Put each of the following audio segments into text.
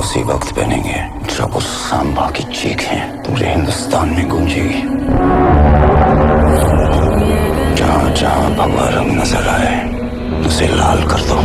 उसी वक्त पहनेंगे जब उस सांबा की चीखें पूरे हिंदुस्तान में गूंजेगी। जहां जहां भगवा रंग नजर आए उसे लाल कर दो।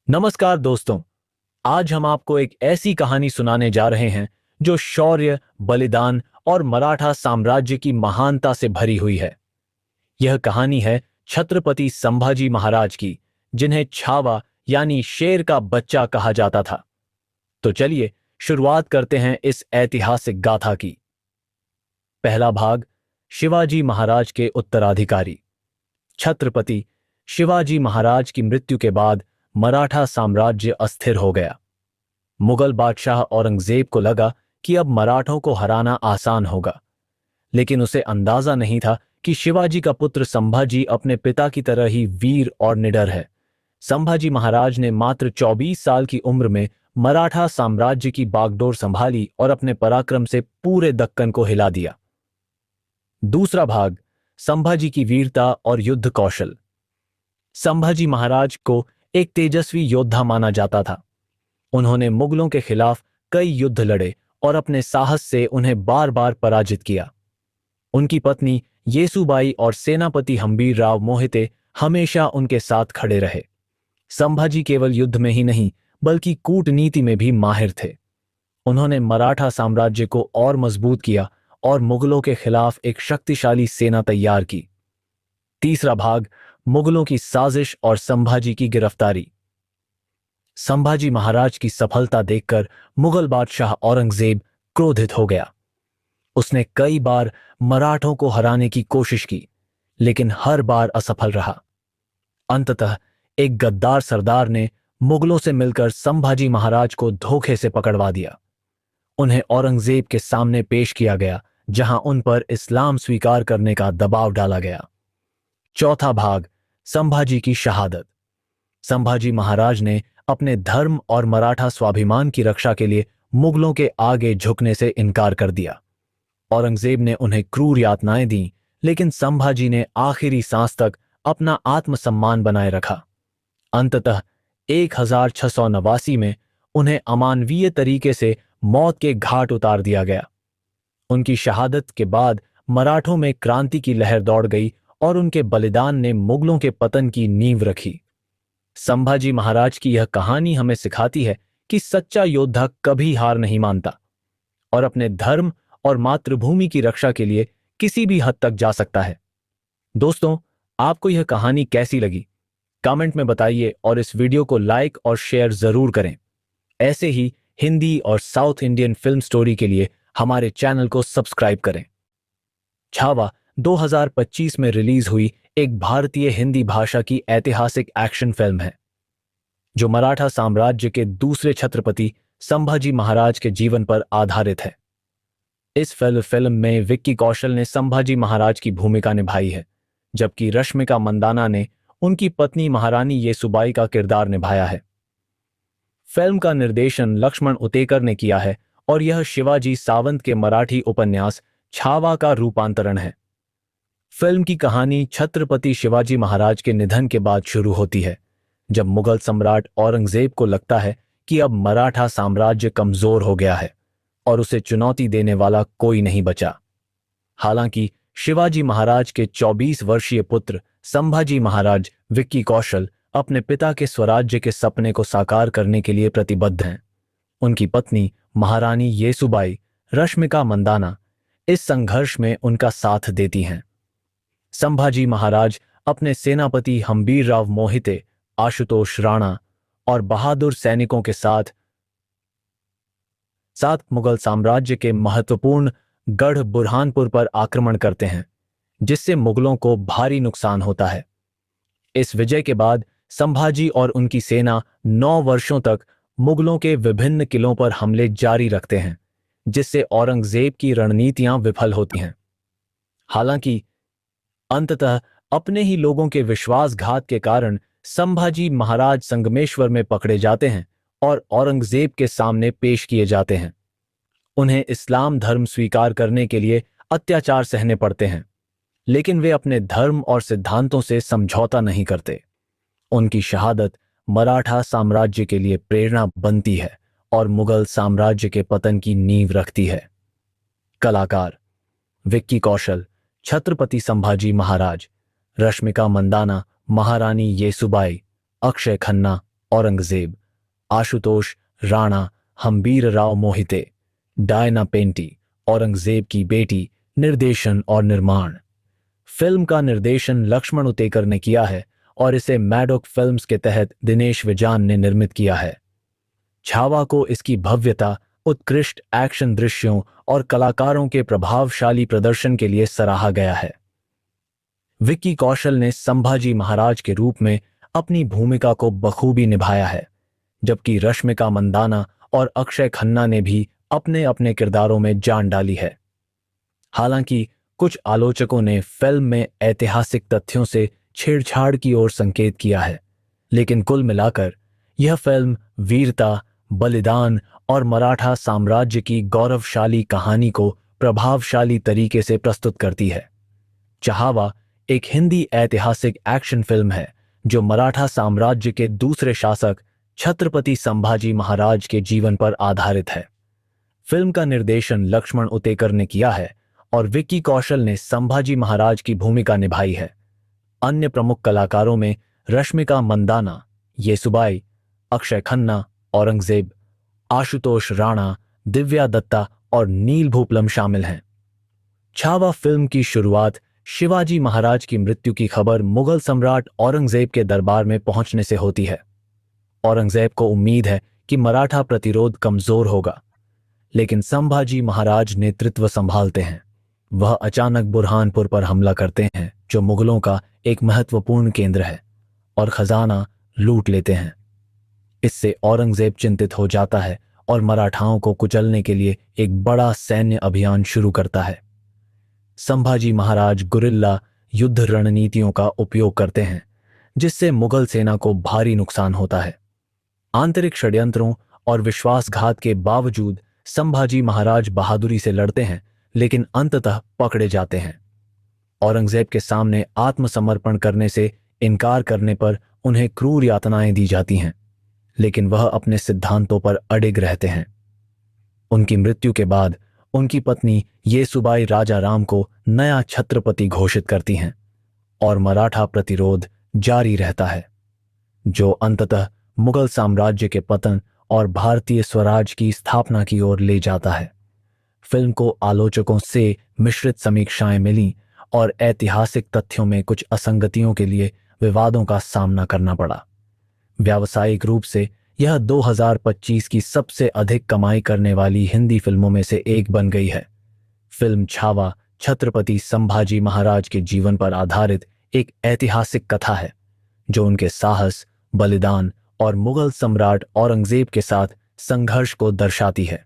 नमस्कार दोस्तों, आज हम आपको एक ऐसी कहानी सुनाने जा रहे हैं जो शौर्य, बलिदान और मराठा साम्राज्य की महानता से भरी हुई है। यह कहानी है छत्रपति संभाजी महाराज की, जिन्हें छावा यानी शेर का बच्चा कहा जाता था। तो चलिए शुरुआत करते हैं इस ऐतिहासिक गाथा की। पहला भाग, शिवाजी महाराज के उत्तराधिकारी। छत्रपति शिवाजी महाराज की मृत्यु के बाद मराठा साम्राज्य अस्थिर हो गया। मुगल बादशाह औरंगजेब को लगा कि अब मराठों को हराना आसान होगा, लेकिन उसे अंदाजा नहीं था कि शिवाजी का पुत्र संभाजी अपने पिता की तरह ही वीर और निडर है। संभाजी महाराज ने मात्र 24 साल की उम्र में मराठा साम्राज्य की बागडोर संभाली और अपने पराक्रम से पूरे दक्कन को हिला दिया। दूसरा भाग, संभाजी की वीरता और युद्ध कौशल। संभाजी महाराज को एक तेजस्वी योद्धा माना जाता था। उन्होंने मुगलों के खिलाफ कई युद्ध लड़े और अपने साहस से उन्हें बार बार पराजित किया। उनकी पत्नी येसुबाई और सेनापति हम्बीर राव मोहिते हमेशा उनके साथ खड़े रहे। संभाजी केवल युद्ध में ही नहीं बल्कि कूटनीति में भी माहिर थे। उन्होंने मराठा साम्राज्य को और मजबूत किया और मुगलों के खिलाफ एक शक्तिशाली सेना तैयार की। तीसरा भाग, मुगलों की साजिश और संभाजी की गिरफ्तारी। संभाजी महाराज की सफलता देखकर मुगल बादशाह औरंगजेब क्रोधित हो गया। उसने कई बार मराठों को हराने की कोशिश की, लेकिन हर बार असफल रहा। अंततः एक गद्दार सरदार ने मुगलों से मिलकर संभाजी महाराज को धोखे से पकड़वा दिया। उन्हें औरंगजेब के सामने पेश किया गया, जहां उन पर इस्लाम स्वीकार करने का दबाव डाला गया। चौथा भाग, संभाजी की शहादत। संभाजी महाराज ने अपने धर्म और मराठा स्वाभिमान की रक्षा के लिए मुगलों के आगे झुकने से इनकार कर दिया। औरंगजेब ने उन्हें क्रूर यातनाएं दी, लेकिन संभाजी ने आखिरी सांस तक अपना आत्मसम्मान बनाए रखा। अंततः 1689 में उन्हें अमानवीय तरीके से मौत के घाट उतार दिया गया। उनकी शहादत के बाद मराठों में क्रांति की लहर दौड़ गई और उनके बलिदान ने मुगलों के पतन की नींव रखी। संभाजी महाराज की यह कहानी हमें सिखाती है कि सच्चा योद्धा कभी हार नहीं मानता और अपने धर्म और मातृभूमि की रक्षा के लिए किसी भी हद तक जा सकता है। दोस्तों, आपको यह कहानी कैसी लगी? कमेंट में बताइए और इस वीडियो को लाइक और शेयर जरूर करें। ऐसे ही हिंदी और साउथ इंडियन फिल्म स्टोरी के लिए हमारे चैनल को सब्सक्राइब करें। छावा 2025 में रिलीज हुई एक भारतीय हिंदी भाषा की ऐतिहासिक एक्शन फिल्म है, जो मराठा साम्राज्य के दूसरे छत्रपति संभाजी महाराज के जीवन पर आधारित है। इस फिल्म में विक्की कौशल ने संभाजी महाराज की भूमिका निभाई है, जबकि रश्मिका मंदाना ने उनकी पत्नी महारानी येसुबाई का किरदार निभाया है। फिल्म का निर्देशन लक्ष्मण उतेकर ने किया है और यह शिवाजी सावंत के मराठी उपन्यास छावा का रूपांतरण है। फिल्म की कहानी छत्रपति शिवाजी महाराज के निधन के बाद शुरू होती है, जब मुगल सम्राट औरंगजेब को लगता है कि अब मराठा साम्राज्य कमजोर हो गया है और उसे चुनौती देने वाला कोई नहीं बचा। हालांकि शिवाजी महाराज के 24 वर्षीय पुत्र संभाजी महाराज विक्की कौशल अपने पिता के स्वराज्य के सपने को साकार करने के लिए प्रतिबद्ध हैं। उनकी पत्नी महारानी येसुबाई रश्मिका मंदाना इस संघर्ष में उनका साथ देती हैं। संभाजी महाराज अपने सेनापति हम्बीरराव मोहिते, आशुतोष राणा और बहादुर सैनिकों के साथ मुगल साम्राज्य के महत्वपूर्ण गढ़ बुरहानपुर पर आक्रमण करते हैं, जिससे मुगलों को भारी नुकसान होता है। इस विजय के बाद संभाजी और उनकी सेना 9 वर्षों तक मुगलों के विभिन्न किलों पर हमले जारी रखते हैं, जिससे औरंगजेब की रणनीतियां विफल होती हैं। हालांकि अंततः अपने ही लोगों के विश्वासघात के कारण संभाजी महाराज संगमेश्वर में पकड़े जाते हैं और औरंगजेब के सामने पेश किए जाते हैं। उन्हें इस्लाम धर्म स्वीकार करने के लिए अत्याचार सहने पड़ते हैं, लेकिन वे अपने धर्म और सिद्धांतों से समझौता नहीं करते। उनकी शहादत मराठा साम्राज्य के लिए प्रेरणा बनती है और मुगल साम्राज्य के पतन की नींव रखती है। कलाकार विक्की कौशल छत्रपति संभाजी महाराज, रश्मिका मंदाना महारानी येसुबाई, अक्षय खन्ना औरंगजेब, आशुतोष राणा हम्बीरराव मोहिते, डायना पेंटी औरंगजेब की बेटी। निर्देशन और निर्माण। फिल्म का निर्देशन लक्ष्मण उतेकर ने किया है और इसे मैडोक फिल्म्स के तहत दिनेश विजान ने निर्मित किया है। छावा को इसकी भव्यता, उत्कृष्ट एक्शन दृश्यों और कलाकारों के प्रभावशाली प्रदर्शन के लिए सराहा गया है। विक्की कौशल ने संभाजी महाराज के रूप में अपनी भूमिका को बखूबी निभाया है, जबकि रश्मिका मंदाना और अक्षय खन्ना ने भी अपने अपने किरदारों में जान डाली है। हालांकि कुछ आलोचकों ने फिल्म में ऐतिहासिक तथ्यों से छेड़छाड़ की ओर संकेत किया है, लेकिन कुल मिलाकर यह फिल्म वीरता, बलिदान और मराठा साम्राज्य की गौरवशाली कहानी को प्रभावशाली तरीके से प्रस्तुत करती है। छावा एक हिंदी ऐतिहासिक एक्शन फिल्म है जो मराठा साम्राज्य के दूसरे शासक छत्रपति संभाजी महाराज के जीवन पर आधारित है। फिल्म का निर्देशन लक्ष्मण उतेकर ने किया है और विक्की कौशल ने संभाजी महाराज की भूमिका निभाई है। अन्य प्रमुख कलाकारों में रश्मिका मंदाना, येसुबाई, अक्षय खन्ना औरंगजेब, आशुतोष राणा, दिव्या दत्ता और नील भूपलम शामिल हैं। छावा फिल्म की शुरुआत शिवाजी महाराज की मृत्यु की खबर मुगल सम्राट औरंगजेब के दरबार में पहुंचने से होती है। औरंगजेब को उम्मीद है कि मराठा प्रतिरोध कमजोर होगा, लेकिन संभाजी महाराज नेतृत्व संभालते हैं। वह अचानक बुरहानपुर पर हमला करते हैं, जो मुगलों का एक महत्वपूर्ण केंद्र है, और खजाना लूट लेते हैं। इससे औरंगजेब चिंतित हो जाता है और मराठाओं को कुचलने के लिए एक बड़ा सैन्य अभियान शुरू करता है। संभाजी महाराज गुरिल्ला युद्ध रणनीतियों का उपयोग करते हैं, जिससे मुगल सेना को भारी नुकसान होता है। आंतरिक षड्यंत्रों और विश्वासघात के बावजूद संभाजी महाराज बहादुरी से लड़ते हैं, लेकिन अंततः पकड़े जाते हैं। औरंगजेब के सामने आत्मसमर्पण करने से इनकार करने पर उन्हें क्रूर यातनाएं दी जाती हैं, लेकिन वह अपने सिद्धांतों पर अडिग रहते हैं। उनकी मृत्यु के बाद उनकी पत्नी येसुबाई राजा राम को नया छत्रपति घोषित करती हैं और मराठा प्रतिरोध जारी रहता है, जो अंततः मुगल साम्राज्य के पतन और भारतीय स्वराज की स्थापना की ओर ले जाता है। फिल्म को आलोचकों से मिश्रित समीक्षाएं मिलीं और ऐतिहासिक तथ्यों में कुछ असंगतियों के लिए विवादों का सामना करना पड़ा। व्यावसायिक रूप से यह 2025 की सबसे अधिक कमाई करने वाली हिंदी फिल्मों में से एक बन गई है। फिल्म छावा छत्रपति संभाजी महाराज के जीवन पर आधारित एक ऐतिहासिक कथा है, जो उनके साहस, बलिदान और मुगल सम्राट औरंगजेब के साथ संघर्ष को दर्शाती है।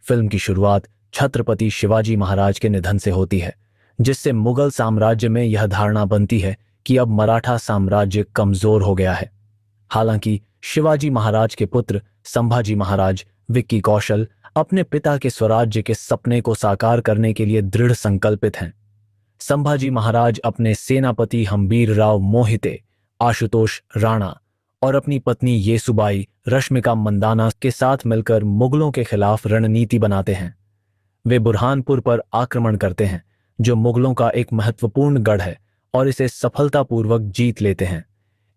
फिल्म की शुरुआत छत्रपति शिवाजी महाराज के निधन से होती है, जिससे मुगल साम्राज्य में यह धारणा बनती है कि अब मराठा साम्राज्य कमजोर हो गया है। हालांकि शिवाजी महाराज के पुत्र संभाजी महाराज विक्की कौशल अपने पिता के स्वराज्य के सपने को साकार करने के लिए दृढ़ संकल्पित हैं। संभाजी महाराज अपने सेनापति हम्बीर राव मोहिते, आशुतोष राणा और अपनी पत्नी येसुबाई रश्मिका मंदाना के साथ मिलकर मुगलों के खिलाफ रणनीति बनाते हैं। वे बुरहानपुर पर आक्रमण करते हैं, जो मुगलों का एक महत्वपूर्ण गढ़ है, और इसे सफलतापूर्वक जीत लेते हैं।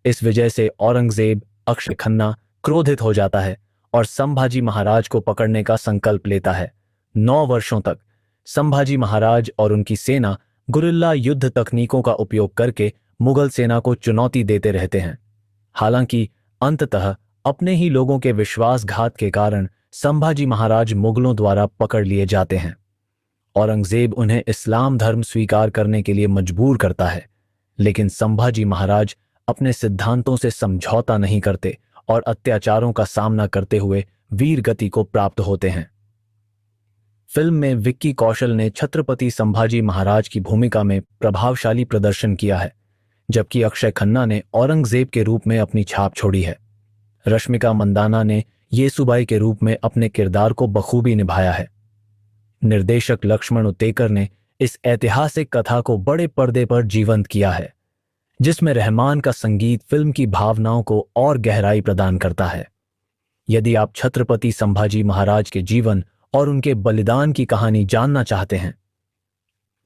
इस वजह से औरंगजेब अक्षय खन्ना क्रोधित हो जाता है और संभाजी महाराज को पकड़ने का संकल्प लेता है। 9 वर्षों तक संभाजी महाराज और उनकी सेना गुरिल्ला युद्ध तकनीकों का उपयोग करके मुगल सेना को चुनौती देते रहते हैं। हालांकि अंततः अपने ही लोगों के विश्वासघात के कारण संभाजी महाराज मुगलों द्वारा पकड़ लिए जाते हैं। औरंगजेब उन्हें इस्लाम धर्म स्वीकार करने के लिए मजबूर करता है, लेकिन संभाजी महाराज अपने सिद्धांतों से समझौता नहीं करते और अत्याचारों का सामना करते हुए वीर गति को प्राप्त होते हैं। फिल्म में विक्की कौशल ने छत्रपति संभाजी महाराज की भूमिका में प्रभावशाली प्रदर्शन किया है, जबकि अक्षय खन्ना ने औरंगजेब के रूप में अपनी छाप छोड़ी है। रश्मिका मंदाना ने येसुबाई के रूप में अपने किरदार को बखूबी निभाया है। निर्देशक लक्ष्मण उतेकर ने इस ऐतिहासिक कथा को बड़े पर्दे पर जीवंत किया है, जिसमें रहमान का संगीत फिल्म की भावनाओं को और गहराई प्रदान करता है। यदि आप छत्रपति संभाजी महाराज के जीवन और उनके बलिदान की कहानी जानना चाहते हैं,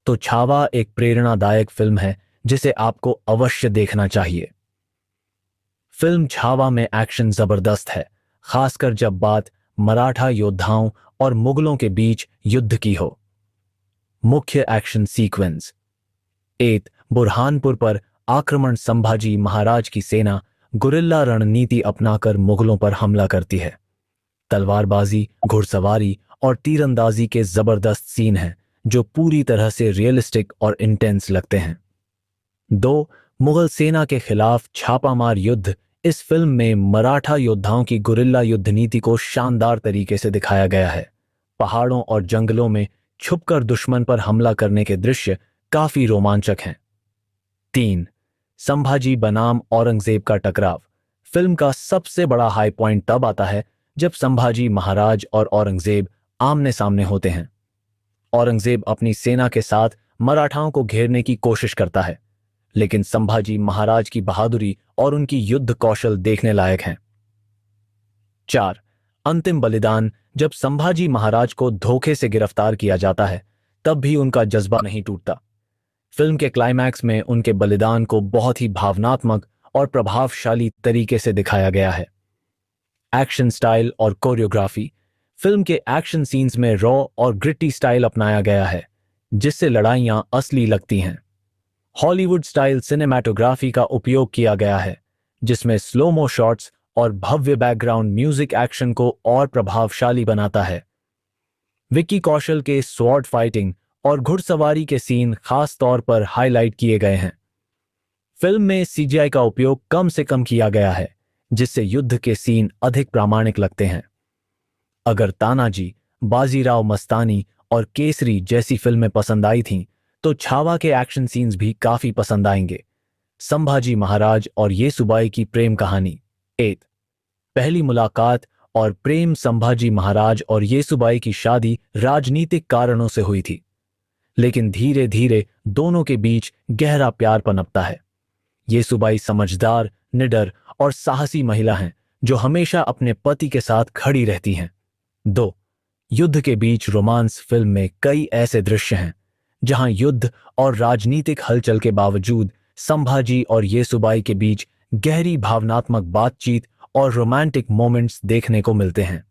तो छावा एक प्रेरणादायक फिल्म है जिसे आपको अवश्य देखना चाहिए। फिल्म छावा में एक्शन जबरदस्त है, खासकर जब बात मराठा योद्धाओं और मुगलों के बीच युद्ध की हो। मुख्य एक्शन सीक्वेंस: 1. बुरहानपुर पर आक्रमण। संभाजी महाराज की सेना गुरिल्ला रणनीति अपनाकर मुगलों पर हमला करती है। तलवारबाजी, घुड़सवारी और तीरंदाजी के जबरदस्त सीन हैं, जो पूरी तरह से रियलिस्टिक और इंटेंस लगते हैं। 2. मुगल सेना के खिलाफ छापामार युद्ध। इस फिल्म में मराठा योद्धाओं की गुरिल्ला युद्ध नीति को शानदार तरीके से दिखाया गया है। पहाड़ों और जंगलों में छुपकर दुश्मन पर हमला करने के दृश्य काफी रोमांचक हैं। 3. संभाजी बनाम औरंगजेब का टकराव। फिल्म का सबसे बड़ा हाई पॉइंट तब आता है जब संभाजी महाराज और औरंगजेब आमने सामने होते हैं। औरंगजेब अपनी सेना के साथ मराठाओं को घेरने की कोशिश करता है, लेकिन संभाजी महाराज की बहादुरी और उनकी युद्ध कौशल देखने लायक हैं। 4. अंतिम बलिदान। जब संभाजी महाराज को धोखे से गिरफ्तार किया जाता है, तब भी उनका जज्बा नहीं टूटता। फिल्म के क्लाइमैक्स में उनके बलिदान को बहुत ही भावनात्मक और प्रभावशाली तरीके से दिखाया गया है। एक्शन स्टाइल और कोरियोग्राफी। फिल्म के एक्शन सीन्स में रॉ और ग्रिटी स्टाइल अपनाया गया है, जिससे लड़ाइयां असली लगती हैं। हॉलीवुड स्टाइल सिनेमैटोग्राफी का उपयोग किया गया है, जिसमें स्लोमो शॉट्स और भव्य बैकग्राउंड म्यूजिक एक्शन को और प्रभावशाली बनाता है। विक्की कौशल के स्वॉर्ड फाइटिंग और घुड़सवारी के सीन खास तौर पर हाईलाइट किए गए हैं। फिल्म में सीजीआई का उपयोग कम से कम किया गया है, जिससे युद्ध के सीन अधिक प्रामाणिक लगते हैं। अगर तानाजी, बाजीराव मस्तानी और केसरी जैसी फिल्में पसंद आई थीं, तो छावा के एक्शन सीन्स भी काफी पसंद आएंगे। संभाजी महाराज और येसुबाई की प्रेम कहानी। 8 पहली मुलाकात और प्रेम। संभाजी महाराज और येसुबाई की शादी राजनीतिक कारणों से हुई थी, लेकिन धीरे धीरे दोनों के बीच गहरा प्यार पनपता है। येसुबाई समझदार, निडर और साहसी महिला हैं जो हमेशा अपने पति के साथ खड़ी रहती हैं। 2 युद्ध के बीच रोमांस। फिल्म में कई ऐसे दृश्य हैं जहां युद्ध और राजनीतिक हलचल के बावजूद संभाजी और येसुबाई के बीच गहरी भावनात्मक बातचीत और रोमांटिक मोमेंट्स देखने को मिलते हैं।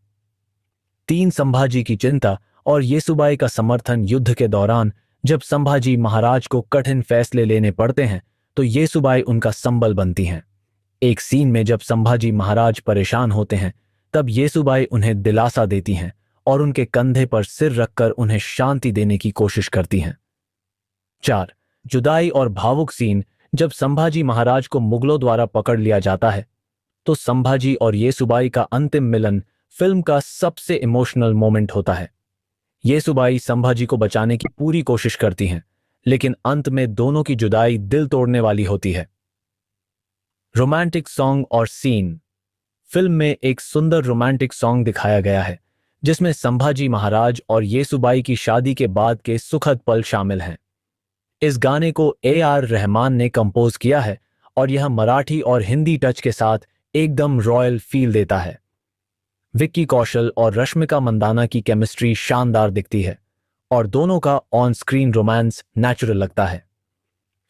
3 संभाजी की चिंता और येसुबाई का समर्थन। युद्ध के दौरान जब संभाजी महाराज को कठिन फैसले लेने पड़ते हैं तो येसुबाई उनका संबल बनती हैं। एक सीन में जब संभाजी महाराज परेशान होते हैं तब येसुबाई उन्हें दिलासा देती हैं और उनके कंधे पर सिर रखकर उन्हें शांति देने की कोशिश करती हैं। 4 जुदाई और भावुक सीन। जब संभाजी महाराज को मुगलों द्वारा पकड़ लिया जाता है तो संभाजी और येसुबाई का अंतिम मिलन फिल्म का सबसे इमोशनल मोमेंट होता है। येसुबाई संभाजी को बचाने की पूरी कोशिश करती हैं, लेकिन अंत में दोनों की जुदाई दिल तोड़ने वाली होती है। रोमांटिक सॉन्ग और सीन। फिल्म में एक सुंदर रोमांटिक सॉन्ग दिखाया गया है जिसमें संभाजी महाराज और येसुबाई की शादी के बाद के सुखद पल शामिल हैं। इस गाने को AR रहमान ने कंपोज किया है और यह मराठी और हिंदी टच के साथ एकदम रॉयल फील देता है। विक्की कौशल और रश्मिका मंदाना की केमिस्ट्री शानदार दिखती है और दोनों का ऑन स्क्रीन रोमांस नेचुरल लगता है।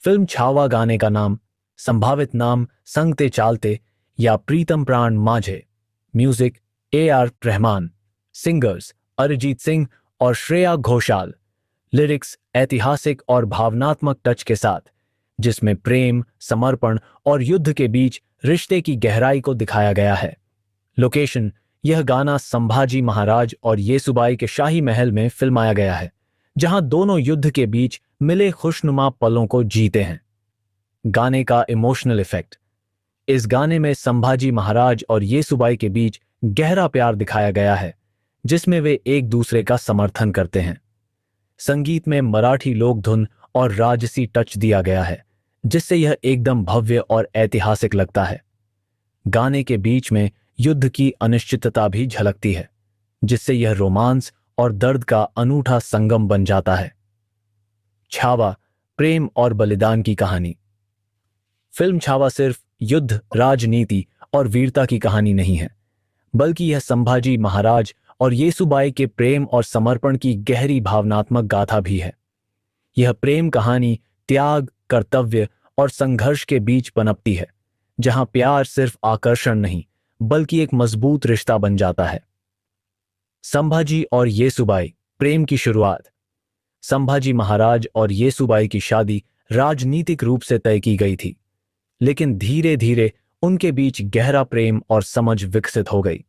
फिल्म छावा गाने का नाम, संभावित नाम संगते चालते या प्रीतम प्राण माझे। Music AR Rahman. Singers Arijit Singh और श्रेया घोषाल। लिरिक्स ऐतिहासिक और भावनात्मक टच के साथ, जिसमें प्रेम, समर्पण और युद्ध के बीच रिश्ते की गहराई को दिखाया गया है। लोकेशन। यह गाना संभाजी महाराज और येसुबाई के शाही महल में फिल्माया गया है, जहां दोनों युद्ध के बीच मिले खुशनुमा पलों को जीते हैं। गाने का इमोशनल इफेक्ट। इस गाने में संभाजी महाराज और येसुबाई के बीच गहरा प्यार दिखाया गया है, जिसमें वे एक दूसरे का समर्थन करते हैं। संगीत में मराठी लोक धुन और राजसी टच दिया गया है, जिससे यह एकदम भव्य और ऐतिहासिक लगता है। गाने के बीच में युद्ध की अनिश्चितता भी झलकती है, जिससे यह रोमांस और दर्द का अनूठा संगम बन जाता है। छावा, प्रेम और बलिदान की कहानी। फिल्म छावा सिर्फ युद्ध, राजनीति और वीरता की कहानी नहीं है, बल्कि यह संभाजी महाराज और येसुबाई के प्रेम और समर्पण की गहरी भावनात्मक गाथा भी है। यह प्रेम कहानी त्याग, कर्तव्य और संघर्ष के बीच पनपती है, जहां प्यार सिर्फ आकर्षण नहीं बल्कि एक मजबूत रिश्ता बन जाता है। संभाजी और येसुबाई, प्रेम की शुरुआत। संभाजी महाराज और येसुबाई की शादी राजनीतिक रूप से तय की गई थी, लेकिन धीरे धीरे उनके बीच गहरा प्रेम और समझ विकसित हो गई।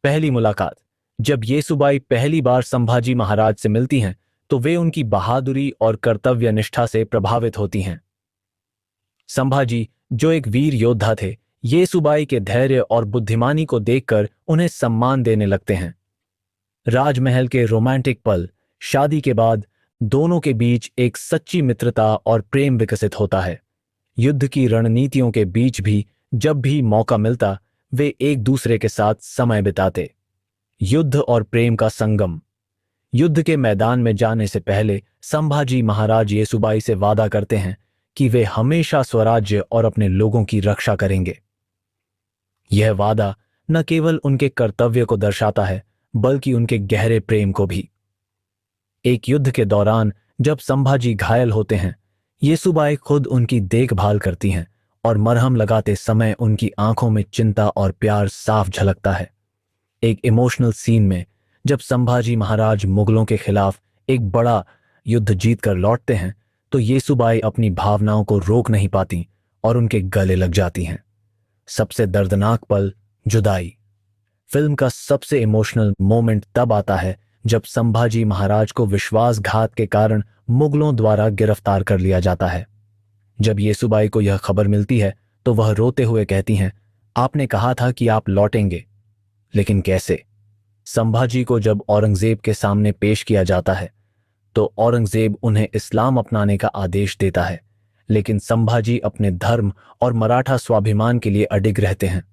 पहली मुलाकात। जब येसुबाई पहली बार संभाजी महाराज से मिलती हैं तो वे उनकी बहादुरी और कर्तव्य निष्ठा से प्रभावित होती हैं। संभाजी, जो एक वीर योद्धा थे, येसुबाई के धैर्य और बुद्धिमानी को देखकर उन्हें सम्मान देने लगते हैं। राजमहल के रोमांटिक पल। शादी के बाद दोनों के बीच एक सच्ची मित्रता और प्रेम विकसित होता है। युद्ध की रणनीतियों के बीच भी जब भी मौका मिलता वे एक दूसरे के साथ समय बिताते। युद्ध और प्रेम का संगम। युद्ध के मैदान में जाने से पहले संभाजी महाराज येसुबाई से वादा करते हैं कि वे हमेशा स्वराज्य और अपने लोगों की रक्षा करेंगे। यह वादा न केवल उनके कर्तव्य को दर्शाता है बल्कि उनके गहरे प्रेम को भी। एक युद्ध के दौरान जब संभाजी घायल होते हैं, येसुबाई खुद उनकी देखभाल करती हैं और मरहम लगाते समय उनकी आंखों में चिंता और प्यार साफ झलकता है। एक इमोशनल सीन में जब संभाजी महाराज मुगलों के खिलाफ एक बड़ा युद्ध जीतकर लौटते हैं तो येसुबाई अपनी भावनाओं को रोक नहीं पाती और उनके गले लग जाती हैं। सबसे दर्दनाक पल, जुदाई। फिल्म का सबसे इमोशनल मोमेंट तब आता है जब संभाजी महाराज को विश्वासघात के कारण मुगलों द्वारा गिरफ्तार कर लिया जाता है। जब येसुबाई को यह खबर मिलती है तो वह रोते हुए कहती हैं, आपने कहा था कि आप लौटेंगे, लेकिन कैसे? संभाजी को जब औरंगजेब के सामने पेश किया जाता है तो औरंगजेब उन्हें इस्लाम अपनाने का आदेश देता है, लेकिन संभाजी अपने धर्म और मराठा स्वाभिमान के लिए अडिग रहते हैं।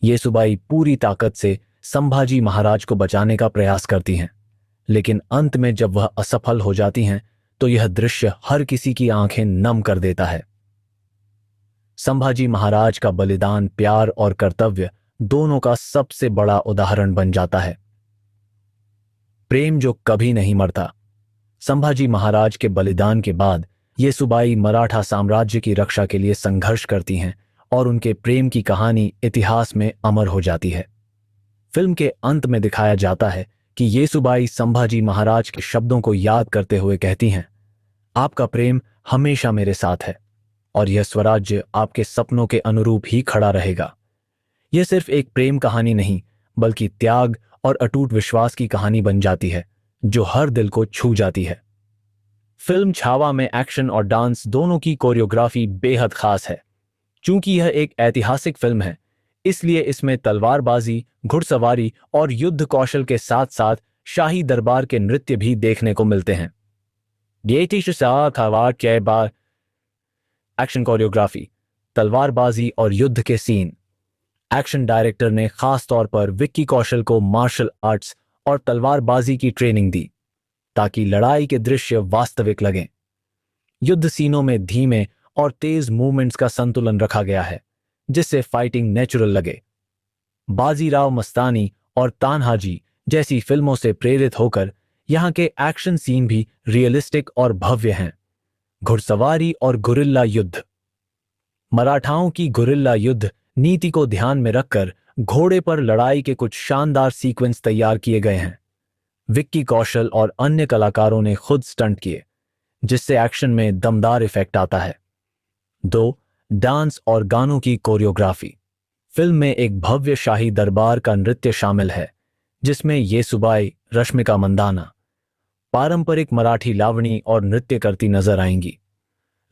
येसुबाई पूरी ताकत से संभाजी महाराज को बचाने का प्रयास करती हैं, लेकिन अंत में जब वह असफल हो जाती हैं तो यह दृश्य हर किसी की आंखें नम कर देता है। संभाजी महाराज का बलिदान प्यार और कर्तव्य दोनों का सबसे बड़ा उदाहरण बन जाता है। प्रेम जो कभी नहीं मरता। संभाजी महाराज के बलिदान के बाद येसुबाई मराठा साम्राज्य की रक्षा के लिए संघर्ष करती हैं और उनके प्रेम की कहानी इतिहास में अमर हो जाती है। फिल्म के अंत में दिखाया जाता है कि येसुबाई संभाजी महाराज के शब्दों को याद करते हुए कहती हैं, आपका प्रेम हमेशा मेरे साथ है और यह स्वराज्य आपके सपनों के अनुरूप ही खड़ा रहेगा। यह सिर्फ एक प्रेम कहानी नहीं, बल्कि त्याग और अटूट विश्वास की कहानी बन जाती है जो हर दिल को छू जाती है। फिल्म छावा में एक्शन और डांस दोनों की कोरियोग्राफी बेहद खास है। चूंकि यह एक ऐतिहासिक फिल्म है, इसलिए इसमें तलवारबाजी, घुड़सवारी और युद्ध कौशल के साथ साथ शाही दरबार के नृत्य भी देखने को मिलते हैं। एक्शन कोरियोग्राफी, तलवारबाजी और युद्ध के सीन। एक्शन डायरेक्टर ने खास तौर पर विक्की कौशल को मार्शल आर्ट्स और तलवारबाजी की ट्रेनिंग दी ताकि लड़ाई के दृश्य वास्तविक लगें। युद्ध सीनों में धीमे और तेज मूवमेंट्स का संतुलन रखा गया है, जिससे फाइटिंग नेचुरल लगे। बाजीराव मस्तानी और तान्हाजी जैसी फिल्मों से प्रेरित होकर यहाँ के एक्शन सीन भी रियलिस्टिक और भव्य हैं। घुड़सवारी और गुरिल्ला युद्ध। मराठाओं की गुरिल्ला युद्ध नीति को ध्यान में रखकर घोड़े पर लड़ाई के कुछ शानदार सीक्वेंस तैयार किए गए हैं। विक्की कौशल और अन्य कलाकारों ने खुद स्टंट किए, जिससे एक्शन में दमदार इफेक्ट आता है। 2. डांस और गानों की कोरियोग्राफी। फिल्म में एक भव्य शाही दरबार का नृत्य शामिल है, जिसमें येसुबाई, रश्मिका मंदाना पारंपरिक मराठी लावणी और नृत्य करती नजर आएंगी।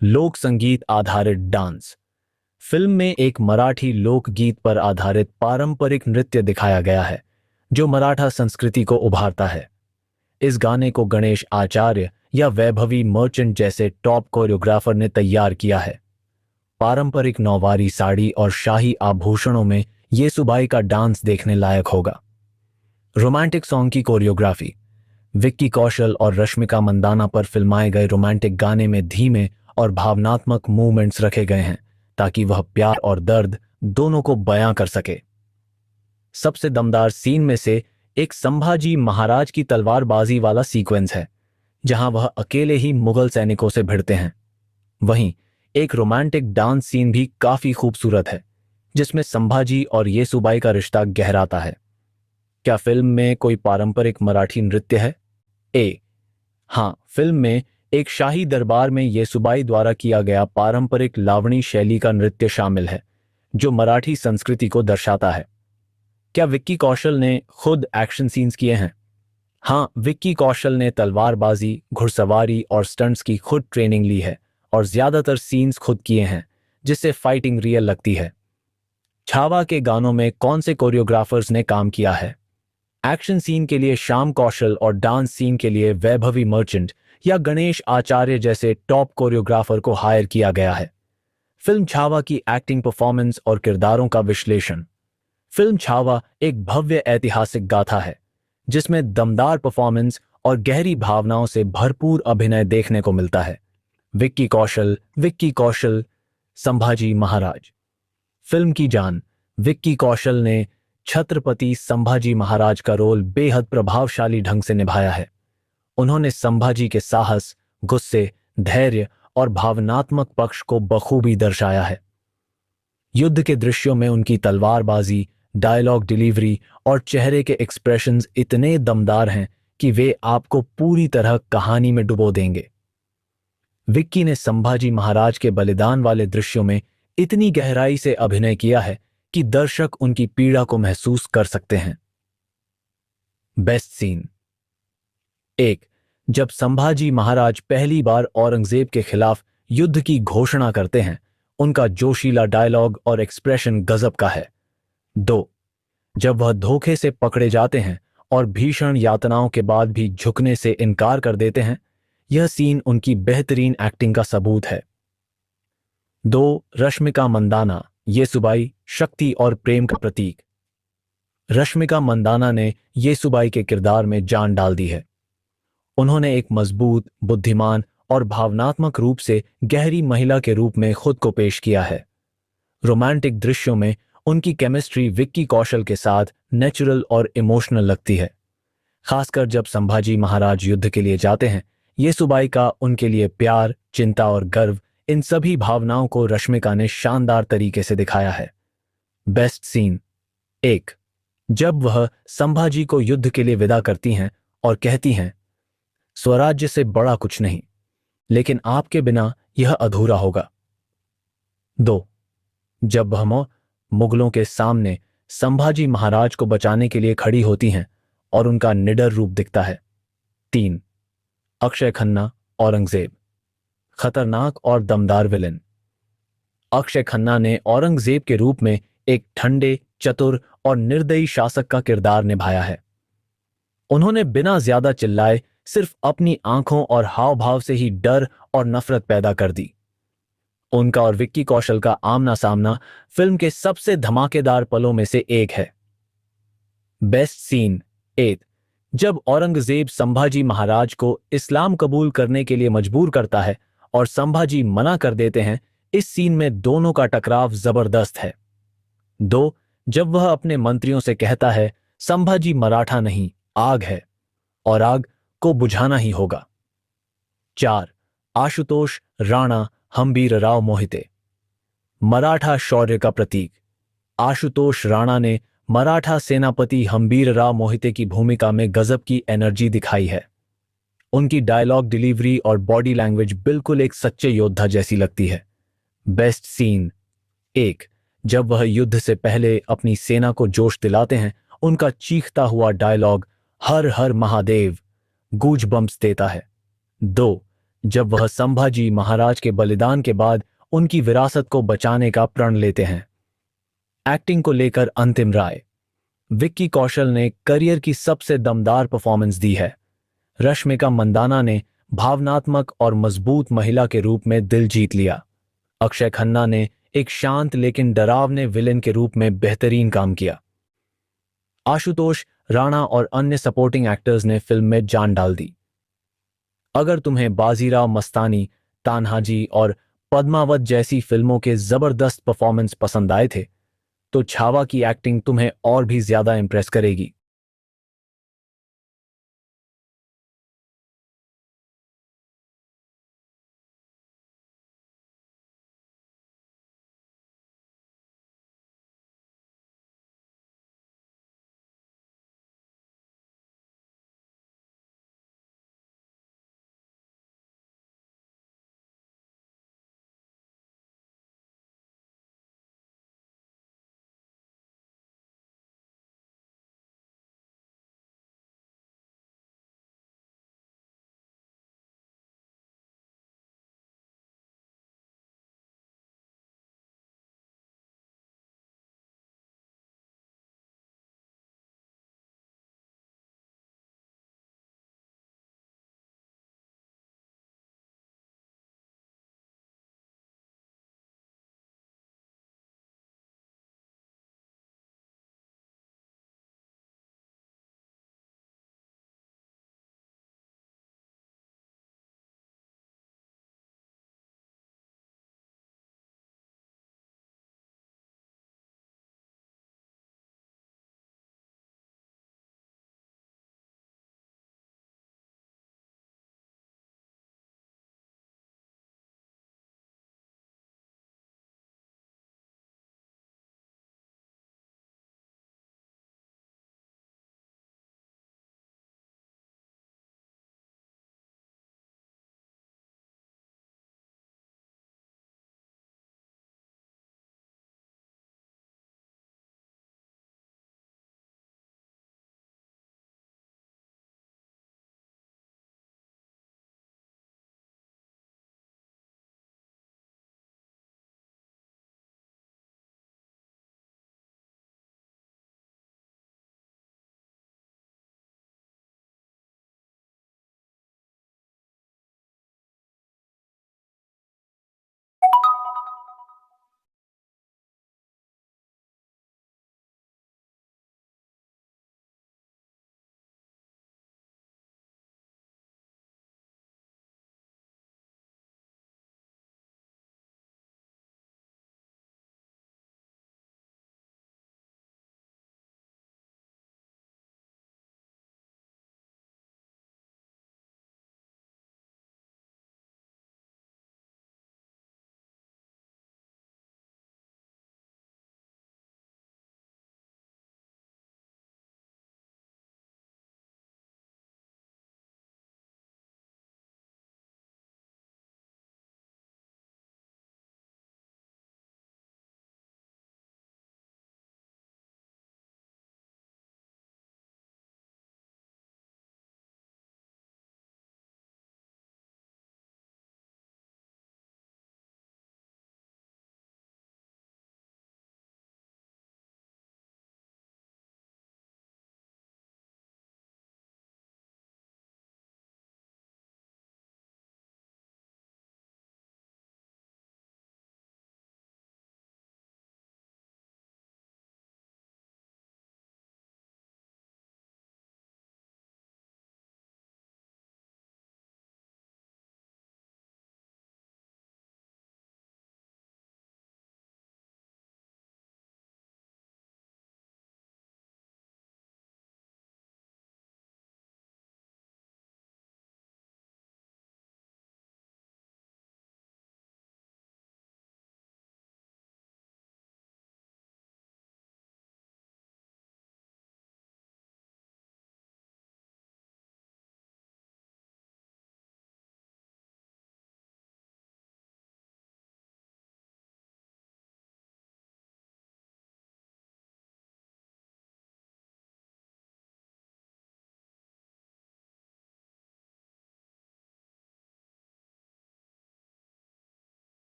लोक संगीत आधारित डांस। फिल्म में एक मराठी लोकगीत पर आधारित पारंपरिक नृत्य दिखाया गया है, जो मराठा संस्कृति को उभारता है। इस गाने को गणेश आचार्य या वैभवी मर्चेंट जैसे टॉप कोरियोग्राफर ने तैयार किया है। पारंपरिक नौवारी साड़ी और शाही आभूषणों में येसुबाई का डांस देखने लायक होगा। रोमांटिक सॉन्ग की कोरियोग्राफी। विक्की कौशल और रश्मिका मंदाना पर फिल्माए गए रोमांटिक गाने में धीमे और भावनात्मक मूवमेंट्स रखे गए हैं ताकि वह प्यार और दर्द दोनों को बयां कर सके। सबसे दमदार सीन में से एक संभाजी महाराज की तलवारबाजी वाला सीक्वेंस है, जहां वह अकेले ही मुगल सैनिकों से भिड़ते हैं। वहीं एक रोमांटिक डांस सीन भी काफी खूबसूरत है, जिसमें संभाजी और येसुबाई का रिश्ता गहराता है। क्या फिल्म में कोई पारंपरिक मराठी नृत्य है? हाँ, फिल्म में एक शाही दरबार में येसुबाई द्वारा किया गया पारंपरिक लावणी शैली का नृत्य शामिल है, जो मराठी संस्कृति को दर्शाता है। क्या विक्की कौशल ने खुद एक्शन सीन्स किए हैं? हाँ, विक्की कौशल ने तलवारबाजी, घुड़सवारी और स्टंट्स की खुद ट्रेनिंग ली है और ज्यादातर सीन्स खुद किए हैं, जिससे फाइटिंग रियल लगती है। छावा के गानों में कौन से कोरियोग्राफर्स ने काम किया है? एक्शन सीन के लिए श्याम कौशल और डांस सीन के लिए वैभवी मर्चेंट या गणेश आचार्य जैसे टॉप कोरियोग्राफर को हायर किया गया है। फिल्म छावा की एक्टिंग, परफॉर्मेंस और किरदारों का विश्लेषण। फिल्म छावा एक भव्य ऐतिहासिक गाथा है, जिसमें दमदार परफॉर्मेंस और गहरी भावनाओं से भरपूर अभिनय देखने को मिलता है। विक्की कौशल, संभाजी महाराज। फिल्म की जान। विक्की कौशल ने छत्रपति संभाजी महाराज का रोल बेहद प्रभावशाली ढंग से निभाया है। उन्होंने संभाजी के साहस, गुस्से, धैर्य और भावनात्मक पक्ष को बखूबी दर्शाया है। युद्ध के दृश्यों में उनकी तलवारबाजी, डायलॉग डिलीवरी और चेहरे के एक्सप्रेशंस इतने दमदार हैं कि वे आपको पूरी तरह कहानी में डुबो देंगे। विक्की ने संभाजी महाराज के बलिदान वाले दृश्यों में इतनी गहराई से अभिनय किया है कि दर्शक उनकी पीड़ा को महसूस कर सकते हैं। Best scene. 1. जब संभाजी महाराज पहली बार औरंगजेब के खिलाफ युद्ध की घोषणा करते हैं उनका जोशीला डायलॉग और एक्सप्रेशन गजब का है। 2. जब वह धोखे से पकड़े जाते हैं और भीषण यातनाओं के बाद भी झुकने से इनकार कर देते हैं, यह सीन उनकी बेहतरीन एक्टिंग का सबूत है। 2. रश्मिका मंदाना, येसुबाई, शक्ति और प्रेम का प्रतीक। रश्मिका मंदाना ने येसुबाई के किरदार में जान डाल दी है। उन्होंने एक मजबूत, बुद्धिमान और भावनात्मक रूप से गहरी महिला के रूप में खुद को पेश किया है। रोमांटिक दृश्यों में उनकी केमिस्ट्री विक्की कौशल के साथ नेचुरल और इमोशनल लगती है। खासकर जब संभाजी महाराज युद्ध के लिए जाते हैं, येसुबाई का उनके लिए प्यार, चिंता और गर्व, इन सभी भावनाओं को रश्मिका ने शानदार तरीके से दिखाया है। Best scene. 1. जब वह संभाजी को युद्ध के लिए विदा करती हैं और कहती हैं, स्वराज्य से बड़ा कुछ नहीं, लेकिन आपके बिना यह अधूरा होगा। 2. जब वह मुगलों के सामने संभाजी महाराज को बचाने के लिए खड़ी होती हैं और उनका निडर रूप दिखता है। 3. अक्षय खन्ना, औरंगजेब, खतरनाक और दमदार विलेन। अक्षय खन्ना ने औरंगजेब के रूप में एक ठंडे, चतुर और निर्दयी शासक का किरदार निभाया है। उन्होंने बिना ज्यादा चिल्लाए सिर्फ अपनी आंखों और हाव भाव से ही डर और नफरत पैदा कर दी। उनका और विक्की कौशल का आमना सामना फिल्म के सबसे धमाकेदार पलों में से एक है। Best scene. 8. जब औरंगजेब संभाजी महाराज को इस्लाम कबूल करने के लिए मजबूर करता है और संभाजी मना कर देते हैं, इस सीन में दोनों का टकराव जबरदस्त है। 2. जब वह अपने मंत्रियों से कहता है, संभाजी मराठा नहीं, आग है और आग को बुझाना ही होगा। 4. आशुतोष राणा, हम्बीरराव मोहिते, मराठा शौर्य का प्रतीक। आशुतोष राणा ने मराठा सेनापति हम्बीरराव मोहिते की भूमिका में गजब की एनर्जी दिखाई है। उनकी डायलॉग डिलीवरी और बॉडी लैंग्वेज बिल्कुल एक सच्चे योद्धा जैसी लगती है। Best scene. 1. जब वह युद्ध से पहले अपनी सेना को जोश दिलाते हैं, उनका चीखता हुआ डायलॉग हर हर महादेव गूज बम्प्स देता है। 2. जब वह संभाजी महाराज के बलिदान के बाद उनकी विरासत को बचाने का प्रण लेते हैं। एक्टिंग को लेकर अंतिम राय। विक्की कौशल ने करियर की सबसे दमदार परफॉर्मेंस दी है। रश्मिका मंदाना ने भावनात्मक और मजबूत महिला के रूप में दिल जीत लिया। अक्षय खन्ना ने एक शांत लेकिन डरावने विलेन के रूप में बेहतरीन काम किया। आशुतोष राणा और अन्य सपोर्टिंग एक्टर्स ने फिल्म में जान डाल दी। अगर तुम्हें बाजीराव मस्तानी, तान्हाजी और पद्मावत जैसी फिल्मों के जबरदस्त परफॉर्मेंस पसंद आए थे, तो छावा की एक्टिंग तुम्हें और भी ज्यादा इंप्रेस करेगी।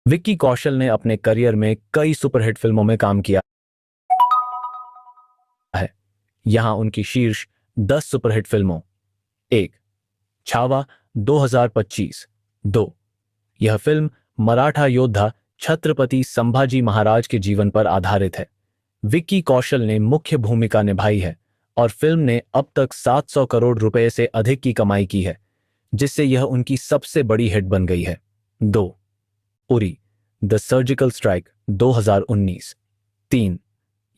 विक्की कौशल ने अपने करियर में कई सुपरहिट फिल्मों में काम किया है। यहां उनकी शीर्ष 10 सुपरहिट फिल्मों। 1. छावा 2025। 2. यह फिल्म मराठा योद्धा छत्रपति संभाजी महाराज के जीवन पर आधारित है। विक्की कौशल ने मुख्य भूमिका निभाई है और फिल्म ने अब तक 700 करोड़ रुपए से अधिक की कमाई की है, जिससे यह उनकी सबसे बड़ी हिट बन गई है। 2. Uri the surgical strike 2019। 3.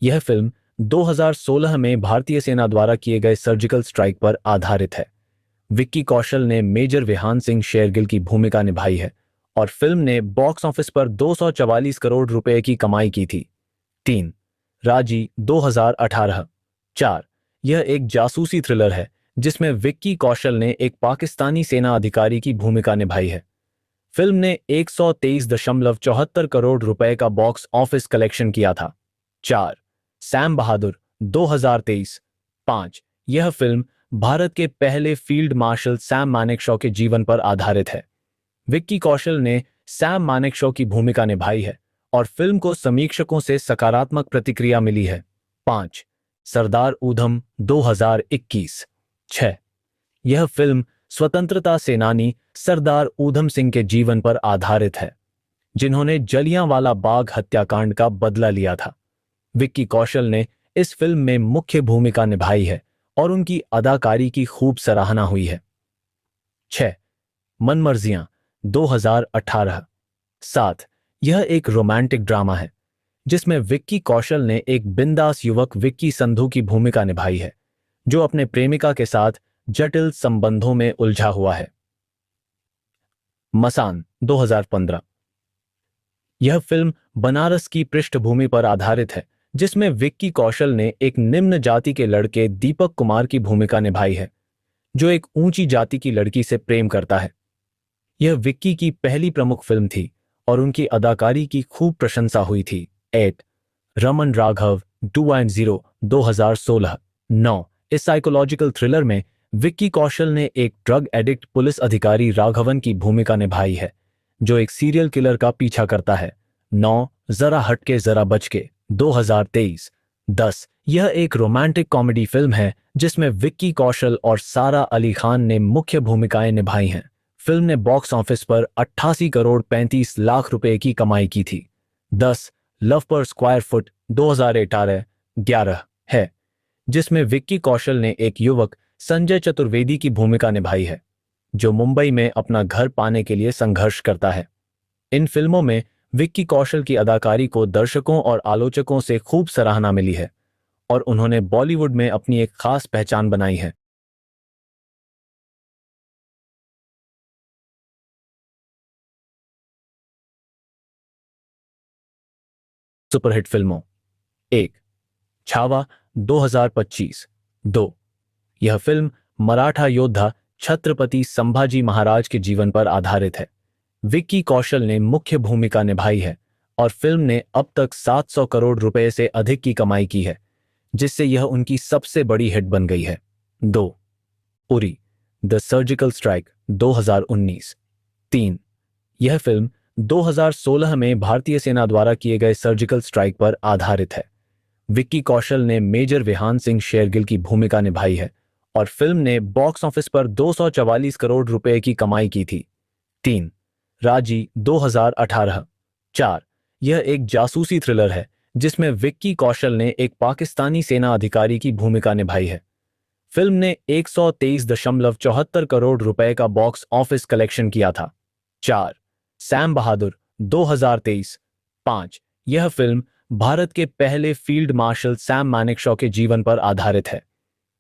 यह फिल्म 2016 में भारतीय सेना द्वारा किए गए सर्जिकल स्ट्राइक पर आधारित है। विक्की कौशल ने मेजर विहान सिंह शेरगिल की भूमिका निभाई है और फिल्म ने बॉक्स ऑफिस पर 244 करोड़ रुपए की कमाई की थी। 3. राजी 2018। 4. यह एक जासूसी थ्रिलर है जिसमें विक्की कौशल ने एक पाकिस्तानी सेना अधिकारी की भूमिका निभाई है। फिल्म ने 123.74 करोड़ रुपए का बॉक्स ऑफिस कलेक्शन किया था। 4. सैम बहादुर 2023। 5. यह फिल्म भारत के पहले फील्ड मार्शल सैम मानेकशॉ के जीवन पर आधारित है। विक्की कौशल ने सैम मानेकशॉ की भूमिका निभाई है और फिल्म को समीक्षकों से सकारात्मक प्रतिक्रिया मिली है। 5. सरदार ऊधम 2021। 6. यह फिल्म स्वतंत्रता सेनानी सरदार ऊधम सिंह के जीवन पर आधारित है, जिन्होंने जलियांवाला बाग हत्याकांड का बदला लिया था। विक्की कौशल ने इस फिल्म में मुख्य भूमिका निभाई है और उनकी अदाकारी की खूब सराहना हुई है। 6. मनमर्जियां 2018। 7. यह एक रोमांटिक ड्रामा है जिसमें विक्की कौशल ने एक बिंदास युवक विक्की संधू की भूमिका निभाई है, जो अपने प्रेमिका के साथ जटिल संबंधों में उलझा हुआ है। मसान 2015। यह फिल्म बनारस की पृष्ठभूमि पर आधारित है, जिसमें विक्की कौशल ने एक निम्न जाति के लड़के दीपक कुमार की भूमिका निभाई है, जो एक ऊंची जाति की लड़की से प्रेम करता है। यह विक्की की पहली प्रमुख फिल्म थी और उनकी अदाकारी की खूब प्रशंसा हुई थी। 8. रमन राघव 2.0 2016। 9. इस साइकोलॉजिकल थ्रिलर में विक्की कौशल ने एक ड्रग एडिक्ट पुलिस अधिकारी राघवन की भूमिका निभाई है, जो एक सीरियल किलर का पीछा करता है। 9. जरा हटके जरा बचके 2023। 10. यह एक रोमांटिक कॉमेडी फिल्म है जिसमें विक्की कौशल और सारा अली खान ने मुख्य भूमिकाएं निभाई हैं। फिल्म ने बॉक्स ऑफिस पर 88 करोड़ 35 लाख रुपए की कमाई की थी। 10. लव पर स्क्वायर फुट 2018। 11. है जिसमें विक्की कौशल ने एक युवक संजय चतुर्वेदी की भूमिका निभाई है, जो मुंबई में अपना घर पाने के लिए संघर्ष करता है। इन फिल्मों में विक्की कौशल की अदाकारी को दर्शकों और आलोचकों से खूब सराहना मिली है और उन्होंने बॉलीवुड में अपनी एक खास पहचान बनाई है। सुपरहिट फिल्मों। 1. छावा 2025। 2. यह फिल्म मराठा योद्धा छत्रपति संभाजी महाराज के जीवन पर आधारित है। विक्की कौशल ने मुख्य भूमिका निभाई है और फिल्म ने अब तक 700 करोड़ रुपए से अधिक की कमाई की है, जिससे यह उनकी सबसे बड़ी हिट बन गई है। 2. Uri the surgical strike 2019। 3. यह फिल्म 2016 में भारतीय सेना द्वारा किए गए सर्जिकल स्ट्राइक पर आधारित है। विक्की कौशल ने मेजर विहान सिंह शेरगिल की भूमिका निभाई है और फिल्म ने बॉक्स ऑफिस पर 244 करोड़ रुपए की कमाई की थी। 3. राजी 2018। 4. यह एक जासूसी थ्रिलर है जिसमें विक्की कौशल ने एक पाकिस्तानी सेना अधिकारी की भूमिका निभाई है। फिल्म ने 123.74 करोड़ रुपए का बॉक्स ऑफिस कलेक्शन किया था। 4. सैम बहादुर 2023। 5. यह फिल्म भारत के पहले फील्ड मार्शल सैम मानेकशॉ के जीवन पर आधारित है।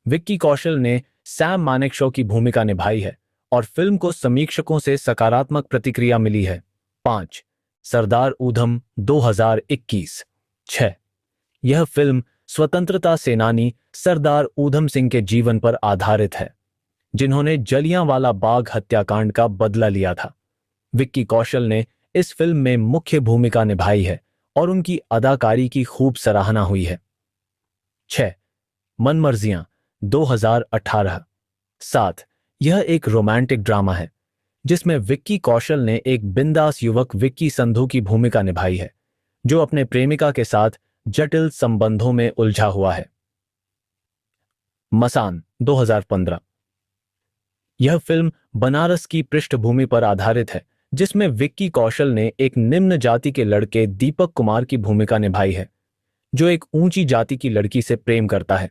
विक्की कौशल ने सैम मानेकशॉ की भूमिका निभाई है और फिल्म को समीक्षकों से सकारात्मक प्रतिक्रिया मिली है। 5. सरदार ऊधम 2021। 6. यह फिल्म स्वतंत्रता सेनानी सरदार ऊधम सिंह के जीवन पर आधारित है, जिन्होंने जलियांवाला बाग हत्याकांड का बदला लिया था। विक्की कौशल ने इस फिल्म में मुख्य भूमिका निभाई है और उनकी अदाकारी की खूब सराहना हुई है। 6. मनमर्जियां 2018। 7. यह एक रोमांटिक ड्रामा है जिसमें विक्की कौशल ने एक बिंदास युवक विक्की संधू की भूमिका निभाई है, जो अपने प्रेमिका के साथ जटिल संबंधों में उलझा हुआ है। मसान 2015। यह फिल्म बनारस की पृष्ठभूमि पर आधारित है, जिसमें विक्की कौशल ने एक निम्न जाति के लड़के दीपक कुमार की भूमिका निभाई है, जो एक ऊंची जाति की लड़की से प्रेम करता है।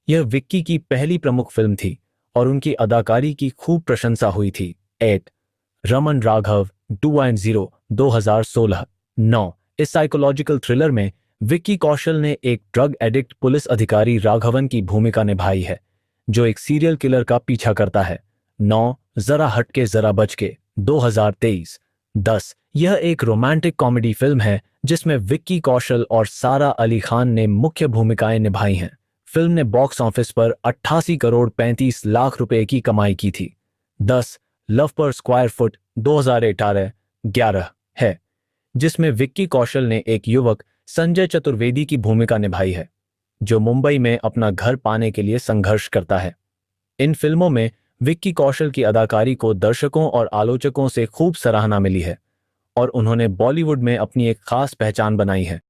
यह विक्की की पहली प्रमुख फिल्म थी और उनकी अदाकारी की खूब प्रशंसा हुई थी। 8 रमन राघव 2.0 2016। 9 इस साइकोलॉजिकल थ्रिलर में विक्की कौशल ने एक ड्रग एडिक्ट पुलिस अधिकारी राघवन की भूमिका निभाई है, जो एक सीरियल किलर का पीछा करता है। 9 जरा हटके जरा बचके 2023। 10 यह एक रोमांटिक कॉमेडी फिल्म है जिसमें विक्की कौशल और सारा अली खान ने मुख्य भूमिकाएं निभाई हैं। फिल्म ने बॉक्स ऑफिस पर 88 करोड़ 35 लाख रुपए की कमाई की थी। 10 लव पर स्क्वायर फुट 2018। 11 है, जिसमें विक्की कौशल ने एक युवक संजय चतुर्वेदी की भूमिका निभाई है, जो मुंबई में अपना घर पाने के लिए संघर्ष करता है। इन फिल्मों में विक्की कौशल की अदाकारी को दर्शकों और आलोचकों से खूब सराहना मिली है और उन्होंने बॉलीवुड में अपनी एक खास पहचान बनाई है।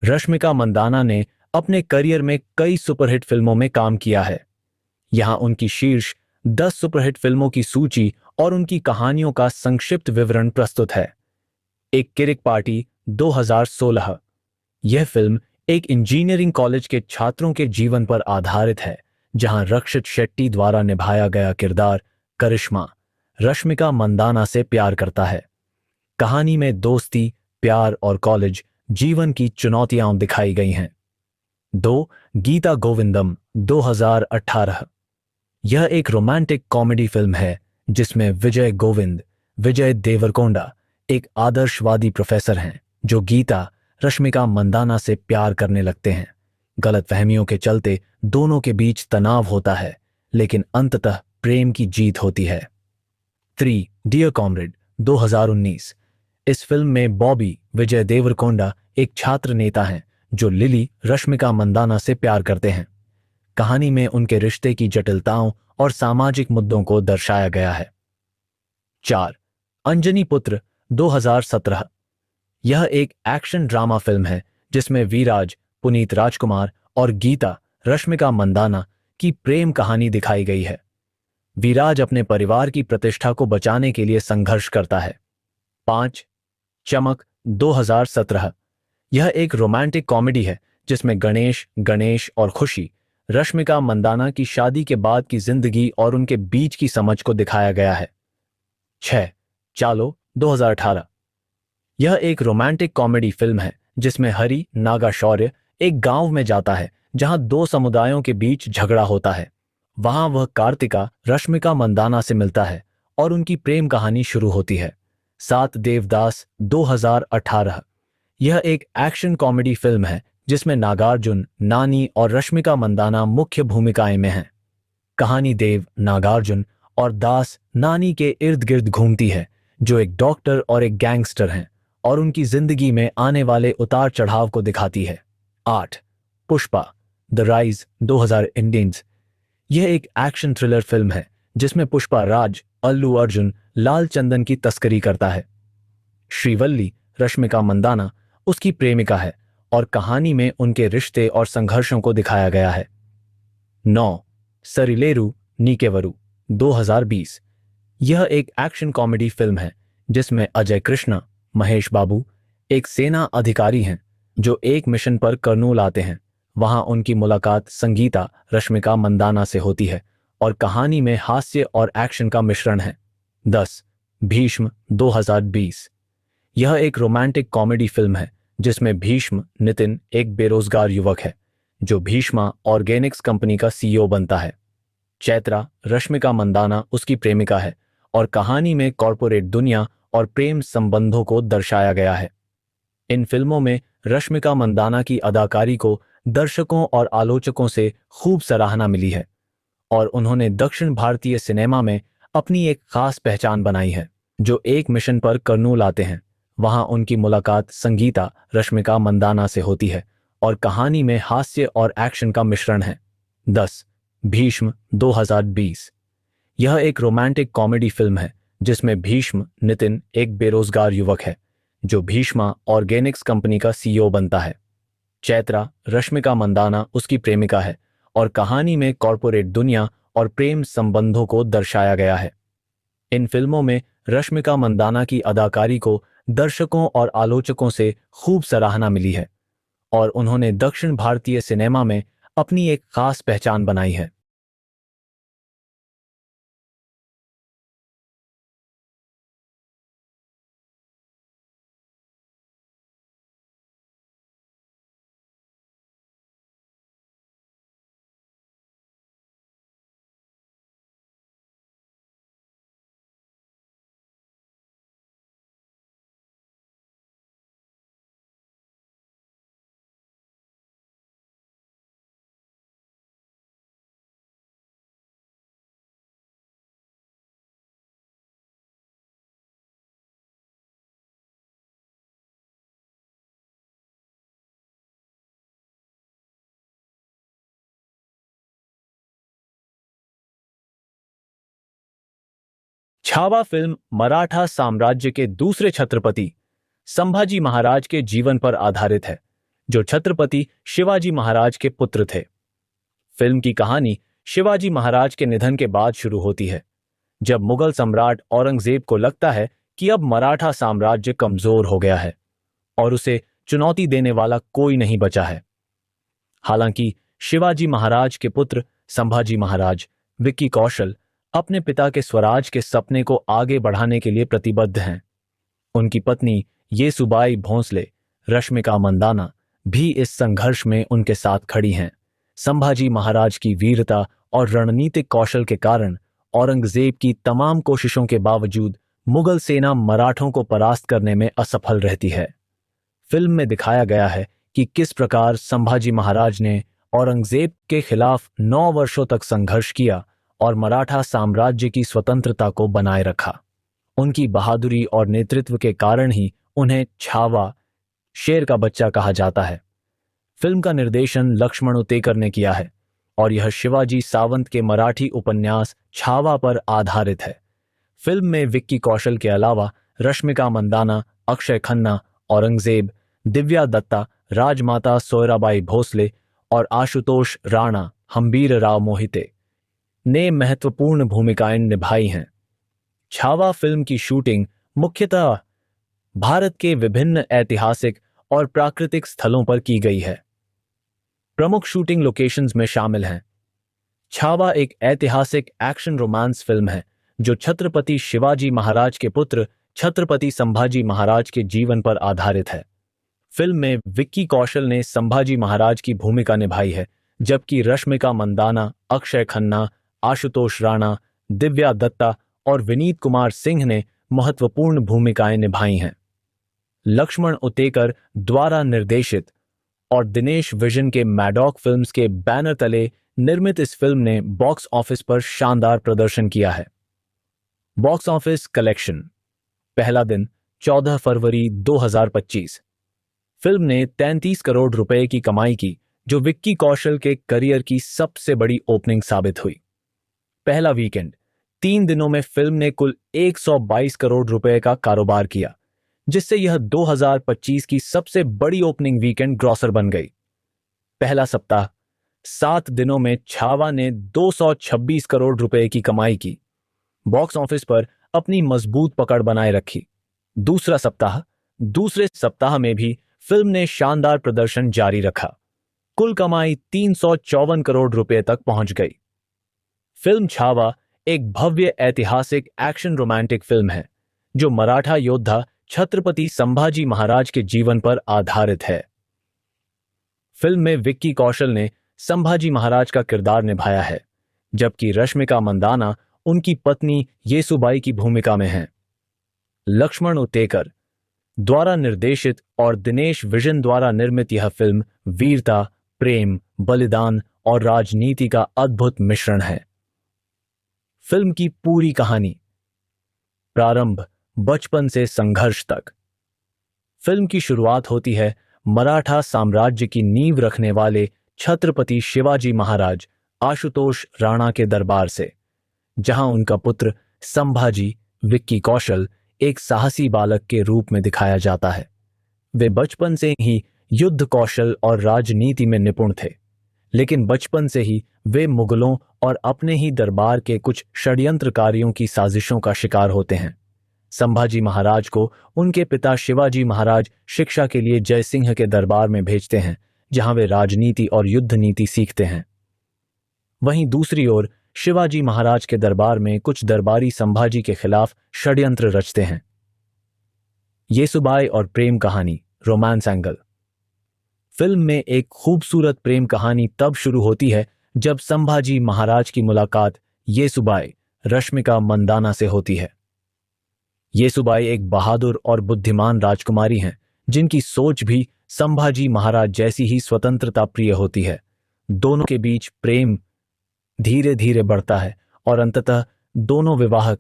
रश्मिका मंदाना ने अपने करियर में कई सुपरहिट फिल्मों में काम किया है। यहां उनकी शीर्ष 10 सुपरहिट फिल्मों की सूची और उनकी कहानियों का संक्षिप्त विवरण प्रस्तुत है। एक किरिक पार्टी 2016। यह फिल्म एक इंजीनियरिंग कॉलेज के छात्रों के जीवन पर आधारित है, जहां रक्षित शेट्टी द्वारा निभाया गया किरदार करिश्मा रश्मिका मंदाना से प्यार करता है। कहानी में दोस्ती, प्यार और कॉलेज जीवन की चुनौतियां दिखाई गई हैं। 2 गीता गोविंदम 2018। यह एक रोमांटिक कॉमेडी फिल्म है जिसमें विजय देवरकोंडा एक आदर्शवादी प्रोफेसर हैं जो गीता रश्मिका मंदाना से प्यार करने लगते हैं। गलतफहमियों के चलते दोनों के बीच तनाव होता है, लेकिन अंततः प्रेम की जीत होती है। 3 डियर कॉमरेड 2019। इस फिल्म में बॉबी विजय देवरकोंडा एक छात्र नेता हैं जो लिली रश्मिका मंदाना से प्यार करते हैं। कहानी में उनके रिश्ते की जटिलताओं और सामाजिक मुद्दों को दर्शाया गया है। 4 अंजनी पुत्र 2017। यह एक एक्शन ड्रामा फिल्म है जिसमें वीराज पुनीत राजकुमार और गीता रश्मिका मंदाना की प्रेम कहानी दिखाई गई है। वीराज अपने परिवार की प्रतिष्ठा को बचाने के लिए संघर्ष करता है। 5 चमक 2017। यह एक रोमांटिक कॉमेडी है जिसमें गणेश और खुशी रश्मिका मंदाना की शादी के बाद की जिंदगी और उनके बीच की समझ को दिखाया गया है। 6 चालो 2018। यह एक रोमांटिक कॉमेडी फिल्म है जिसमें हरि नागा शौर्य एक गांव में जाता है जहां 2 समुदायों के बीच झगड़ा होता है। वहां वह कार्तिका रश्मिका मंदाना से मिलता है और उनकी प्रेम कहानी शुरू होती है। 7 देवदास 2018। यह एक एक्शन कॉमेडी फिल्म है जिसमें नागार्जुन, नानी और रश्मिका मंदाना मुख्य भूमिकाएं में हैं। कहानी देव, नागार्जुन और दास नानी के इर्द गिर्द घूमती है, जो एक डॉक्टर और एक गैंगस्टर हैं और उनकी जिंदगी में आने वाले उतार चढ़ाव को दिखाती है। 8 पुष्पा द राइज 2000 इंडियंस। यह एक एक्शन थ्रिलर फिल्म है जिसमें पुष्पा राज अल्लू अर्जुन लाल चंदन की तस्करी करता है। श्रीवल्ली रश्मिका मंदाना उसकी प्रेमिका है और कहानी में उनके रिश्ते और संघर्षों को दिखाया गया है। 9 सरिलेरु नीकेवरु 2020। यह एक एक्शन कॉमेडी फिल्म है जिसमें अजय कृष्णा, महेश बाबू एक सेना अधिकारी हैं जो एक मिशन पर करनूल आते हैं। वहां उनकी मुलाकात संगीता रश्मिका मंदाना से होती है और कहानी में हास्य और एक्शन का मिश्रण है। 10 भीष्म 2020। यह एक रोमांटिक कॉमेडी फिल्म है जिसमें भीष्म नितिन एक बेरोजगार युवक है जो भीष्मा ऑर्गेनिक्स कंपनी का सीईओ बनता है। चैत्रा रश्मिका मंदाना उसकी प्रेमिका है और कहानी में कॉरपोरेट दुनिया और प्रेम संबंधों को दर्शाया गया है। इन फिल्मों में रश्मिका मंदाना की अदाकारी को दर्शकों और आलोचकों से खूब सराहना मिली है और उन्होंने दक्षिण भारतीय सिनेमा में अपनी एक खास पहचान बनाई है। जो एक मिशन पर करनूल आते हैं वहां उनकी मुलाकात संगीता रश्मिका मंदाना से होती है और कहानी में हास्य और एक्शन का मिश्रण है। 10. भीष्म 2020। यह एक रोमांटिक कॉमेडी फिल्म है जिसमें भीष्म नितिन एक बेरोजगार युवक है जो भीष्मा ऑर्गेनिक्स कंपनी का सीईओ बनता है। चैत्रा रश्मिका मंदाना उसकी प्रेमिका है और कहानी में कॉरपोरेट दुनिया और प्रेम संबंधों को दर्शाया गया है। इन फिल्मों में रश्मिका मंदाना की अदाकारी को दर्शकों और आलोचकों से खूब सराहना मिली है और उन्होंने दक्षिण भारतीय सिनेमा में अपनी एक खास पहचान बनाई है। छावा फिल्म मराठा साम्राज्य के दूसरे छत्रपति संभाजी महाराज के जीवन पर आधारित है, जो छत्रपति शिवाजी महाराज के पुत्र थे। फिल्म की कहानी शिवाजी महाराज के निधन के बाद शुरू होती है, जब मुगल सम्राट औरंगजेब को लगता है कि अब मराठा साम्राज्य कमजोर हो गया है और उसे चुनौती देने वाला कोई नहीं बचा है। हालांकि शिवाजी महाराज के पुत्र संभाजी महाराज विक्की कौशल अपने पिता के स्वराज के सपने को आगे बढ़ाने के लिए प्रतिबद्ध हैं। उनकी पत्नी येसुबाई भोंसले रश्मिका मंदाना भी इस संघर्ष में उनके साथ खड़ी हैं। संभाजी महाराज की वीरता और रणनीतिक कौशल के कारण औरंगजेब की तमाम कोशिशों के बावजूद मुगल सेना मराठों को परास्त करने में असफल रहती है। फिल्म में दिखाया गया है कि किस प्रकार संभाजी महाराज ने औरंगजेब के खिलाफ 9 वर्षों तक संघर्ष किया और मराठा साम्राज्य की स्वतंत्रता को बनाए रखा। उनकी बहादुरी और नेतृत्व के कारण ही उन्हें छावा, शेर का बच्चा कहा जाता है। फिल्म का निर्देशन लक्ष्मण उतेकर ने किया है और यह शिवाजी सावंत के मराठी उपन्यास छावा पर आधारित है। फिल्म में विक्की कौशल के अलावा रश्मिका मंदाना, अक्षय खन्ना, औरंगजेब, दिव्या दत्ता, राजमाता सोयराबाई भोसले और आशुतोष राणा, हम्बीर राव मोहिते ने महत्वपूर्ण भूमिकाएं निभाई हैं। छावा फिल्म की शूटिंग मुख्यतः भारत के विभिन्न ऐतिहासिक और प्राकृतिक स्थलों पर की गई है। प्रमुख शूटिंग लोकेशंस में शामिल हैं। छावा एक ऐतिहासिक एक्शन रोमांस फिल्म है जो छत्रपति शिवाजी महाराज के पुत्र छत्रपति संभाजी महाराज के जीवन पर आधारित है। फिल्म में विक्की कौशल ने संभाजी महाराज की भूमिका निभाई है, जबकि रश्मिका मंदाना, अक्षय खन्ना, आशुतोष राणा, दिव्या दत्ता और विनीत कुमार सिंह ने महत्वपूर्ण भूमिकाएं निभाई हैं। लक्ष्मण उतेकर द्वारा निर्देशित और दिनेश विजन के मैडॉक फिल्म्स के बैनर तले निर्मित इस फिल्म ने बॉक्स ऑफिस पर शानदार प्रदर्शन किया है। Box office collection. पहला दिन 14 फरवरी 2025। फिल्म ने 33 करोड़ रुपए की कमाई की, जो विक्की कौशल के करियर की सबसे बड़ी ओपनिंग साबित हुई। पहला वीकेंड 3 दिनों में फिल्म ने कुल 122 करोड़ रुपए का कारोबार किया, जिससे यह 2025 की सबसे बड़ी ओपनिंग वीकेंड ग्रॉसर बन गई। पहला सप्ताह 7 दिनों में छावा ने 226 करोड़ रुपए की कमाई की, बॉक्स ऑफिस पर अपनी मजबूत पकड़ बनाए रखी। दूसरे सप्ताह में भी फिल्म ने शानदार प्रदर्शन जारी रखा। कुल कमाई 354 करोड़ रुपए तक पहुंच गई। फिल्म छावा एक भव्य ऐतिहासिक एक्शन रोमांटिक फिल्म है जो मराठा योद्धा छत्रपति संभाजी महाराज के जीवन पर आधारित है। फिल्म में विक्की कौशल ने संभाजी महाराज का किरदार निभाया है, जबकि रश्मिका मंदाना उनकी पत्नी येसुबाई की भूमिका में हैं। लक्ष्मण उतेकर द्वारा निर्देशित और दिनेश विजन द्वारा निर्मित यह फिल्म वीरता, प्रेम, बलिदान और राजनीति का अद्भुत मिश्रण है। फिल्म की पूरी कहानी प्रारंभ बचपन से संघर्ष तक फिल्म की शुरुआत होती है मराठा साम्राज्य की नींव रखने वाले छत्रपति शिवाजी महाराज आशुतोष राणा के दरबार से, जहां उनका पुत्र संभाजी विक्की कौशल एक साहसी बालक के रूप में दिखाया जाता है। वे बचपन से ही युद्ध कौशल और राजनीति में निपुण थे, लेकिन बचपन से ही वे मुगलों और अपने ही दरबार के कुछ षड्यंत्रकारियों की साजिशों का शिकार होते हैं। संभाजी महाराज को उनके पिता शिवाजी महाराज शिक्षा के लिए जयसिंह के दरबार में भेजते हैं, जहां वे राजनीति और युद्ध नीति सीखते हैं। वहीं दूसरी ओर शिवाजी महाराज के दरबार में कुछ दरबारी संभाजी के खिलाफ षड्यंत्र रचते हैं। येसुबाई और प्रेम कहानी, रोमांस एंगल। फिल्म में एक खूबसूरत प्रेम कहानी तब शुरू होती है जब संभाजी महाराज की मुलाकात येसुबाई रश्मिका मंदाना से होती है। येसुबाई एक बहादुर और बुद्धिमान राजकुमारी हैं, जिनकी सोच भी संभाजी महाराज जैसी ही स्वतंत्रता प्रिय होती है। दोनों के बीच प्रेम धीरे धीरे बढ़ता है और अंततः दोनों विवाह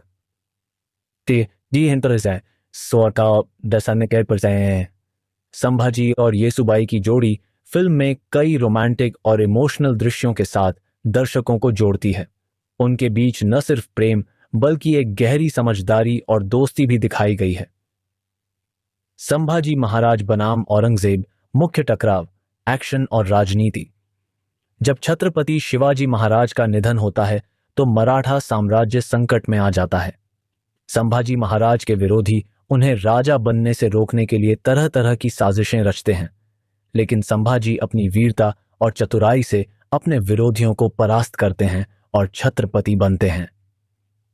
संभाजी और येसुबाई की जोड़ी फिल्म में कई रोमांटिक और इमोशनल दृश्यों के साथ दर्शकों को जोड़ती है। उनके बीच न सिर्फ प्रेम बल्कि एक गहरी समझदारी और दोस्ती भी दिखाई गई है। संभाजी महाराज बनाम औरंगजेब, मुख्य टकराव, एक्शन और राजनीति। जब छत्रपति शिवाजी महाराज का निधन होता है तो मराठा साम्राज्य संकट में आ जाता है। संभाजी महाराज के विरोधी उन्हें राजा बनने से रोकने के लिए तरह तरह की साजिशें रचते हैं, लेकिन संभाजी अपनी वीरता और चतुराई से अपने विरोधियों को परास्त करते हैं और छत्रपति बनते हैं।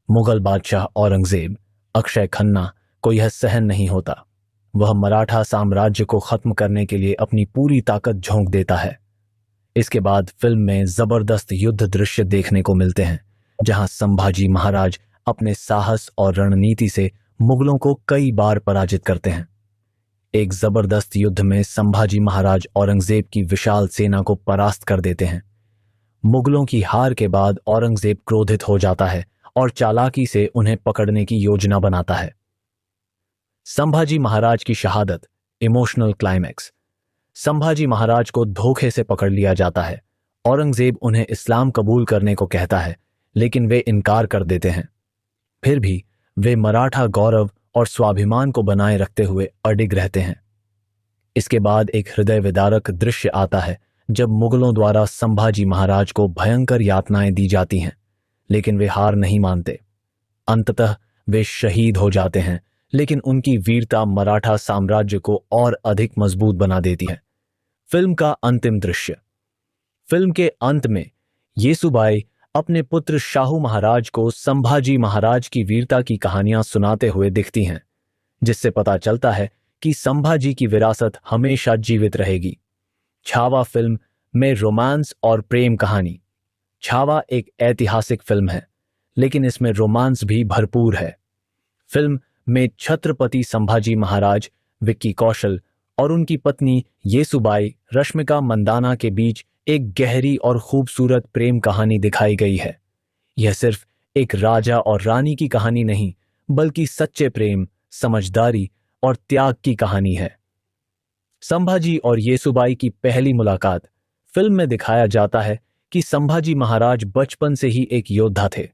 मुगल बादशाह औरंगजेब, अक्षय खन्ना, को यह सहन नहीं होता। वह मराठा साम्राज्य को खत्म करने के लिए अपनी पूरी ताकत झोंक देता है। इसके बाद फिल्म में जबरदस्त युद्ध दृश्य देखने को मिलते हैं, जहां संभाजी महाराज अपने साहस और रणनीति से मुगलों को कई बार पराजित करते हैं। एक जबरदस्त युद्ध में संभाजी महाराज औरंगजेब की विशाल सेना को परास्त कर देते हैं। मुगलों की हार के बाद औरंगजेब क्रोधित हो जाता है और चालाकी से उन्हें पकड़ने की योजना बनाता है। संभाजी महाराज की शहादत, इमोशनल क्लाइमैक्स। संभाजी महाराज को धोखे से पकड़ लिया जाता है। औरंगजेब उन्हें इस्लाम कबूल करने को कहता है, लेकिन वे इनकार कर देते हैं। फिर भी वे मराठा गौरव और स्वाभिमान को बनाए रखते हुए अडिग रहते हैं। इसके बाद एक हृदय विदारक दृश्य आता है जब मुगलों द्वारा संभाजी महाराज को भयंकर यातनाएं दी जाती हैं, लेकिन वे हार नहीं मानते। अंततः वे शहीद हो जाते हैं, लेकिन उनकी वीरता मराठा साम्राज्य को और अधिक मजबूत बना देती है। फिल्म का अंतिम दृश्य। फिल्म के अंत में येसुबाई अपने पुत्र शाहू महाराज को संभाजी महाराज की वीरता की कहानियां सुनाते हुए दिखती हैं, जिससे पता चलता है कि संभाजी की विरासत हमेशा जीवित रहेगी। छावा फिल्म में रोमांस और प्रेम कहानी। छावा एक ऐतिहासिक फिल्म है, लेकिन इसमें रोमांस भी भरपूर है। फिल्म में छत्रपति संभाजी महाराज, विक्की कौशल और उनकी पत्नी येसुबाई रश्मिका मंदाना के बीच एक गहरी और खूबसूरत प्रेम कहानी दिखाई गई है। यह सिर्फ एक राजा और रानी की कहानी नहीं, बल्कि सच्चे प्रेम, समझदारी और त्याग की कहानी है। संभाजी और येसुबाई की पहली मुलाकात। फिल्म में दिखाया जाता है कि संभाजी महाराज बचपन से ही एक योद्धा थे,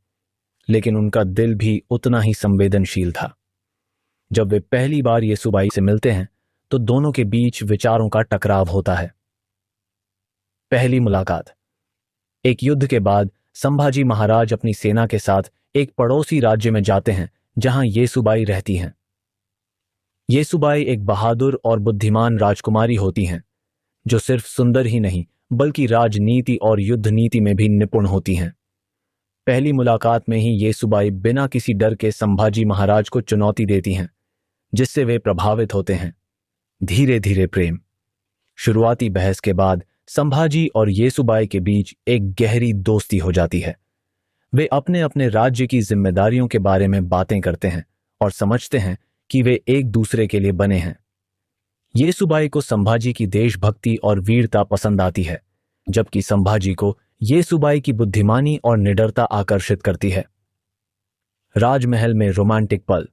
लेकिन उनका दिल भी उतना ही संवेदनशील था। जब वे पहली बार येसुबाई से मिलते हैं तो दोनों के बीच विचारों का टकराव होता है। पहली मुलाकात। एक युद्ध के बाद संभाजी महाराज अपनी सेना के साथ एक पड़ोसी राज्य में जाते हैं जहां येसुबाई रहती हैं। येसुबाई एक बहादुर और बुद्धिमान राजकुमारी होती हैं, जो सिर्फ सुंदर ही नहीं बल्कि राजनीति और युद्ध नीति में भी निपुण होती हैं। पहली मुलाकात में ही येसुबाई बिना किसी डर के संभाजी महाराज को चुनौती देती हैं, जिससे वे प्रभावित होते हैं। धीरे धीरे प्रेम। शुरुआती बहस के बाद संभाजी और येसुबाई के बीच एक गहरी दोस्ती हो जाती है। वे अपने अपने राज्य की जिम्मेदारियों के बारे में बातें करते हैं और समझते हैं कि वे एक दूसरे के लिए बने हैं। येसुबाई को संभाजी की देशभक्ति और वीरता पसंद आती है, जबकि संभाजी को येसुबाई की बुद्धिमानी और निडरता आकर्षित करती है। राजमहल में रोमांटिक पल।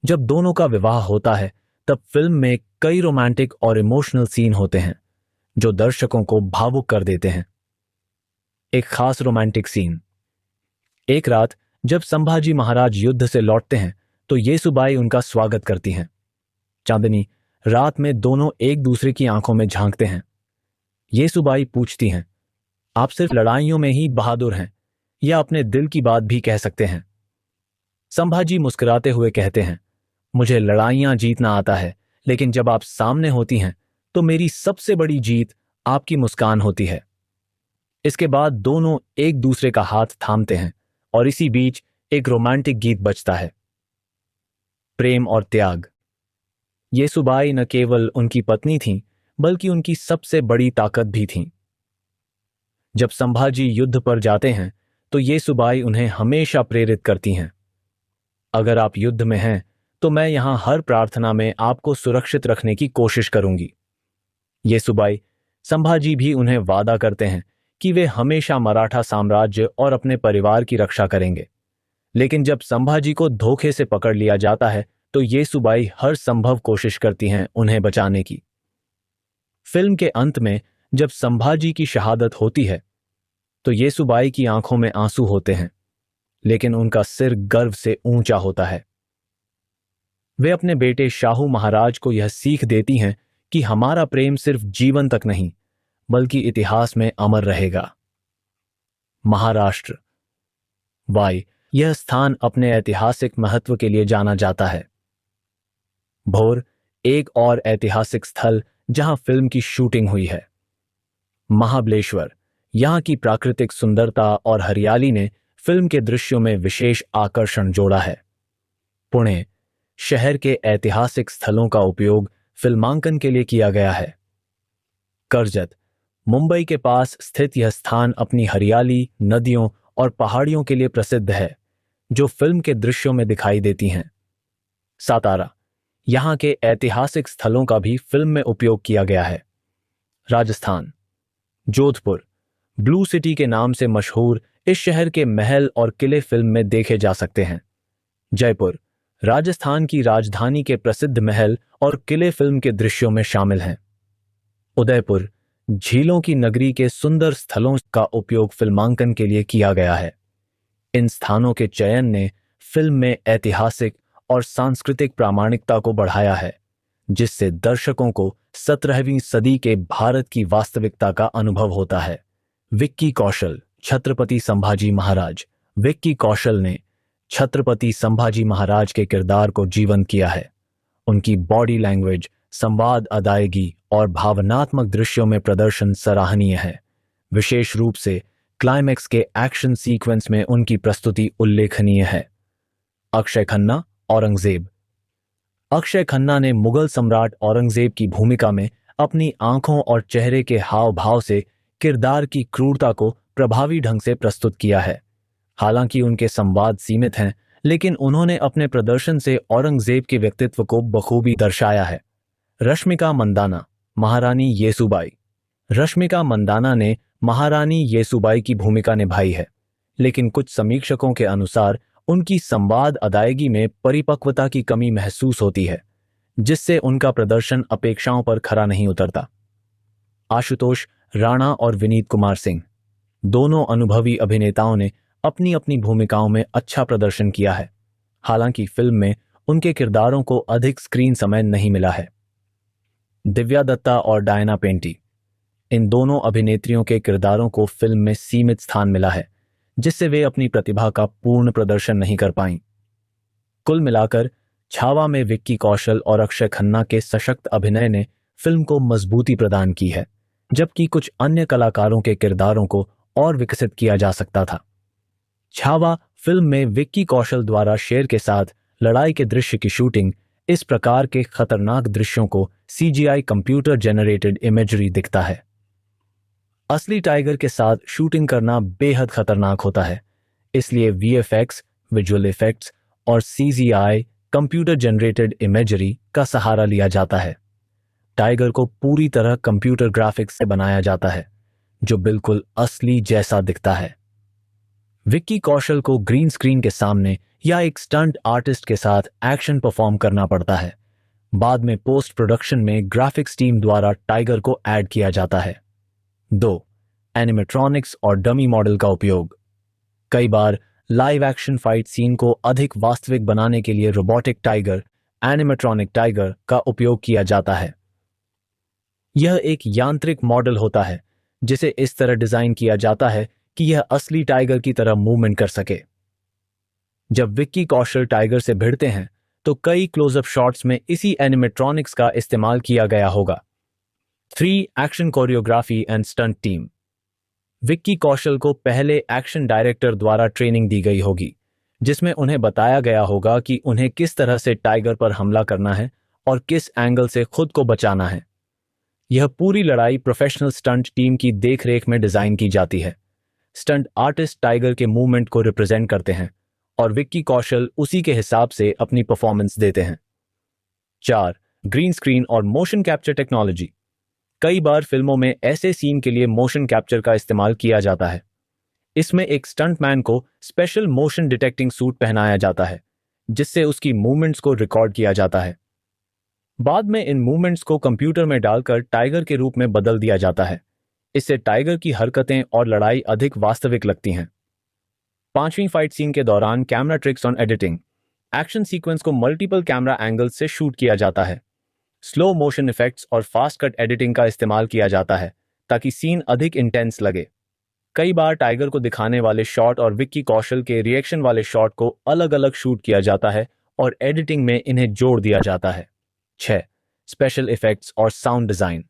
जब दोनों का विवाह होता है तब फिल्म में कई रोमांटिक और इमोशनल सीन होते हैं जो दर्शकों को भावुक कर देते हैं। एक खास रोमांटिक सीन। एक रात जब संभाजी महाराज युद्ध से लौटते हैं तो येसुबाई उनका स्वागत करती हैं। चांदनी रात में दोनों एक दूसरे की आंखों में झांकते हैं। येसुबाई पूछती हैं, आप सिर्फ लड़ाइयों में ही बहादुर हैं या अपने दिल की बात भी कह सकते हैं? संभाजी मुस्कुराते हुए कहते हैं, मुझे लड़ाइयां जीतना आता है, लेकिन जब आप सामने होती हैं तो मेरी सबसे बड़ी जीत आपकी मुस्कान होती है। इसके बाद दोनों एक दूसरे का हाथ थामते हैं और इसी बीच एक रोमांटिक गीत बजता है, प्रेम और त्याग। येसुबाई न केवल उनकी पत्नी थीं, बल्कि उनकी सबसे बड़ी ताकत भी थीं। जब संभाजी युद्ध पर जाते हैं तो येसुबाई उन्हें हमेशा प्रेरित करती हैं, अगर आप युद्ध में हैं तो मैं यहां हर प्रार्थना में आपको सुरक्षित रखने की कोशिश करूंगी। येसुबाई संभाजी भी उन्हें वादा करते हैं कि वे हमेशा मराठा साम्राज्य और अपने परिवार की रक्षा करेंगे। लेकिन जब संभाजी को धोखे से पकड़ लिया जाता है तो येसुबाई हर संभव कोशिश करती हैं उन्हें बचाने की। फिल्म के अंत में जब संभाजी की शहादत होती है तो येसुबाई की आंखों में आंसू होते हैं, लेकिन उनका सिर गर्व से ऊंचा होता है। वे अपने बेटे शाहू महाराज को यह सीख देती हैं कि हमारा प्रेम सिर्फ जीवन तक नहीं, बल्कि इतिहास में अमर रहेगा। महाराष्ट्र। वाई, यह स्थान अपने ऐतिहासिक महत्व के लिए जाना जाता है। भोर, एक और ऐतिहासिक स्थल जहां फिल्म की शूटिंग हुई है। महाबलेश्वर, यहां की प्राकृतिक सुंदरता और हरियाली ने फिल्म के दृश्यों में विशेष आकर्षण जोड़ा है। पुणे, शहर के ऐतिहासिक स्थलों का उपयोग फिल्मांकन के लिए किया गया है। कर्जत, मुंबई के पास स्थित यह स्थान अपनी हरियाली, नदियों और पहाड़ियों के लिए प्रसिद्ध है, जो फिल्म के दृश्यों में दिखाई देती हैं। सातारा, यहां के ऐतिहासिक स्थलों का भी फिल्म में उपयोग किया गया है। राजस्थान, जोधपुर, ब्लू सिटी के नाम से मशहूर इस शहर के महल और किले फिल्म में देखे जा सकते हैं। जयपुर, राजस्थान की राजधानी के प्रसिद्ध महल और किले फिल्म के दृश्यों में शामिल हैं। उदयपुर, झीलों की नगरी के सुंदर स्थलों का उपयोग फिल्मांकन के लिए किया गया है। इन स्थानों के चयन ने फिल्म में ऐतिहासिक और सांस्कृतिक प्रामाणिकता को बढ़ाया है, जिससे दर्शकों को 17वीं सदी के भारत की वास्तविकता का अनुभव होता है। विक्की कौशल, छत्रपति संभाजी महाराज। विक्की कौशल ने छत्रपति संभाजी महाराज के किरदार को जीवंत किया है। उनकी बॉडी लैंग्वेज, संवाद अदायगी और भावनात्मक दृश्यों में प्रदर्शन सराहनीय है। विशेष रूप से क्लाइमैक्स के एक्शन सीक्वेंस में उनकी प्रस्तुति उल्लेखनीय है। अक्षय खन्ना, औरंगजेब। अक्षय खन्ना ने मुगल सम्राट औरंगजेब की भूमिका में अपनी आंखों और चेहरे के हाव भाव से किरदार की क्रूरता को प्रभावी ढंग से प्रस्तुत किया है। हालांकि उनके संवाद सीमित हैं, लेकिन उन्होंने अपने प्रदर्शन से औरंगजेब के व्यक्तित्व को बखूबी दर्शाया है। रश्मिका मंदाना, महारानी येसुबाई। रश्मिका मंदाना ने महारानी येसुबाई की भूमिका निभाई है, लेकिन कुछ समीक्षकों के अनुसार उनकी संवाद अदायगी में परिपक्वता की कमी महसूस होती है, जिससे उनका प्रदर्शन अपेक्षाओं पर खरा नहीं उतरता। आशुतोष राणा और विनीत कुमार सिंह, दोनों अनुभवी अभिनेताओं ने अपनी अपनी भूमिकाओं में अच्छा प्रदर्शन किया है। हालांकि फिल्म में उनके किरदारों को अधिक स्क्रीन समय नहीं मिला है। दिव्या दत्ता और डायना पेंटी, इन दोनों अभिनेत्रियों के किरदारों को फिल्म में सीमित स्थान मिला है, जिससे वे अपनी प्रतिभा का पूर्ण प्रदर्शन नहीं कर पाईं। कुल मिलाकर छावा में विक्की कौशल और अक्षय खन्ना के सशक्त अभिनय ने फिल्म को मजबूती प्रदान की है, जबकि कुछ अन्य कलाकारों के किरदारों को और विकसित किया जा सकता था। छावा फिल्म में विक्की कौशल द्वारा शेर के साथ लड़ाई के दृश्य की शूटिंग इस प्रकार के खतरनाक दृश्यों को CGI कंप्यूटर जनरेटेड इमेजरी दिखता है। असली टाइगर के साथ शूटिंग करना बेहद खतरनाक होता है, इसलिए VFX, विजुअल इफेक्ट्स और CGI कंप्यूटर जनरेटेड इमेजरी का सहारा लिया जाता है। टाइगर को पूरी तरह कंप्यूटर ग्राफिक्स से बनाया जाता है, जो बिल्कुल असली जैसा दिखता है। विक्की कौशल को ग्रीन स्क्रीन के सामने या एक स्टंट आर्टिस्ट के साथ एक्शन परफॉर्म करना पड़ता है। बाद में पोस्ट प्रोडक्शन में ग्राफिक्स टीम द्वारा टाइगर को ऐड किया जाता है। 2. एनिमेट्रॉनिक्स और डमी मॉडल का उपयोग। कई बार लाइव एक्शन फाइट सीन को अधिक वास्तविक बनाने के लिए रोबोटिक टाइगर, एनिमेट्रॉनिक टाइगर का उपयोग किया जाता है। यह एक यांत्रिक मॉडल होता है जिसे इस तरह डिजाइन किया जाता है कि यह असली टाइगर की तरह मूवमेंट कर सके। जब विक्की कौशल टाइगर से भिड़ते हैं तो कई क्लोजअप शॉट्स में इसी एनिमेट्रॉनिक्स का इस्तेमाल किया गया होगा। 3. Action choreography and stunt team. Vicky Kaushal को पहले एक्शन डायरेक्टर द्वारा ट्रेनिंग दी गई होगी, जिसमें उन्हें बताया गया होगा कि उन्हें किस तरह से टाइगर पर हमला करना है और किस एंगल से खुद को बचाना है। यह पूरी लड़ाई प्रोफेशनल स्टंट टीम की देखरेख में डिजाइन की जाती है। स्टंट आर्टिस्ट टाइगर के मूवमेंट को रिप्रेजेंट करते हैं और विक्की कौशल उसी के हिसाब से अपनी परफॉर्मेंस देते हैं। 4. ग्रीन स्क्रीन और मोशन कैप्चर टेक्नोलॉजी। कई बार फिल्मों में ऐसे सीन के लिए मोशन कैप्चर का इस्तेमाल किया जाता है। इसमें एक स्टंटमैन को स्पेशल मोशन डिटेक्टिंग सूट पहनाया जाता है, जिससे उसकी मूवमेंट्स को रिकॉर्ड किया जाता है। बाद में इन मूवमेंट्स को कंप्यूटर में डालकर टाइगर के रूप में बदल दिया जाता है। इससे टाइगर की हरकतें और लड़ाई अधिक वास्तविक लगती हैं। 5वीं फाइट सीन के दौरान camera tricks on editing. Action sequence को मल्टीपल कैमरा एंगल्स से शूट किया जाता है। स्लो मोशन इफेक्ट्स और फास्ट कट एडिटिंग का इस्तेमाल किया जाता है ताकि सीन अधिक इंटेंस लगे। कई बार टाइगर को दिखाने वाले शॉट और विक्की कौशल के रिएक्शन वाले शॉट को अलग अलग शूट किया जाता है और एडिटिंग में इन्हें जोड़ दिया जाता है। 6. स्पेशल इफेक्ट्स और साउंड डिजाइन।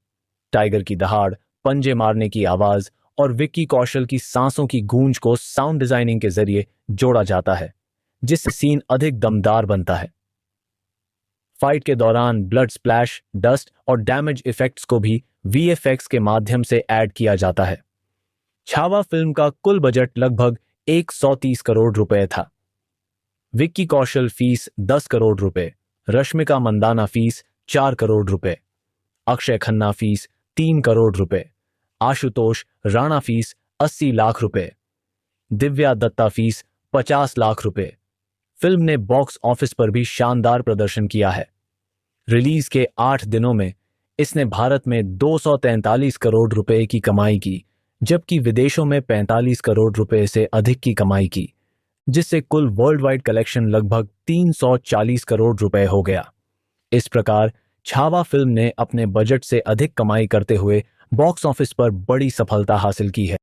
टाइगर की दहाड़, पंजे मारने की आवाज और विक्की कौशल की सांसों की गूंज को साउंड डिजाइनिंग के जरिए जोड़ा जाता है, जिससे सीन अधिक दमदार बनता है। फाइट के दौरान ब्लड स्प्लैश, डस्ट और डैमेज इफेक्ट्स को भी वीएफएक्स के माध्यम से ऐड किया जाता है। छावा फिल्म का कुल बजट लगभग 130 करोड़ रुपए था। विक्की कौशल फीस 10 करोड़ रुपए, रश्मिका मंदाना फीस 4 करोड़ रुपए, अक्षय खन्ना फीस 3 करोड़ रुपए, आशुतोष राणा फीस 80 लाख रुपए, दिव्या दत्ता फीस 50 लाख रुपए। फिल्म ने बॉक्स ऑफिस पर भी शानदार प्रदर्शन किया है। रिलीज के 8 दिनों में इसने भारत में 243 करोड़ रुपए की कमाई की, जबकि विदेशों में 45 करोड़ रुपए से अधिक की कमाई की, जिससे कुल वर्ल्ड वाइड कलेक्शन लगभग 340 करोड़ रुपए हो गया। इस प्रकार छावा फिल्म ने अपने बजट से अधिक कमाई करते हुए बॉक्स ऑफिस पर बड़ी सफलता हासिल की है।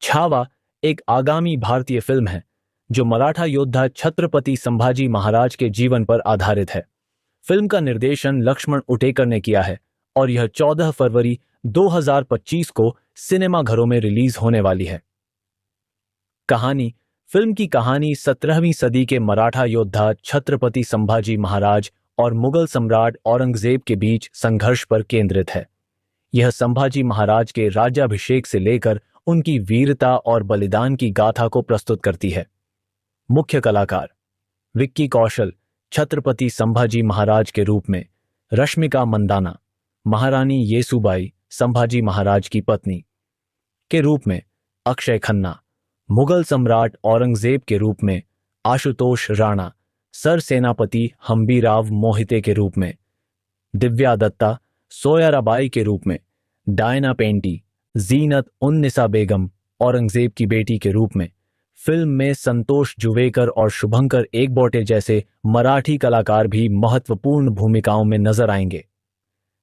छावा एक आगामी भारतीय फिल्म है जो मराठा योद्धा छत्रपति संभाजी महाराज के जीवन पर आधारित है। फिल्म का निर्देशन लक्ष्मण उटेकर ने किया है और यह 14 फरवरी 2025 को सिनेमाघरों में रिलीज होने वाली है। कहानी। फिल्म की कहानी 17वीं सदी के मराठा योद्धा छत्रपति संभाजी महाराज और मुगल सम्राट औरंगजेब के बीच संघर्ष पर केंद्रित है। यह संभाजी महाराज के राज्याभिषेक से लेकर उनकी वीरता और बलिदान की गाथा को प्रस्तुत करती है। मुख्य कलाकार विक्की कौशल छत्रपति संभाजी महाराज के रूप में, रश्मिका मंदाना महारानी येसुबाई संभाजी महाराज की पत्नी के रूप में, अक्षय खन्ना मुगल सम्राट औरंगजेब के रूप में, आशुतोष राणा सर सेनापति हम्बीराव मोहिते के रूप में, दिव्या दत्ता सोयराबाई के रूप में, डायना पेंटी जीनत उन्निसा बेगम औरंगजेब की बेटी के रूप में। फिल्म में संतोष जुवेकर और शुभंकर एकबोटे जैसे मराठी कलाकार भी महत्वपूर्ण भूमिकाओं में नजर आएंगे।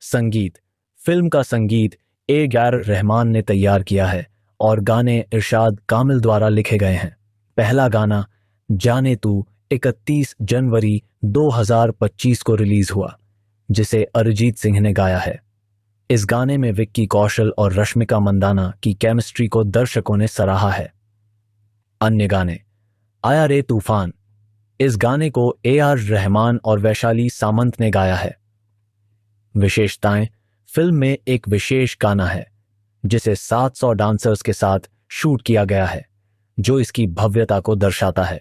संगीत। फिल्म का संगीत A.R. रहमान ने तैयार किया है और गाने इरशाद कामिल द्वारा लिखे गए हैं। पहला गाना जाने तू 31 जनवरी 2025 को रिलीज हुआ, जिसे अरिजीत सिंह ने गाया है। इस गाने में विक्की कौशल और रश्मिका मंदाना की केमिस्ट्री को दर्शकों ने सराहा है। अन्य गाने आया रे तूफान। इस गाने को A.R. रहमान और वैशाली सामंत ने गाया है। विशेषताएं। फिल्म में एक विशेष गाना है जिसे 700 डांसर्स के साथ शूट किया गया है, जो इसकी भव्यता को दर्शाता है।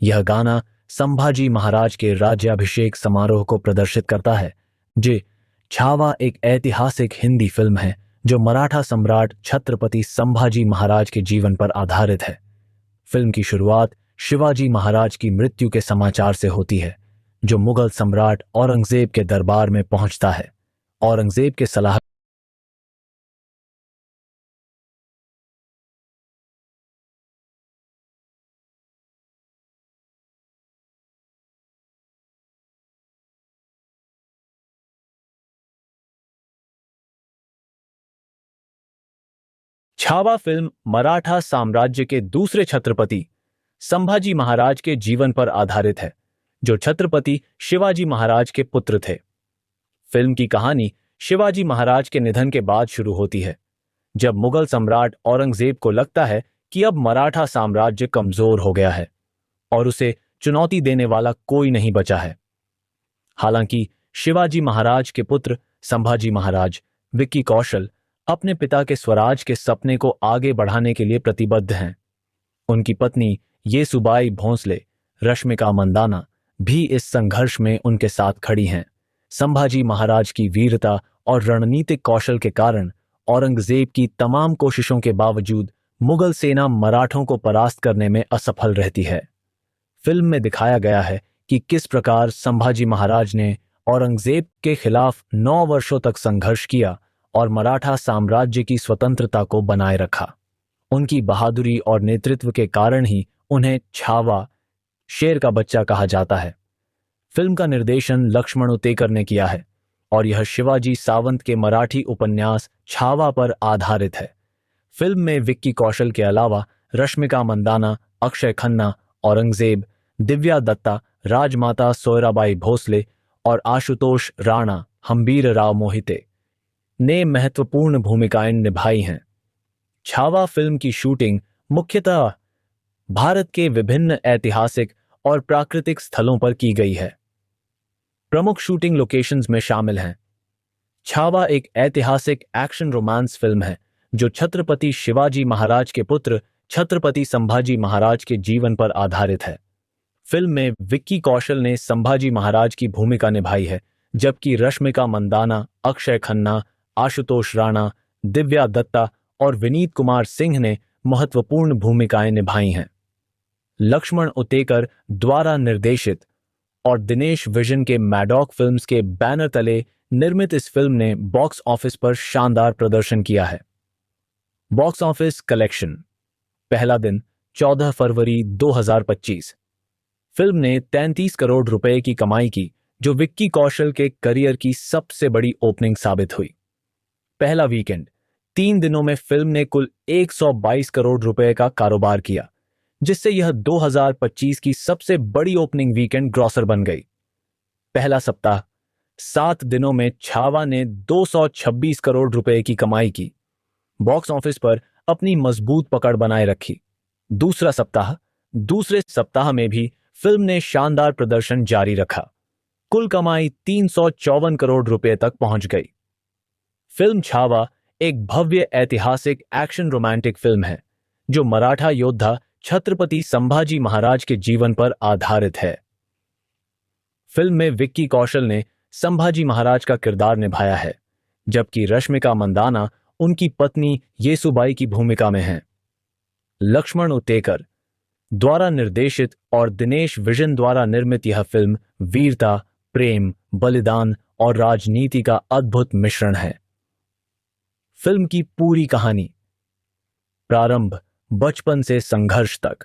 यह गाना संभाजी महाराज के राज्याभिषेक समारोह को प्रदर्शित करता है। जी, छावा एक ऐतिहासिक हिंदी फिल्म है जो मराठा सम्राट छत्रपति संभाजी महाराज के जीवन पर आधारित है। फिल्म की शुरुआत शिवाजी महाराज की मृत्यु के समाचार से होती है, जो मुगल सम्राट औरंगजेब के दरबार में पहुंचता है। औरंगजेब के सलाह छावा फिल्म मराठा साम्राज्य के दूसरे छत्रपति संभाजी महाराज के जीवन पर आधारित है, जो छत्रपति शिवाजी महाराज के पुत्र थे। फिल्म की कहानी शिवाजी महाराज के निधन के बाद शुरू होती है, जब मुगल सम्राट औरंगजेब को लगता है कि अब मराठा साम्राज्य कमजोर हो गया है और उसे चुनौती देने वाला कोई नहीं बचा है। हालांकि शिवाजी महाराज के पुत्र संभाजी महाराज, विक्की कौशल, अपने पिता के स्वराज के सपने को आगे बढ़ाने के लिए प्रतिबद्ध हैं। उनकी पत्नी येसुबाई भोंसले, रश्मिका मंदाना, भी इस संघर्ष में उनके साथ खड़ी हैं। संभाजी महाराज की वीरता और रणनीतिक कौशल के कारण औरंगजेब की तमाम कोशिशों के बावजूद मुगल सेना मराठों को परास्त करने में असफल रहती है। फिल्म में दिखाया गया है कि किस प्रकार संभाजी महाराज ने औरंगजेब के खिलाफ 9 वर्षों तक संघर्ष किया और मराठा साम्राज्य की स्वतंत्रता को बनाए रखा। उनकी बहादुरी और नेतृत्व के कारण ही उन्हें छावा, शेर का बच्चा, कहा जाता है। फिल्म का निर्देशन लक्ष्मण उतेकर ने किया है और यह शिवाजी सावंत के मराठी उपन्यास छावा पर आधारित है। फिल्म में विक्की कौशल के अलावा रश्मिका मंदाना, अक्षय खन्ना, औरंगजेब, दिव्या दत्ता, राजमाता सोयराबाई भोसले और आशुतोष राणा, हम्बीर राव मोहिते ने महत्वपूर्ण भूमिकाएं निभाई हैं। छावा फिल्म की शूटिंग मुख्यतः भारत के विभिन्न ऐतिहासिक और प्राकृतिक स्थलों पर की गई है। प्रमुख शूटिंग लोकेशंस में शामिल हैं। छावा एक ऐतिहासिक एक्शन रोमांस फिल्म है जो छत्रपति शिवाजी महाराज के पुत्र छत्रपति संभाजी महाराज के जीवन पर आधारित है। फिल्म में विक्की कौशल ने संभाजी महाराज की भूमिका निभाई है, जबकि रश्मिका मंदाना, अक्षय खन्ना, आशुतोष राणा, दिव्या दत्ता और विनीत कुमार सिंह ने महत्वपूर्ण भूमिकाएं निभाई हैं। लक्ष्मण उतेकर द्वारा निर्देशित और दिनेश विजन के मैडॉक फिल्म्स के बैनर तले निर्मित इस फिल्म ने बॉक्स ऑफिस पर शानदार प्रदर्शन किया है। Box office collection. पहला दिन 14 फरवरी 2025। फिल्म ने 33 करोड़ रुपए की कमाई की, जो विक्की कौशल के करियर की सबसे बड़ी ओपनिंग साबित हुई। पहला वीकेंड 3 दिनों में फिल्म ने कुल 122 करोड़ रुपए का कारोबार किया, जिससे यह 2025 की सबसे बड़ी ओपनिंग वीकेंड ग्रॉसर बन गई। पहला सप्ताह 7 दिनों में छावा ने 226 करोड़ रुपए की कमाई की, बॉक्स ऑफिस पर अपनी मजबूत पकड़ बनाए रखी। दूसरे सप्ताह में भी फिल्म ने शानदार प्रदर्शन जारी रखा। कुल कमाई 354 करोड़ रुपए तक पहुंच गई। फिल्म छावा एक भव्य ऐतिहासिक एक्शन रोमांटिक फिल्म है जो मराठा योद्धा छत्रपति संभाजी महाराज के जीवन पर आधारित है। फिल्म में विक्की कौशल ने संभाजी महाराज का किरदार निभाया है, जबकि रश्मिका मंदाना उनकी पत्नी येसुबाई की भूमिका में हैं। लक्ष्मण उतेकर द्वारा निर्देशित और दिनेश विजन द्वारा निर्मित यह फिल्म वीरता, प्रेम, बलिदान और राजनीति का अद्भुत मिश्रण है। फिल्म की पूरी कहानी। प्रारंभ बचपन से संघर्ष तक।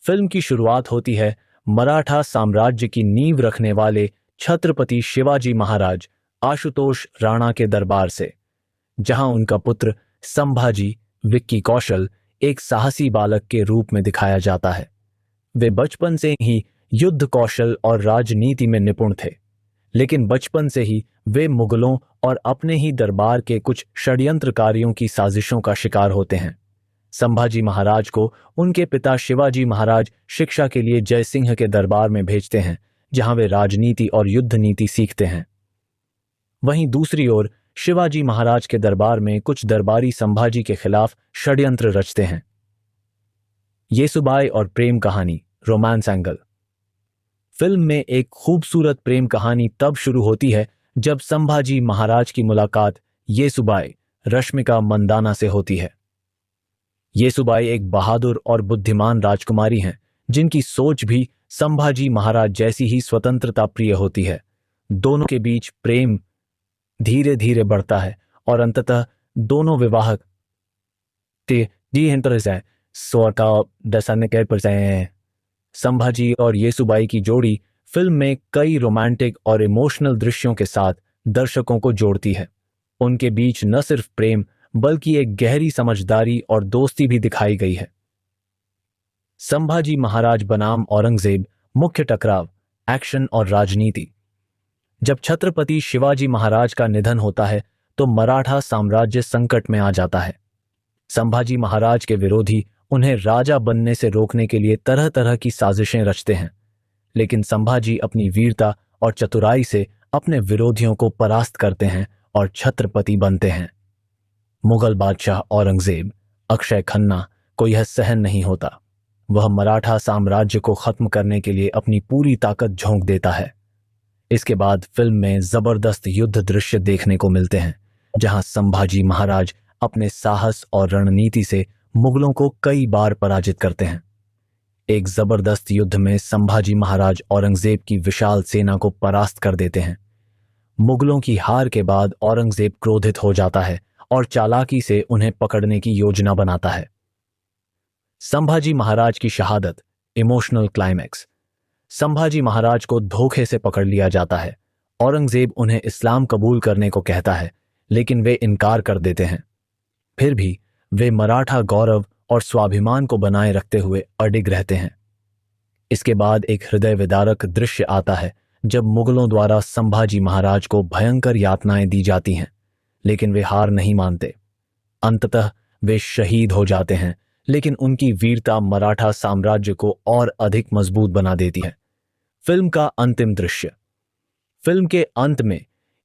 फिल्म की शुरुआत होती है मराठा साम्राज्य की नींव रखने वाले छत्रपति शिवाजी महाराज आशुतोष राणा के दरबार से, जहां उनका पुत्र संभाजी, विक्की कौशल, एक साहसी बालक के रूप में दिखाया जाता है। वे बचपन से ही युद्ध कौशल और राजनीति में निपुण थे, लेकिन बचपन से ही वे मुगलों और अपने ही दरबार के कुछ षड्यंत्रकारियों की साजिशों का शिकार होते हैं। संभाजी महाराज को उनके पिता शिवाजी महाराज शिक्षा के लिए जय सिंह के दरबार में भेजते हैं, जहां वे राजनीति और युद्ध नीति सीखते हैं। वहीं दूसरी ओर शिवाजी महाराज के दरबार में कुछ दरबारी संभाजी के खिलाफ षड्यंत्र रचते हैं। येसुबाई और प्रेम कहानी, रोमांस एंगल। फिल्म में एक खूबसूरत प्रेम कहानी तब शुरू होती है जब संभाजी महाराज की मुलाकात येसुबाई, रश्मिका मंदाना से होती है। येसुबाई एक बहादुर और बुद्धिमान राजकुमारी हैं, जिनकी सोच भी संभाजी महाराज जैसी ही स्वतंत्रता प्रिय होती है। दोनों के बीच प्रेम धीरे धीरे बढ़ता है और अंततः दोनों विवाह संभाजी और येसुबाई की जोड़ी फिल्म में कई रोमांटिक और इमोशनल दृश्यों के साथ दर्शकों को जोड़ती है। उनके बीच न सिर्फ प्रेम बल्कि एक गहरी समझदारी और दोस्ती भी दिखाई गई है। संभाजी महाराज बनाम औरंगजेब, मुख्य टकराव, एक्शन और राजनीति। जब छत्रपति शिवाजी महाराज का निधन होता है तो मराठा साम्राज्य संकट में आ जाता है। संभाजी महाराज के विरोधी उन्हें राजा बनने से रोकने के लिए तरह तरह की साजिशें रचते हैं, लेकिन संभाजी अपनी वीरता और चतुराई से अपने विरोधियों को परास्त करते हैं और छत्रपति बनते हैं। मुगल बादशाह औरंगजेब, अक्षय खन्ना को यह सहन नहीं होता। वह मराठा साम्राज्य को खत्म करने के लिए अपनी पूरी ताकत झोंक देता है। इसके बाद फिल्म में जबरदस्त युद्ध दृश्य देखने को मिलते हैं, जहां संभाजी महाराज अपने साहस और रणनीति से मुगलों को कई बार पराजित करते हैं। एक जबरदस्त युद्ध में संभाजी महाराज औरंगजेब की विशाल सेना को परास्त कर देते हैं। मुगलों की हार के बाद औरंगजेब क्रोधित हो जाता है और चालाकी से उन्हें पकड़ने की योजना बनाता है। संभाजी महाराज की शहादत, इमोशनल क्लाइमैक्स। संभाजी महाराज को धोखे से पकड़ लिया जाता है। औरंगजेब उन्हें इस्लाम कबूल करने को कहता है, लेकिन वे इनकार कर देते हैं। फिर भी वे मराठा गौरव और स्वाभिमान को बनाए रखते हुए अडिग रहते हैं। इसके बाद एक हृदय विदारक दृश्य आता है जब मुगलों द्वारा संभाजी महाराज को भयंकर यातनाएं दी जाती हैं, लेकिन वे हार नहीं मानते। अंततः वे शहीद हो जाते हैं, लेकिन उनकी वीरता मराठा साम्राज्य को और अधिक मजबूत बना देती है। फिल्म का अंतिम दृश्य। फिल्म के अंत में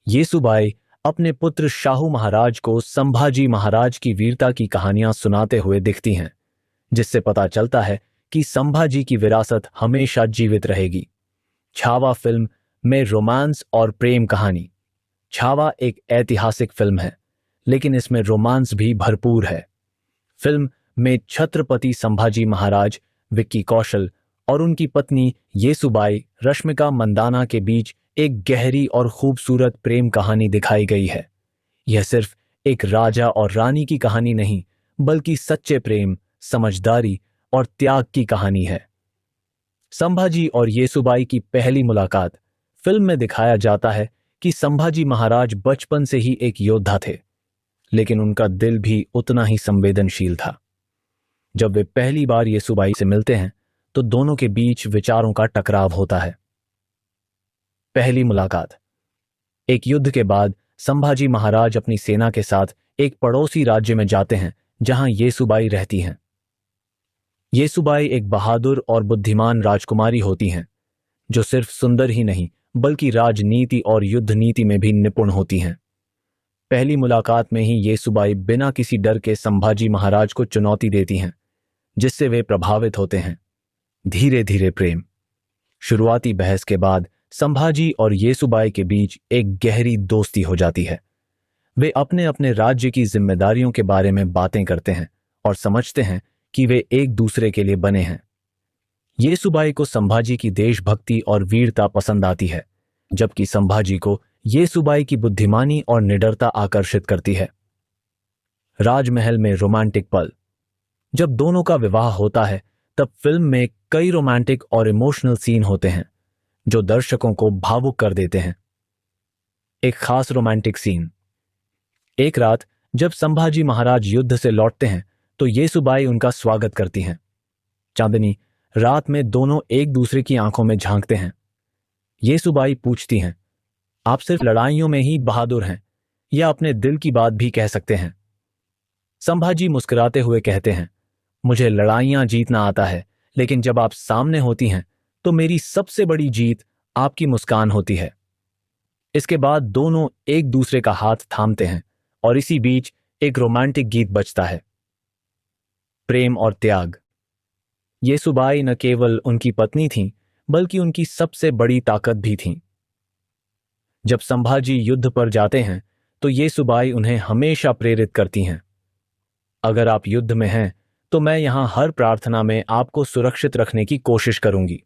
येसुबाई अपने पुत्र शाहू महाराज को संभाजी महाराज की वीरता की कहानियां सुनाते हुए दिखती हैं, जिससे पता चलता है कि संभाजी की विरासत हमेशा जीवित रहेगी। छावा फिल्म में रोमांस और प्रेम कहानी। छावा एक ऐतिहासिक फिल्म है, लेकिन इसमें रोमांस भी भरपूर है। फिल्म में छत्रपति संभाजी महाराज, विक्की कौशल और उनकी पत्नी येसुबाई, रश्मिका मंदाना के बीच एक गहरी और खूबसूरत प्रेम कहानी दिखाई गई है। यह सिर्फ एक राजा और रानी की कहानी नहीं, बल्कि सच्चे प्रेम, समझदारी और त्याग की कहानी है। संभाजी और येसुबाई की पहली मुलाकात। फिल्म में दिखाया जाता है कि संभाजी महाराज बचपन से ही एक योद्धा थे, लेकिन उनका दिल भी उतना ही संवेदनशील था। जब वे पहली बार येसुबाई से मिलते हैं तो दोनों के बीच विचारों का टकराव होता है। पहली मुलाकात। एक युद्ध के बाद संभाजी महाराज अपनी सेना के साथ एक पड़ोसी राज्य में जाते हैं जहां येसुबाई रहती हैं। येसुबाई एक बहादुर और बुद्धिमान राजकुमारी होती हैं, जो सिर्फ सुंदर ही नहीं बल्कि राजनीति और युद्ध नीति में भी निपुण होती हैं। पहली मुलाकात में ही येसुबाई बिना किसी डर के संभाजी महाराज को चुनौती देती हैं, जिससे वे प्रभावित होते हैं। धीरे धीरे प्रेम। शुरुआती बहस के बाद संभाजी और येसुबाई के बीच एक गहरी दोस्ती हो जाती है। वे अपने अपने राज्य की जिम्मेदारियों के बारे में बातें करते हैं और समझते हैं कि वे एक दूसरे के लिए बने हैं। येसुबाई को संभाजी की देशभक्ति और वीरता पसंद आती है, जबकि संभाजी को येसुबाई की बुद्धिमानी और निडरता आकर्षित करती है। राजमहल में रोमांटिक पल। जब दोनों का विवाह होता है तब फिल्म में कई रोमांटिक और इमोशनल सीन होते हैं जो दर्शकों को भावुक कर देते हैं। एक खास रोमांटिक सीन। एक रात जब संभाजी महाराज युद्ध से लौटते हैं तो येसुबाई उनका स्वागत करती हैं। चांदनी रात में दोनों एक दूसरे की आंखों में झांकते हैं। येसुबाई पूछती हैं, आप सिर्फ लड़ाइयों में ही बहादुर हैं या अपने दिल की बात भी कह सकते हैं? संभाजी मुस्कुराते हुए कहते हैं, मुझे लड़ाइयां जीतना आता है, लेकिन जब आप सामने होती हैं तो मेरी सबसे बड़ी जीत आपकी मुस्कान होती है। इसके बाद दोनों एक दूसरे का हाथ थामते हैं और इसी बीच एक रोमांटिक गीत बजता है। प्रेम और त्याग। येसुबाई न केवल उनकी पत्नी थीं, बल्कि उनकी सबसे बड़ी ताकत भी थीं। जब संभाजी युद्ध पर जाते हैं तो येसुबाई उन्हें हमेशा प्रेरित करती हैं। अगर आप युद्ध में हैं तो मैं यहां हर प्रार्थना में आपको सुरक्षित रखने की कोशिश करूंगी।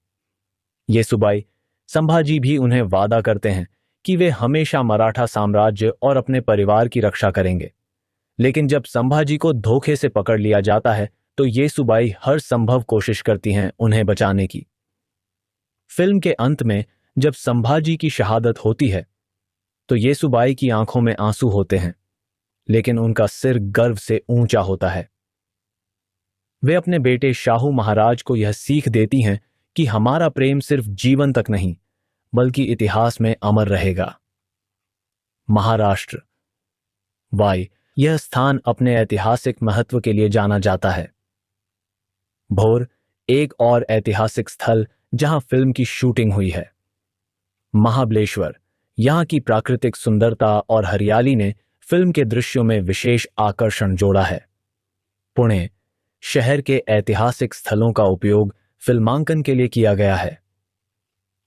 येसुबाई संभाजी भी उन्हें वादा करते हैं कि वे हमेशा मराठा साम्राज्य और अपने परिवार की रक्षा करेंगे। लेकिन जब संभाजी को धोखे से पकड़ लिया जाता है तो येसुबाई हर संभव कोशिश करती हैं उन्हें बचाने की। फिल्म के अंत में जब संभाजी की शहादत होती है तो येसुबाई की आंखों में आंसू होते हैं, लेकिन उनका सिर गर्व से ऊंचा होता है। वे अपने बेटे शाहू महाराज को यह सीख देती हैं कि हमारा प्रेम सिर्फ जीवन तक नहीं बल्कि इतिहास में अमर रहेगा। महाराष्ट्र वाई, यह स्थान अपने ऐतिहासिक महत्व के लिए जाना जाता है। भोर, एक और ऐतिहासिक स्थल जहां फिल्म की शूटिंग हुई है। महाबलेश्वर, यहां की प्राकृतिक सुंदरता और हरियाली ने फिल्म के दृश्यों में विशेष आकर्षण जोड़ा है। पुणे, शहर के ऐतिहासिक स्थलों का उपयोग फिल्मांकन के लिए किया गया है।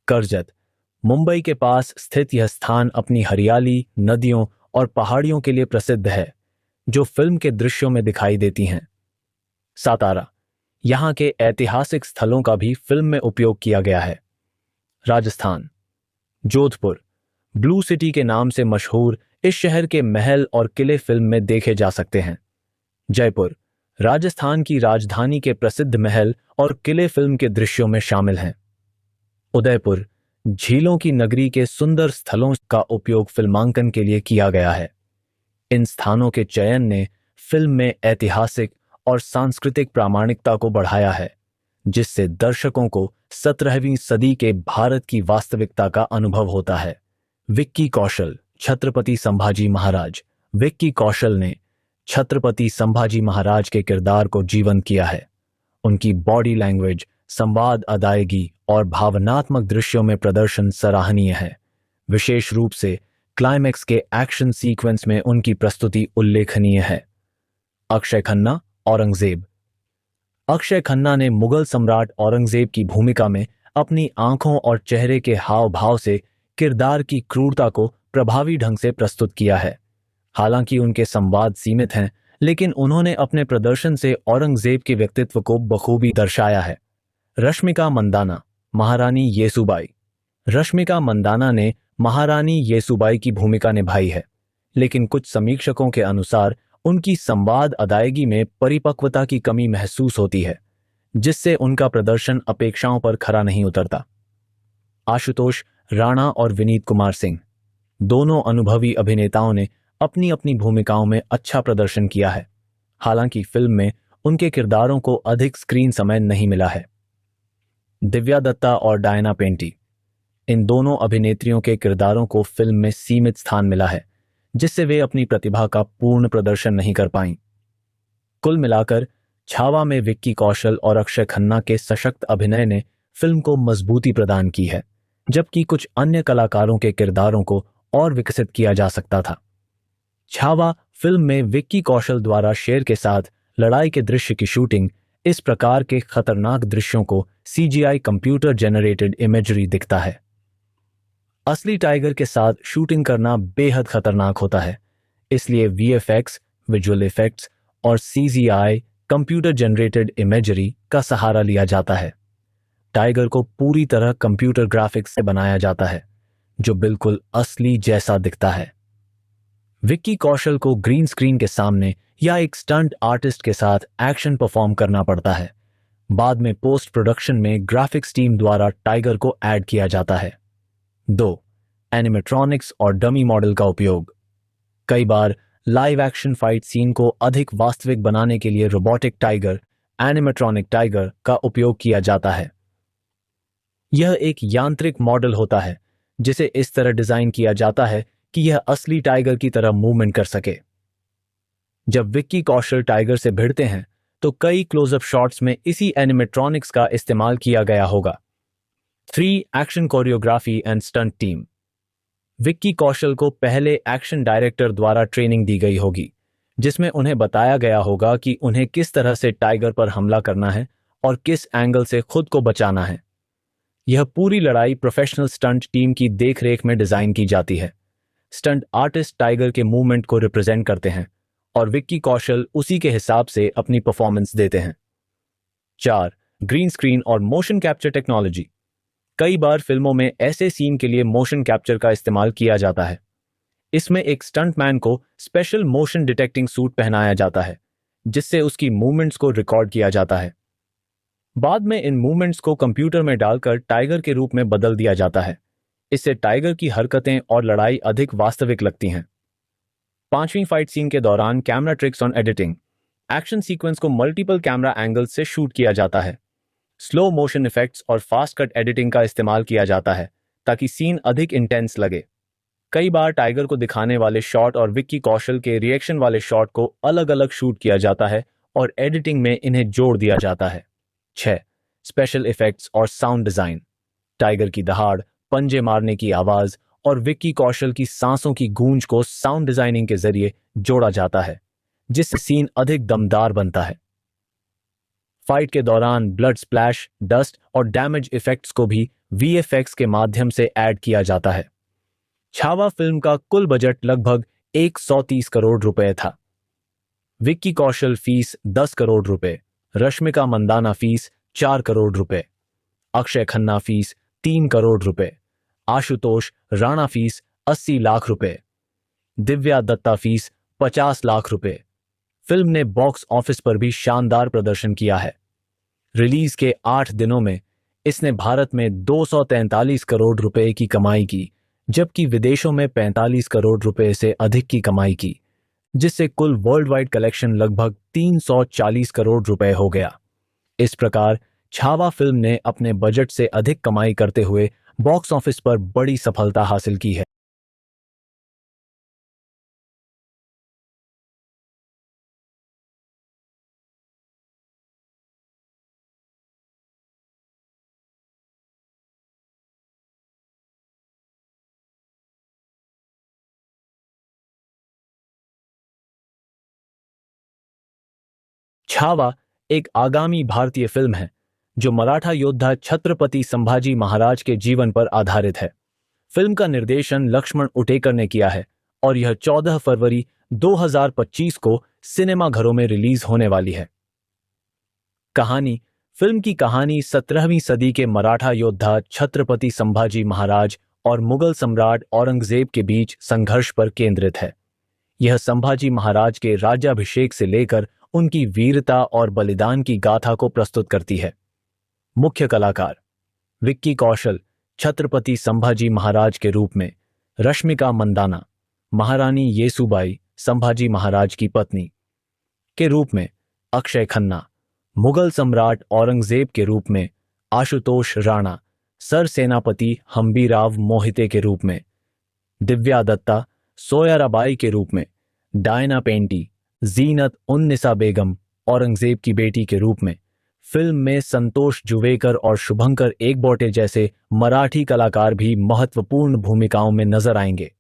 कर्जत, मुंबई के पास स्थित यह स्थान अपनी हरियाली, नदियों और पहाड़ियों के लिए प्रसिद्ध है, जो फिल्म के दृश्यों में दिखाई देती हैं। सातारा, यहां के ऐतिहासिक स्थलों का भी फिल्म में उपयोग किया गया है। राजस्थान, जोधपुर, ब्लू सिटी के नाम से मशहूर इस शहर के महल और किले फिल्म में देखे जा सकते हैं। जयपुर, राजस्थान की राजधानी के प्रसिद्ध महल और किले फिल्म के दृश्यों में शामिल हैं। उदयपुर, झीलों की नगरी के सुंदर स्थलों का उपयोग फिल्मांकन के लिए किया गया है। इन स्थानों के चयन ने फिल्म में ऐतिहासिक और सांस्कृतिक प्रामाणिकता को बढ़ाया है, जिससे दर्शकों को 17वीं सदी के भारत की वास्तविकता का अनुभव होता है। विक्की कौशल, छत्रपति संभाजी महाराज। विक्की कौशल ने छत्रपति संभाजी महाराज के किरदार को जीवंत किया है। उनकी बॉडी लैंग्वेज, संवाद, अदायगी और भावनात्मक दृश्यों में प्रदर्शन सराहनीय है। विशेष रूप से क्लाइमैक्स के एक्शन सीक्वेंस में उनकी प्रस्तुति उल्लेखनीय है। अक्षय खन्ना, औरंगजेब। अक्षय खन्ना ने मुगल सम्राट औरंगजेब की भूमिका में अपनी आंखों और चेहरे के हाव भाव से किरदार की क्रूरता को प्रभावी ढंग से प्रस्तुत किया है। हालांकि उनके संवाद सीमित हैं, लेकिन उन्होंने अपने प्रदर्शन से औरंगजेब के व्यक्तित्व को बखूबी दर्शाया है। रश्मिका मंदाना, महारानी येसुबाई। रश्मिका मंदाना ने महारानी येसुबाई की भूमिका निभाई है, लेकिन कुछ समीक्षकों के अनुसार उनकी संवाद अदायगी में परिपक्वता की कमी महसूस होती है, जिससे उनका प्रदर्शन अपेक्षाओं पर खरा नहीं उतरता। आशुतोष राणा और विनीत कुमार सिंह, दोनों अनुभवी अभिनेताओं ने अपनी अपनी भूमिकाओं में अच्छा प्रदर्शन किया है। हालांकि फिल्म में उनके किरदारों को अधिक स्क्रीन समय नहीं मिला है। दिव्या दत्ता और डायना पेंटी, इन दोनों अभिनेत्रियों के किरदारों को फिल्म में सीमित स्थान मिला है, जिससे वे अपनी प्रतिभा का पूर्ण प्रदर्शन नहीं कर पाईं। कुल मिलाकर छावा में विक्की कौशल और अक्षय खन्ना के सशक्त अभिनय ने फिल्म को मजबूती प्रदान की है, जबकि कुछ अन्य कलाकारों के किरदारों को और विकसित किया जा सकता था। छावा फिल्म में विक्की कौशल द्वारा शेर के साथ लड़ाई के दृश्य की शूटिंग इस प्रकार के खतरनाक दृश्यों को सीजीआई कंप्यूटर जनरेटेड इमेजरी दिखता है। असली टाइगर के साथ शूटिंग करना बेहद खतरनाक होता है, इसलिए वीएफएक्स, विजुअल इफेक्ट्स और सीजीआई कंप्यूटर जनरेटेड इमेजरी का सहारा लिया जाता है। टाइगर को पूरी तरह कंप्यूटर ग्राफिक्स से बनाया जाता है, जो बिल्कुल असली जैसा दिखता है। विक्की कौशल को ग्रीन स्क्रीन के सामने या एक स्टंट आर्टिस्ट के साथ एक्शन परफॉर्म करना पड़ता है। बाद में पोस्ट प्रोडक्शन में ग्राफिक्स टीम द्वारा टाइगर को ऐड किया जाता है। 2. एनिमेट्रॉनिक्स और डमी मॉडल का उपयोग। कई बार लाइव एक्शन फाइट सीन को अधिक वास्तविक बनाने के लिए रोबोटिक टाइगर, एनिमेट्रॉनिक टाइगर का उपयोग किया जाता है। यह एक यांत्रिक मॉडल होता है जिसे इस तरह डिजाइन किया जाता है कि यह असली टाइगर की तरह मूवमेंट कर सके। जब विक्की कौशल टाइगर से भिड़ते हैं तो कई क्लोजअप शॉट्स में इसी एनिमेट्रॉनिक्स का इस्तेमाल किया गया होगा। 3. Action choreography and stunt team. Vicky Kaushal को पहले एक्शन डायरेक्टर द्वारा ट्रेनिंग दी गई होगी, जिसमें उन्हें बताया गया होगा कि उन्हें किस तरह से टाइगर पर हमला करना है और किस एंगल से खुद को बचाना है। यह पूरी लड़ाई प्रोफेशनल स्टंट टीम की देखरेख में डिजाइन की जाती है। स्टंट आर्टिस्ट टाइगर के मूवमेंट को रिप्रेजेंट करते हैं और विक्की कौशल उसी के हिसाब से अपनी परफॉर्मेंस देते हैं। 4. ग्रीन स्क्रीन और मोशन कैप्चर टेक्नोलॉजी। कई बार फिल्मों में ऐसे सीन के लिए मोशन कैप्चर का इस्तेमाल किया जाता है। इसमें एक स्टंटमैन को स्पेशल मोशन डिटेक्टिंग सूट पहनाया जाता है, जिससे उसकी मूवमेंट्स को रिकॉर्ड किया जाता है। बाद में इन मूवमेंट्स को कंप्यूटर में डालकर टाइगर के रूप में बदल दिया जाता है। इससे टाइगर की हरकतें और लड़ाई अधिक वास्तविक लगती हैं। 5वीं फाइट सीन के दौरान camera tricks on editing. Action sequence को मल्टीपल कैमरा एंगल्स से शूट किया जाता है। स्लो मोशन इफेक्ट्स और फास्ट कट एडिटिंग का इस्तेमाल किया जाता है ताकि सीन अधिक इंटेंस लगे। कई बार टाइगर को दिखाने वाले शॉट और विक्की कौशल के रिएक्शन वाले शॉट को अलग अलग शूट किया जाता है और एडिटिंग में इन्हें जोड़ दिया जाता है। 6. स्पेशल इफेक्ट्स और साउंड डिजाइन। टाइगर की दहाड़, पंजे मारने की आवाज और विक्की कौशल की सांसों की गूंज को साउंड डिजाइनिंग के जरिए जोड़ा जाता है, जिससे सीन अधिक दमदार बनता है। फाइट के दौरान ब्लड स्प्लैश, डस्ट और डैमेज इफेक्ट्स को भी वीएफएक्स के माध्यम से ऐड किया जाता है। छावा फिल्म का कुल बजट लगभग 130 करोड़ रुपए था। विक्की कौशल फीस 10 करोड़ रुपए, रश्मिका मंदाना फीस 4 करोड़ रुपए, अक्षय खन्ना फीस 3 करोड़ रुपए, आशुतोष राणा फीस 80 लाख रुपए, दिव्या दत्ता फीस 50 लाख रुपए। फिल्म ने बॉक्स ऑफिस पर भी शानदार प्रदर्शन किया है। रिलीज के 8 दिनों में इसने भारत में 243 करोड़ रुपए की कमाई की, जबकि विदेशों में 45 करोड़ रुपए से अधिक की कमाई की, जिससे कुल वर्ल्ड वाइड कलेक्शन लगभग 340 करोड़ रुपए हो गया। इस प्रकार छावा फिल्म ने अपने बजट से अधिक कमाई करते हुए बॉक्स ऑफिस पर बड़ी सफलता हासिल की है। छावा एक आगामी भारतीय फिल्म है जो मराठा योद्धा छत्रपति संभाजी महाराज के जीवन पर आधारित है। फिल्म का निर्देशन लक्ष्मण उटेकर ने किया है और यह 14 फरवरी 2025 को सिनेमाघरों में रिलीज होने वाली है। कहानी। फिल्म की कहानी 17वीं सदी के मराठा योद्धा छत्रपति संभाजी महाराज और मुगल सम्राट औरंगजेब के बीच संघर्ष पर केंद्रित है। यह संभाजी महाराज के राज्याभिषेक से लेकर उनकी वीरता और बलिदान की गाथा को प्रस्तुत करती है। मुख्य कलाकार विक्की कौशल छत्रपति संभाजी महाराज के रूप में, रश्मिका मंदाना महारानी येसुबाई संभाजी महाराज की पत्नी के रूप में, अक्षय खन्ना मुगल सम्राट औरंगजेब के रूप में, आशुतोष राणा सर सेनापति हम्बीराव मोहिते के रूप में, दिव्या दत्ता सोयराबाई के रूप में, डायना पेंटी जीनत उन निसा बेगम औरंगजेब की बेटी के रूप में। फिल्म में संतोष जुवेकर और शुभंकर एकबोटे जैसे मराठी कलाकार भी महत्वपूर्ण भूमिकाओं में नजर आएंगे।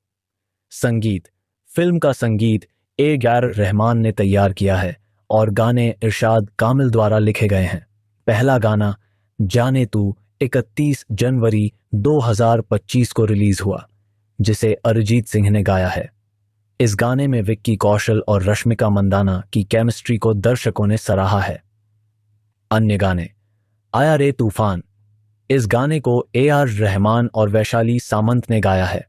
संगीत। फिल्म का संगीत A.R. रहमान ने तैयार किया है और गाने इरशाद कामिल द्वारा लिखे गए हैं। पहला गाना जाने तू 31 जनवरी 2025 को रिलीज हुआ, जिसे अरिजीत सिंह ने गाया है। इस गाने में विक्की कौशल और रश्मिका मंदाना की केमिस्ट्री को दर्शकों ने सराहा है। अन्य गाने आया रे तूफान। इस गाने को A.R. रहमान और वैशाली सामंत ने गाया है।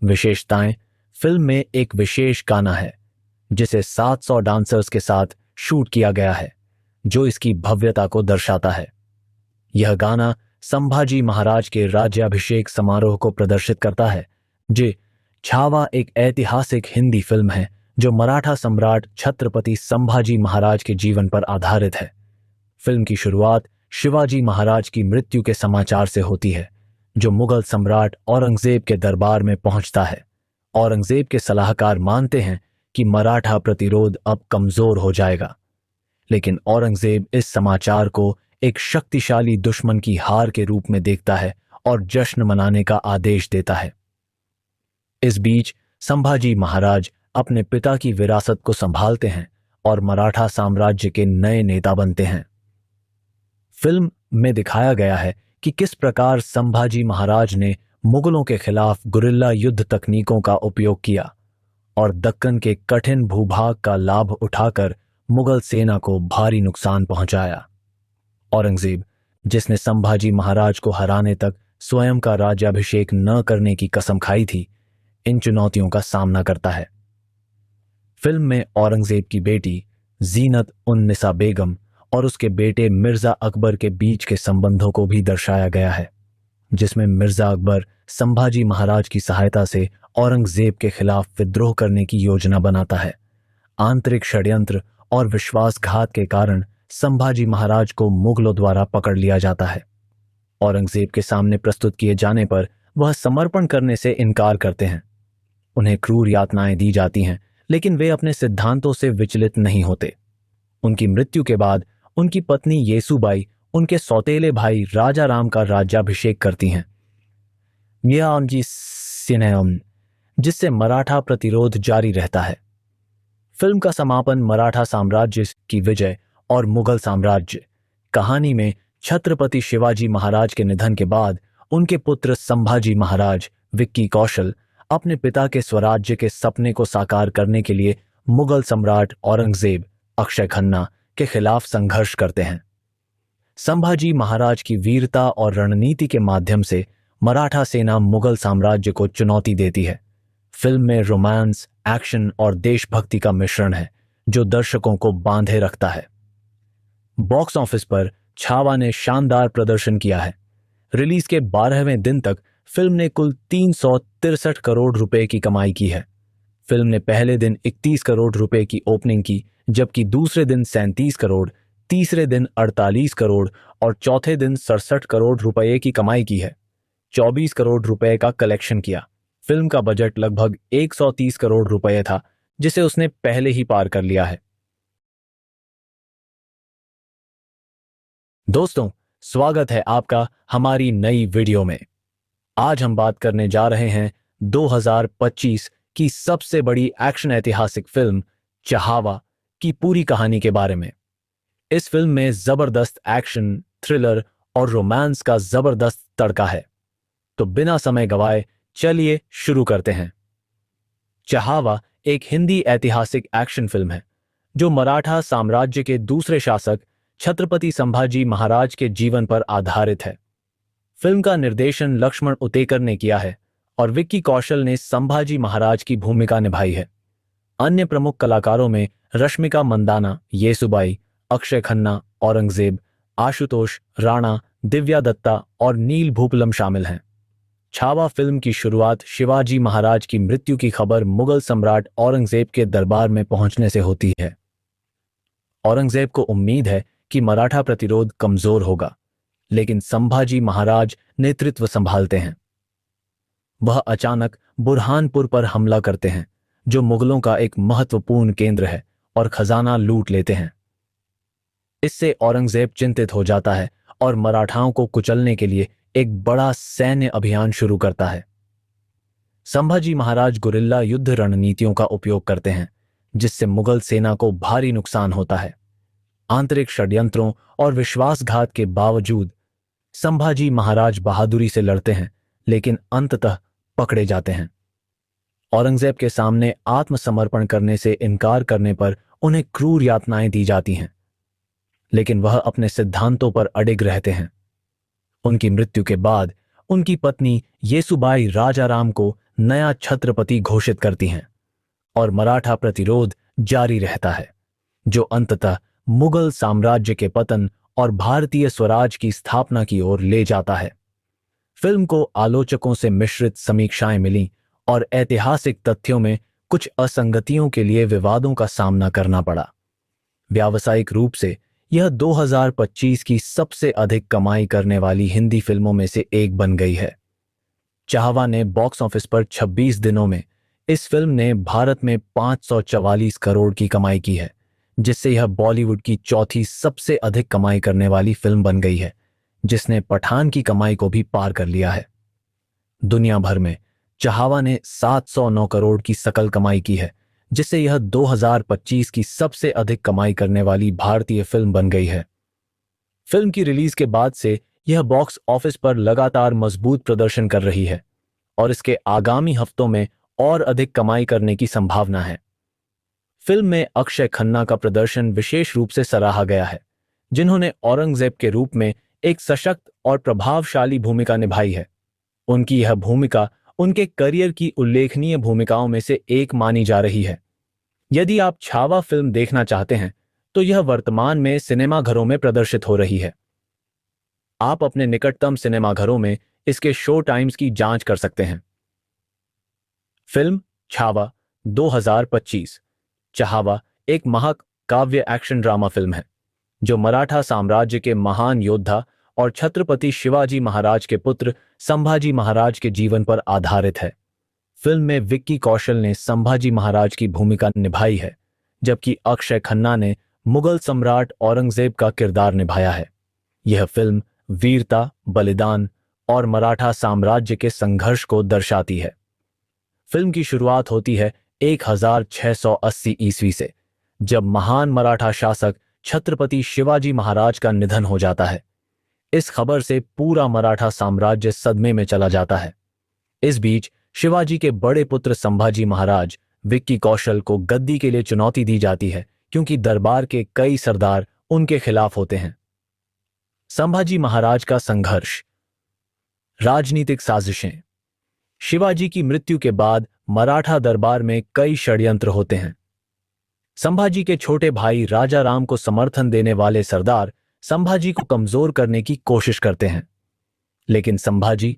विशेषताएं। फिल्म में एक विशेष गाना है जिसे 700 डांसर्स के साथ शूट किया गया है, जो इसकी भव्यता को दर्शाता है। यह गाना संभाजी महाराज के राज्याभिषेक समारोह को प्रदर्शित करता है। छावा एक ऐतिहासिक हिंदी फिल्म है जो मराठा सम्राट छत्रपति संभाजी महाराज के जीवन पर आधारित है। फिल्म की शुरुआत शिवाजी महाराज की मृत्यु के समाचार से होती है, जो मुगल सम्राट औरंगजेब के दरबार में पहुंचता है। औरंगजेब के सलाहकार मानते हैं कि मराठा प्रतिरोध अब कमजोर हो जाएगा, लेकिन औरंगजेब इस समाचार को एक शक्तिशाली दुश्मन की हार के रूप में देखता है और जश्न मनाने का आदेश देता है। इस बीच संभाजी महाराज अपने पिता की विरासत को संभालते हैं और मराठा साम्राज्य के नए नेता बनते हैं। फिल्म में दिखाया गया है कि किस प्रकार संभाजी महाराज ने मुगलों के खिलाफ गुरिल्ला युद्ध तकनीकों का उपयोग किया और दक्कन के कठिन भूभाग का लाभ उठाकर मुगल सेना को भारी नुकसान पहुंचाया। औरंगजेब, जिसने संभाजी महाराज को हराने तक स्वयं का राज्याभिषेक न करने की कसम खाई थी, इन चुनौतियों का सामना करता है। फिल्म में औरंगजेब की बेटी जीनत उन निसा बेगम और उसके बेटे मिर्जा अकबर के बीच के संबंधों को भी दर्शाया गया है, जिसमें मिर्जा अकबर संभाजी महाराज की सहायता से औरंगजेब के खिलाफ विद्रोह करने की योजना बनाता है। आंतरिक षड्यंत्र और विश्वासघात के कारण संभाजी महाराज को मुगलों द्वारा पकड़ लिया जाता है। औरंगजेब के सामने प्रस्तुत किए जाने पर वह समर्पण करने से इनकार करते हैं। उन्हें क्रूर यातनाएं दी जाती हैं, लेकिन वे अपने सिद्धांतों से विचलित नहीं होते। उनकी मृत्यु के बाद उनकी पत्नी येसुबाई उनके सौतेले भाई राजा राम का राज्याभिषेक करती हैं, जिससे मराठा प्रतिरोध जारी रहता है। फिल्म का समापन मराठा साम्राज्य की विजय और मुगल साम्राज्य। कहानी में छत्रपति शिवाजी महाराज के निधन के बाद उनके पुत्र संभाजी महाराज विक्की कौशल अपने पिता के स्वराज्य के सपने को साकार करने के लिए मुगल सम्राट औरंगजेब अक्षय खन्ना के खिलाफ संघर्ष करते हैं। संभाजी महाराज की वीरता और रणनीति के माध्यम से मराठा सेना मुगल साम्राज्य को चुनौती देती है। फिल्म में रोमांस, एक्शन और देशभक्ति का मिश्रण है, जो दर्शकों को बांधे रखता है। बॉक्स ऑफिस पर छावा ने शानदार प्रदर्शन किया है। रिलीज के 12वें दिन तक फिल्म ने कुल 363 करोड़ रुपए की कमाई की है। फिल्म ने पहले दिन 31 करोड़ रुपए की ओपनिंग की, जबकि दूसरे दिन 37 करोड़, तीसरे दिन 48 करोड़ और चौथे दिन 67 करोड़ रुपए की कमाई की है। 24 करोड़ रुपए का कलेक्शन किया। फिल्म का बजट लगभग 130 करोड़ रुपए था, जिसे उसने पहले ही पार कर लिया है। दोस्तों, स्वागत है आपका हमारी नई वीडियो में। आज हम बात करने जा रहे हैं 2025 की सबसे बड़ी एक्शन ऐतिहासिक फिल्म चाहवा की पूरी कहानी के बारे में। इस फिल्म में जबरदस्त एक्शन, थ्रिलर और रोमांस का जबरदस्त तड़का है। तो बिना समय गवाए चलिए शुरू करते हैं। चाहवा एक हिंदी ऐतिहासिक एक्शन फिल्म है जो मराठा साम्राज्य के दूसरे शासक छत्रपति संभाजी महाराज के जीवन पर आधारित है। फिल्म का निर्देशन लक्ष्मण उतेकर ने किया है और विक्की कौशल ने संभाजी महाराज की भूमिका निभाई है। अन्य प्रमुख कलाकारों में रश्मिका मंदाना, येसुबाई, अक्षय खन्ना, औरंगजेब, आशुतोष राणा, दिव्या दत्ता और नील भूपलम शामिल हैं। छावा फिल्म की शुरुआत शिवाजी महाराज की मृत्यु की खबर मुगल सम्राट औरंगजेब के दरबार में पहुंचने से होती है। औरंगजेब को उम्मीद है कि मराठा प्रतिरोध कमजोर होगा, लेकिन संभाजी महाराज नेतृत्व संभालते हैं। वह अचानक बुरहानपुर पर हमला करते हैं, जो मुगलों का एक महत्वपूर्ण केंद्र है, और खजाना लूट लेते हैं। इससे औरंगजेब चिंतित हो जाता है और मराठाओं को कुचलने के लिए एक बड़ा सैन्य अभियान शुरू करता है। संभाजी महाराज गुरिल्ला युद्ध रणनीतियों का उपयोग करते हैं, जिससे मुगल सेना को भारी नुकसान होता है। आंतरिक षड्यंत्रों और विश्वासघात के बावजूद संभाजी महाराज बहादुरी से लड़ते हैं, लेकिन अंततः पकड़े जाते हैं। औरंगजेब के सामने आत्मसमर्पण करने से इनकार करने पर उन्हें क्रूर यातनाएं दी जाती हैं, लेकिन वह अपने सिद्धांतों पर अडिग रहते हैं। उनकी मृत्यु के बाद उनकी पत्नी येसुबाई राजा राम को नया छत्रपति घोषित करती हैं और मराठा प्रतिरोध जारी रहता है, जो अंततः मुगल साम्राज्य के पतन और भारतीय स्वराज की स्थापना की ओर ले जाता है। फिल्म को आलोचकों से मिश्रित समीक्षाएं मिलीं और ऐतिहासिक तथ्यों में कुछ असंगतियों के लिए विवादों का सामना करना पड़ा। व्यावसायिक रूप से यह 2025 की सबसे अधिक कमाई करने वाली हिंदी फिल्मों में से एक बन गई है। चाहवा ने बॉक्स ऑफिस पर 26 दिनों में इस फिल्म ने भारत में 544 करोड़ की कमाई की है, जिससे यह बॉलीवुड की चौथी सबसे अधिक कमाई करने वाली फिल्म बन गई है, जिसने पठान की कमाई को भी पार कर लिया है। दुनिया भर में चाहवा ने 709 करोड़ की सकल कमाई की है, जिससे यह 2025 की सबसे अधिक कमाई करने वाली भारतीय फिल्म बन गई है। फिल्म की रिलीज के बाद से यह बॉक्स ऑफिस पर लगातार मजबूत प्रदर्शन कर रही है और इसके आगामी हफ्तों में और अधिक कमाई करने की संभावना है। फिल्म में अक्षय खन्ना का प्रदर्शन विशेष रूप से सराहा गया है, जिन्होंने औरंगजेब के रूप में एक सशक्त और प्रभावशाली भूमिका निभाई है। उनकी यह भूमिका उनके करियर की उल्लेखनीय भूमिकाओं में से एक मानी जा रही है। यदि आप छावा फिल्म देखना चाहते हैं तो यह वर्तमान में सिनेमाघरों में प्रदर्शित हो रही है। आप अपने निकटतम सिनेमाघरों में इसके शो टाइम्स की जांच कर सकते हैं। फिल्म छावा 2025। छावा एक महाकाव्य एक्शन ड्रामा फिल्म है जो मराठा साम्राज्य के महान योद्धा और छत्रपति शिवाजी महाराज के पुत्र संभाजी महाराज के जीवन पर आधारित है। फिल्म में विक्की कौशल ने संभाजी महाराज की भूमिका निभाई है, जबकि अक्षय खन्ना ने मुगल सम्राट औरंगजेब का किरदार निभाया है। यह फिल्म वीरता, बलिदान और मराठा साम्राज्य के संघर्ष को दर्शाती है। फिल्म की शुरुआत होती है 1680 ईस्वी से, जब महान मराठा शासक छत्रपति शिवाजी महाराज का निधन हो जाता है। इस खबर से पूरा मराठा साम्राज्य सदमे में चला जाता है। इस बीच शिवाजी के बड़े पुत्र संभाजी महाराज विक्की कौशल को गद्दी के लिए चुनौती दी जाती है, क्योंकि दरबार के कई सरदार उनके खिलाफ होते हैं। संभाजी महाराज का संघर्ष। राजनीतिक साजिशें। शिवाजी की मृत्यु के बाद मराठा दरबार में कई षड्यंत्र होते हैं। संभाजी के छोटे भाई राजा राम को समर्थन देने वाले सरदार संभाजी को कमजोर करने की कोशिश करते हैं, लेकिन संभाजी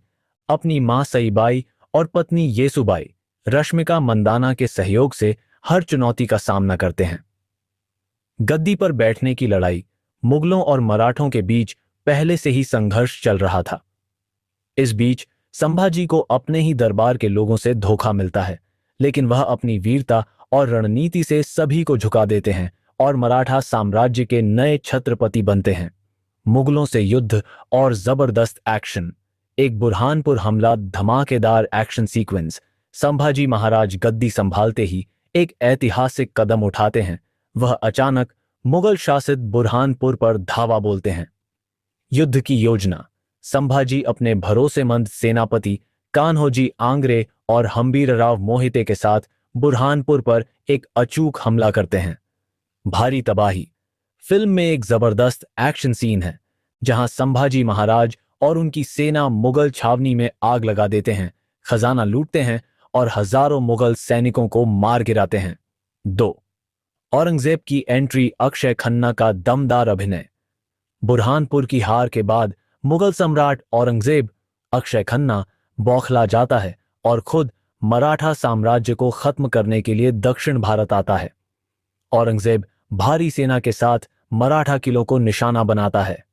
अपनी मां सईबाई और पत्नी येसुबाई रश्मिका मंदाना के सहयोग से हर चुनौती का सामना करते हैं। गद्दी पर बैठने की लड़ाई। मुगलों और मराठों के बीच पहले से ही संघर्ष चल रहा था। इस बीच संभाजी को अपने ही दरबार के लोगों से धोखा मिलता है, लेकिन वह अपनी वीरता और रणनीति से सभी को झुका देते हैं और मराठा साम्राज्य के नए छत्रपति बनते हैं। मुगलों से युद्ध और जबरदस्त एक्शन। एक बुरहानपुर हमला धमाकेदार एक्शन सीक्वेंस। संभाजी महाराज गद्दी संभालते ही एक ऐतिहासिक कदम उठाते हैं। वह अचानक मुगल शासित बुरहानपुर पर धावा बोलते हैं। युद्ध की योजना। संभाजी अपने भरोसेमंद सेनापति कान्होजी आंग्रे और हंबीरराव मोहिते के साथ बुरहानपुर पर एक अचूक हमला करते हैं। भारी तबाही। फिल्म में एक जबरदस्त एक्शन सीन है जहां संभाजी महाराज और उनकी सेना मुगल छावनी में आग लगा देते हैं, खजाना लूटते हैं और हजारों मुगल सैनिकों को मार गिराते हैं। 2. औरंगजेब की एंट्री। अक्षय खन्ना का दमदार अभिनय। बुरहानपुर की हार के बाद मुगल सम्राट औरंगजेब, अक्षय खन्ना, बौखला जाता है और खुद मराठा साम्राज्य को खत्म करने के लिए दक्षिण भारत आता है। औरंगजेब भारी सेना के साथ मराठा किलों को निशाना बनाता है।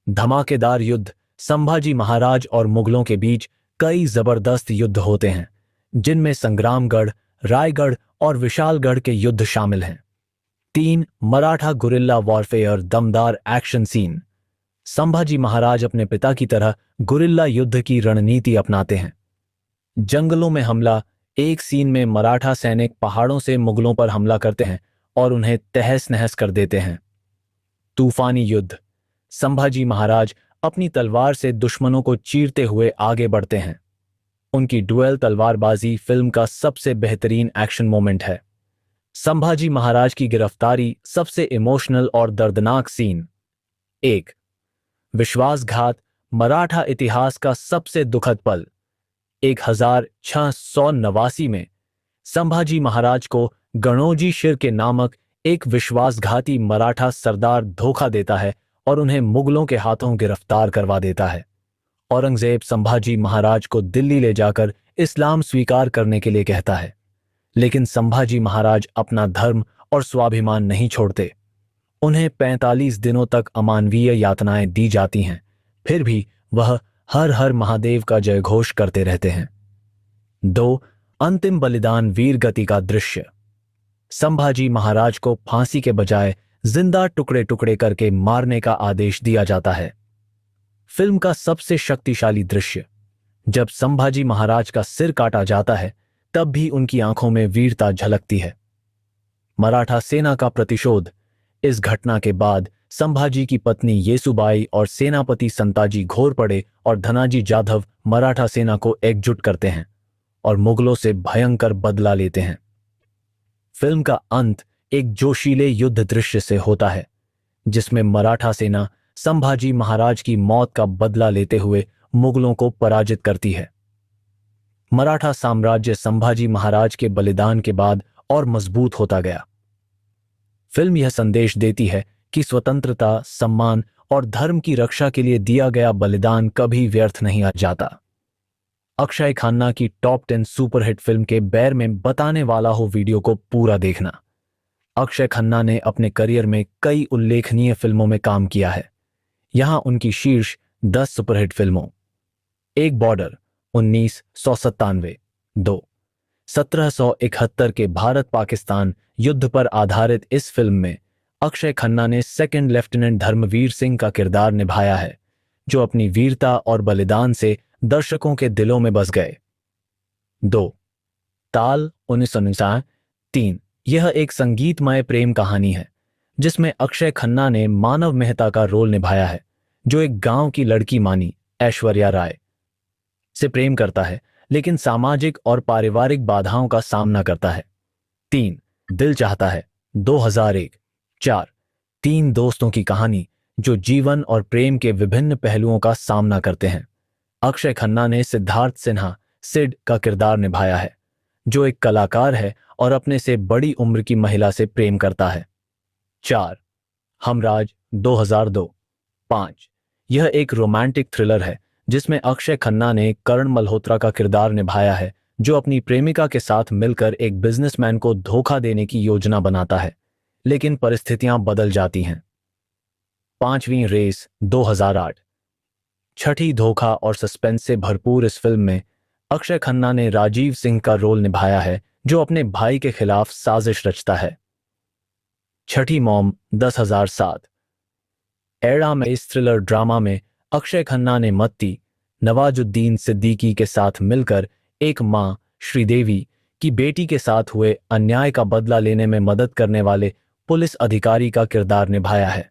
धमाकेदार युद्ध। संभाजी महाराज और मुगलों के बीच कई जबरदस्त युद्ध होते हैं, जिनमें संग्रामगढ़, रायगढ़ और विशालगढ़ के युद्ध शामिल हैं। 3. Maratha guerrilla warfare. दमदार एक्शन सीन। संभाजी महाराज अपने पिता की तरह गुरिल्ला युद्ध की रणनीति अपनाते हैं। जंगलों में हमला। एक सीन में मराठा सैनिक पहाड़ों से मुगलों पर हमला करते हैं और उन्हें तहस नहस कर देते हैं। तूफानी युद्ध। संभाजी महाराज अपनी तलवार से दुश्मनों को चीरते हुए आगे बढ़ते हैं। उनकी डुएल तलवारबाजी फिल्म का सबसे बेहतरीन एक्शन मोमेंट है। संभाजी महाराज की गिरफ्तारी। सबसे इमोशनल और दर्दनाक सीन। 1. विश्वासघात। मराठा इतिहास का सबसे दुखद पल। 1689 में संभाजी महाराज को गणोजी शिर्के नामक एक विश्वासघाती मराठा सरदार धोखा देता है और उन्हें मुगलों के हाथों गिरफ्तार करवा देता है। औरंगजेब संभाजी महाराज को दिल्ली ले जाकर इस्लाम स्वीकार करने के लिए कहता है, लेकिन संभाजी महाराज अपना धर्म और स्वाभिमान नहीं छोड़ते। उन्हें 45 दिनों तक अमानवीय यातनाएं दी जाती हैं, फिर भी वह हर हर महादेव का जयघोष करते रहते हैं। 2. अंतिम बलिदान। वीर गति का दृश्य। संभाजी महाराज को फांसी के बजाय जिंदा टुकड़े टुकड़े करके मारने का आदेश दिया जाता है। फिल्म का सबसे शक्तिशाली दृश्य। जब संभाजी महाराज का सिर काटा जाता है, तब भी उनकी आंखों में वीरता झलकती है। मराठा सेना का प्रतिशोध। इस घटना के बाद संभाजी की पत्नी येसुबाई और सेनापति संताजी घोरपड़े और धनाजी जाधव मराठा सेना को एकजुट करते हैं और मुगलों से भयंकर बदला लेते हैं। फिल्म का अंत एक जोशीले युद्ध दृश्य से होता है जिसमें मराठा सेना संभाजी महाराज की मौत का बदला लेते हुए मुगलों को पराजित करती है। मराठा साम्राज्य संभाजी महाराज के बलिदान के बाद और मजबूत होता गया। फिल्म यह संदेश देती है कि स्वतंत्रता, सम्मान और धर्म की रक्षा के लिए दिया गया बलिदान कभी व्यर्थ नहीं जाता। अक्षय खन्ना की टॉप 10 सुपरहिट फिल्म के बारे में बताने वाला हो वीडियो को पूरा देखना। अक्षय खन्ना ने अपने करियर में कई उल्लेखनीय फिल्मों में काम किया है। यहां उनकी शीर्ष 10 सुपरहिट फिल्मों: एक बॉर्डर 1997, 2 1771 के भारत पाकिस्तान युद्ध पर आधारित इस फिल्म में अक्षय खन्ना ने सेकंड लेफ्टिनेंट धर्मवीर सिंह का किरदार निभाया है, जो अपनी वीरता और बलिदान से दर्शकों के दिलों में बस गए। 2 ताल 1999, 3 यह एक संगीतमय प्रेम कहानी है जिसमें अक्षय खन्ना ने मानव मेहता का रोल निभाया है, जो एक गांव की लड़की मानी ऐश्वर्या राय से प्रेम करता है लेकिन सामाजिक और पारिवारिक बाधाओं का सामना करता है। 3 दिल चाहता है 2001, 4 तीन दोस्तों की कहानी जो जीवन और प्रेम के विभिन्न पहलुओं का सामना करते हैं। अक्षय खन्ना ने सिद्धार्थ सिन्हा सिड का किरदार निभाया है, जो एक कलाकार है और अपने से बड़ी उम्र की महिला से प्रेम करता है। 4 हमराज 2002, 5 यह एक रोमांटिक थ्रिलर है जिसमें अक्षय खन्ना ने करण मल्होत्रा का किरदार निभाया है, जो अपनी प्रेमिका के साथ मिलकर एक बिजनेसमैन को धोखा देने की योजना बनाता है, लेकिन परिस्थितियां बदल जाती हैं। 5वीं रेस 2008, छठी धोखा और सस्पेंस से भरपूर इस फिल्म में अक्षय खन्ना ने राजीव सिंह का रोल निभाया है, जो अपने भाई के खिलाफ साजिश रचता है। छठी मॉम 10,007, एड़ा में इस थ्रिलर ड्रामा में अक्षय खन्ना ने मत्ती नवाजुद्दीन सिद्दीकी के साथ मिलकर एक मां श्रीदेवी की बेटी के साथ हुए अन्याय का बदला लेने में मदद करने वाले पुलिस अधिकारी का किरदार निभाया है।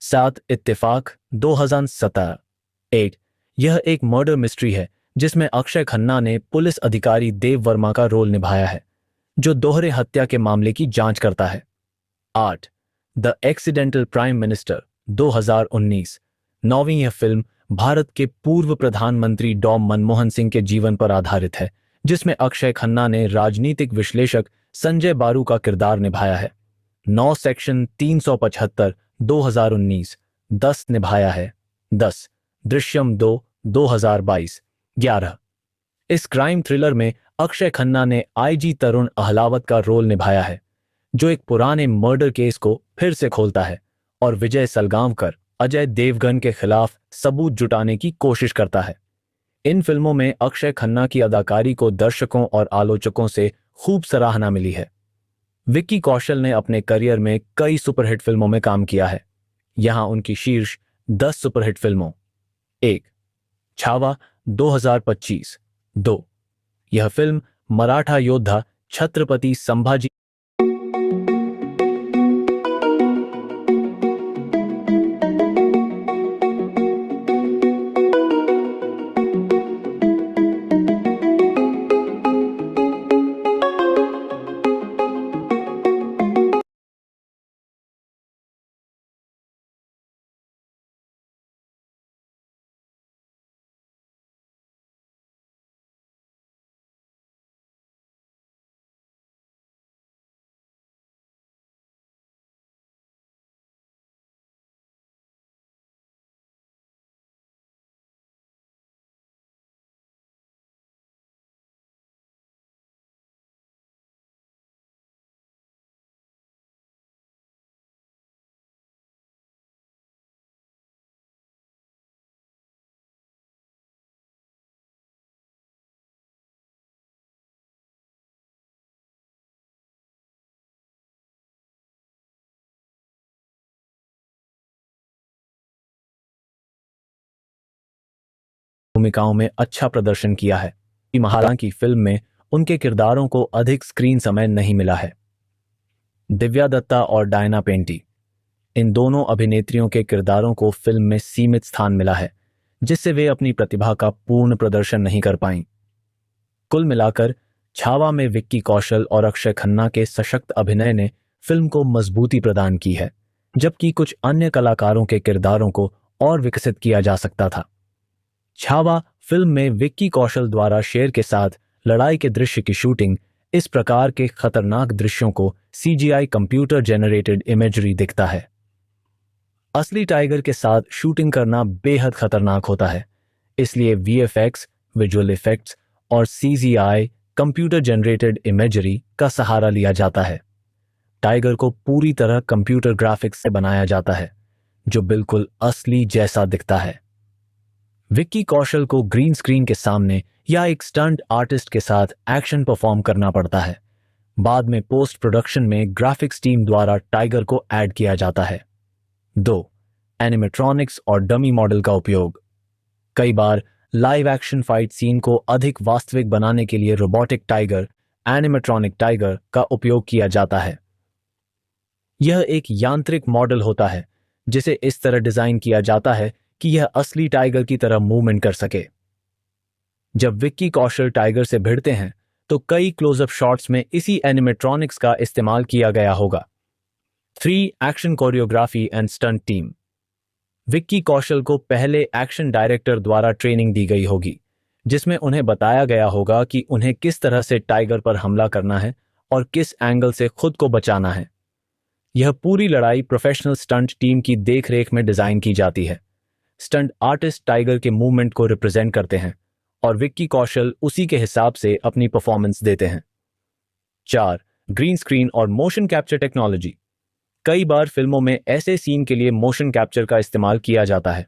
7 इत्तेफाक 2017, 8 यह एक मर्डर मिस्ट्री है जिसमें अक्षय खन्ना ने पुलिस अधिकारी देव वर्मा का रोल निभाया है, जो दोहरे हत्या के मामले की जांच करता है। 8 द एक्सीडेंटल प्राइम मिनिस्टर 2019, 9वीं यह फिल्म भारत के पूर्व प्रधानमंत्री डॉ मनमोहन सिंह के जीवन पर आधारित है, जिसमें अक्षय खन्ना ने राजनीतिक विश्लेषक संजय बारू का किरदार निभाया है। 9 सेक्शन 375 2019, 10 निभाया है। 10 दृश्यम 2 2022, 11 इस क्राइम थ्रिलर में अक्षय खन्ना ने आईजी तरुण अहलावत का रोल निभाया है, जो एक पुराने मर्डर केस को फिर से खोलता है और विजय सलगांवकर अजय देवगन के खिलाफ सबूत जुटाने की कोशिश करता है। इन फिल्मों में अक्षय खन्ना की अदाकारी को दर्शकों और आलोचकों से खूब सराहना मिली है। विक्की कौशल ने अपने करियर में कई सुपरहिट फिल्मों में काम किया है। यहां उनकी शीर्ष 10 सुपरहिट फिल्मों: 1 छावा 2025, 2 यह फिल्म मराठा योद्धा छत्रपति संभाजी भूमिकाओं में अच्छा प्रदर्शन किया है। हालांकि फिल्म में उनके किरदारों को अधिक स्क्रीन समय नहीं मिला है। दिव्या दत्ता और डायना पेंटी इन दोनों अभिनेत्रियों के किरदारों को फिल्म में सीमित स्थान मिला है, जिससे वे अपनी प्रतिभा का पूर्ण प्रदर्शन नहीं कर पाईं। कुल मिलाकर छावा में विक्की कौशल और अक्षय खन्ना के सशक्त अभिनय ने फिल्म को मजबूती प्रदान की है, जबकि कुछ अन्य कलाकारों के किरदारों को और विकसित किया जा सकता था। छावा फिल्म में विक्की कौशल द्वारा शेर के साथ लड़ाई के दृश्य की शूटिंग इस प्रकार के खतरनाक दृश्यों को सीजीआई कंप्यूटर जेनरेटेड इमेजरी दिखता है। असली टाइगर के साथ शूटिंग करना बेहद खतरनाक होता है, इसलिए वीएफएक्स, विजुअल इफेक्ट्स और सीजीआई कंप्यूटर जनरेटेड इमेजरी का सहारा लिया जाता है। टाइगर को पूरी तरह कंप्यूटर ग्राफिक्स से बनाया जाता है, जो बिल्कुल असली जैसा दिखता है। विक्की कौशल को ग्रीन स्क्रीन के सामने या एक स्टंट आर्टिस्ट के साथ एक्शन परफॉर्म करना पड़ता है। बाद में पोस्ट प्रोडक्शन में ग्राफिक्स टीम द्वारा टाइगर को ऐड किया जाता है। 2. एनिमेट्रॉनिक्स और डमी मॉडल का उपयोग। कई बार लाइव एक्शन फाइट सीन को अधिक वास्तविक बनाने के लिए रोबोटिक टाइगर, एनिमेट्रॉनिक टाइगर का उपयोग किया जाता है। यह एक यांत्रिक मॉडल होता है जिसे इस तरह डिजाइन किया जाता है कि यह असली टाइगर की तरह मूवमेंट कर सके। जब विक्की कौशल टाइगर से भिड़ते हैं तो कई क्लोजअप शॉट्स में इसी एनिमेट्रॉनिक्स का इस्तेमाल किया गया होगा। 3. Action choreography and stunt team. Vicky Kaushal को पहले एक्शन डायरेक्टर द्वारा ट्रेनिंग दी गई होगी, जिसमें उन्हें बताया गया होगा कि उन्हें किस तरह से टाइगर पर हमला करना है और किस एंगल से खुद को बचाना है। यह पूरी लड़ाई प्रोफेशनल स्टंट टीम की देखरेख में डिजाइन की जाती है। स्टंट आर्टिस्ट टाइगर के मूवमेंट को रिप्रेजेंट करते हैं और विक्की कौशल उसी के हिसाब से अपनी परफॉर्मेंस देते हैं। 4. ग्रीन स्क्रीन और मोशन कैप्चर टेक्नोलॉजी। कई बार फिल्मों में ऐसे सीन के लिए मोशन कैप्चर का इस्तेमाल किया जाता है।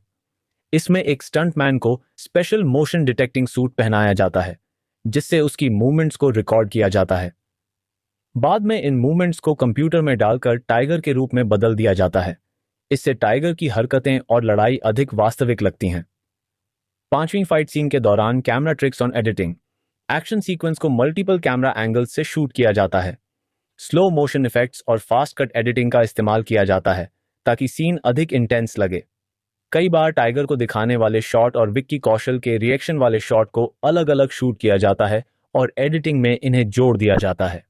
इसमें एक स्टंटमैन को स्पेशल मोशन डिटेक्टिंग सूट पहनाया जाता है, जिससे उसकी मूवमेंट्स को रिकॉर्ड किया जाता है। बाद में इन मूवमेंट्स को कंप्यूटर में डालकर टाइगर के रूप में बदल दिया जाता है। इससे टाइगर की हरकतें और लड़ाई अधिक वास्तविक लगती हैं। 5वीं फाइट सीन के दौरान camera tricks on editing. Action sequence को मल्टीपल कैमरा एंगल्स से शूट किया जाता है। स्लो मोशन इफेक्ट्स और फास्ट कट एडिटिंग का इस्तेमाल किया जाता है ताकि सीन अधिक इंटेंस लगे। कई बार टाइगर को दिखाने वाले शॉट और विक्की कौशल के रिएक्शन वाले शॉट को अलग अलग शूट किया जाता है और एडिटिंग में इन्हें जोड़ दिया जाता है।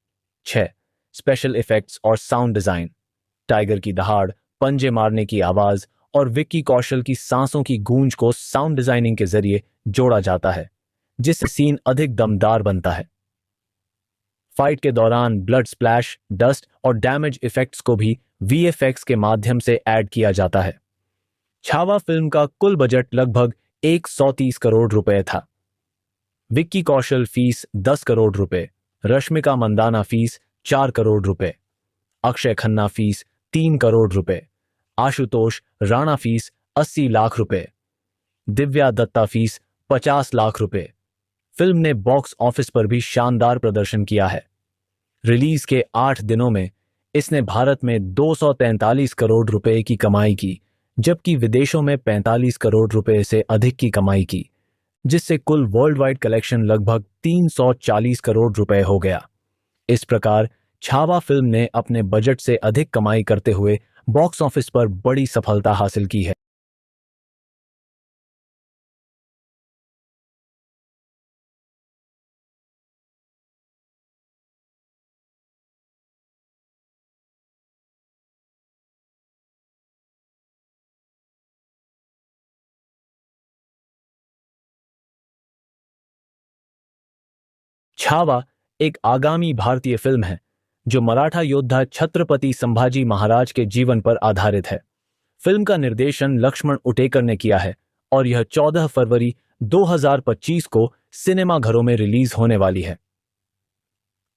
6. स्पेशल इफेक्ट्स और साउंड डिजाइन। टाइगर की दहाड़, पंजे मारने की आवाज और विक्की कौशल की सांसों की गूंज को साउंड डिजाइनिंग के जरिए जोड़ा जाता है, जिससे सीन अधिक दमदार बनता है। फाइट के दौरान ब्लड स्प्लैश, डस्ट और डैमेज इफेक्ट्स को भी वीएफएक्स के माध्यम से ऐड किया जाता है। छावा फिल्म का कुल बजट लगभग 130 करोड़ रुपए था। विक्की कौशल फीस 10 करोड़ रुपए, रश्मिका मंदाना फीस 4 करोड़ रुपए, अक्षय खन्ना फीस 3 करोड़ रुपए, आशुतोष राणा फीस 80 लाख रुपए, दिव्या दत्ता फीस 50 लाख रुपए। फिल्म ने बॉक्स ऑफिस पर भी शानदार प्रदर्शन किया है। रिलीज के 8 दिनों में इसने भारत में 243 करोड़ रुपए की कमाई की, जबकि विदेशों में 45 करोड़ रुपए से अधिक की कमाई की, जिससे कुल वर्ल्ड वाइड कलेक्शन लगभग 340 करोड़ रुपए हो गया। इस प्रकार छावा फिल्म ने अपने बजट से अधिक कमाई करते हुए बॉक्स ऑफिस पर बड़ी सफलता हासिल की है। छावा एक आगामी भारतीय फिल्म है जो मराठा योद्धा छत्रपति संभाजी महाराज के जीवन पर आधारित है। फिल्म का निर्देशन लक्ष्मण उटेकर ने किया है और यह 14 फरवरी 2025 को सिनेमाघरों में रिलीज होने वाली है।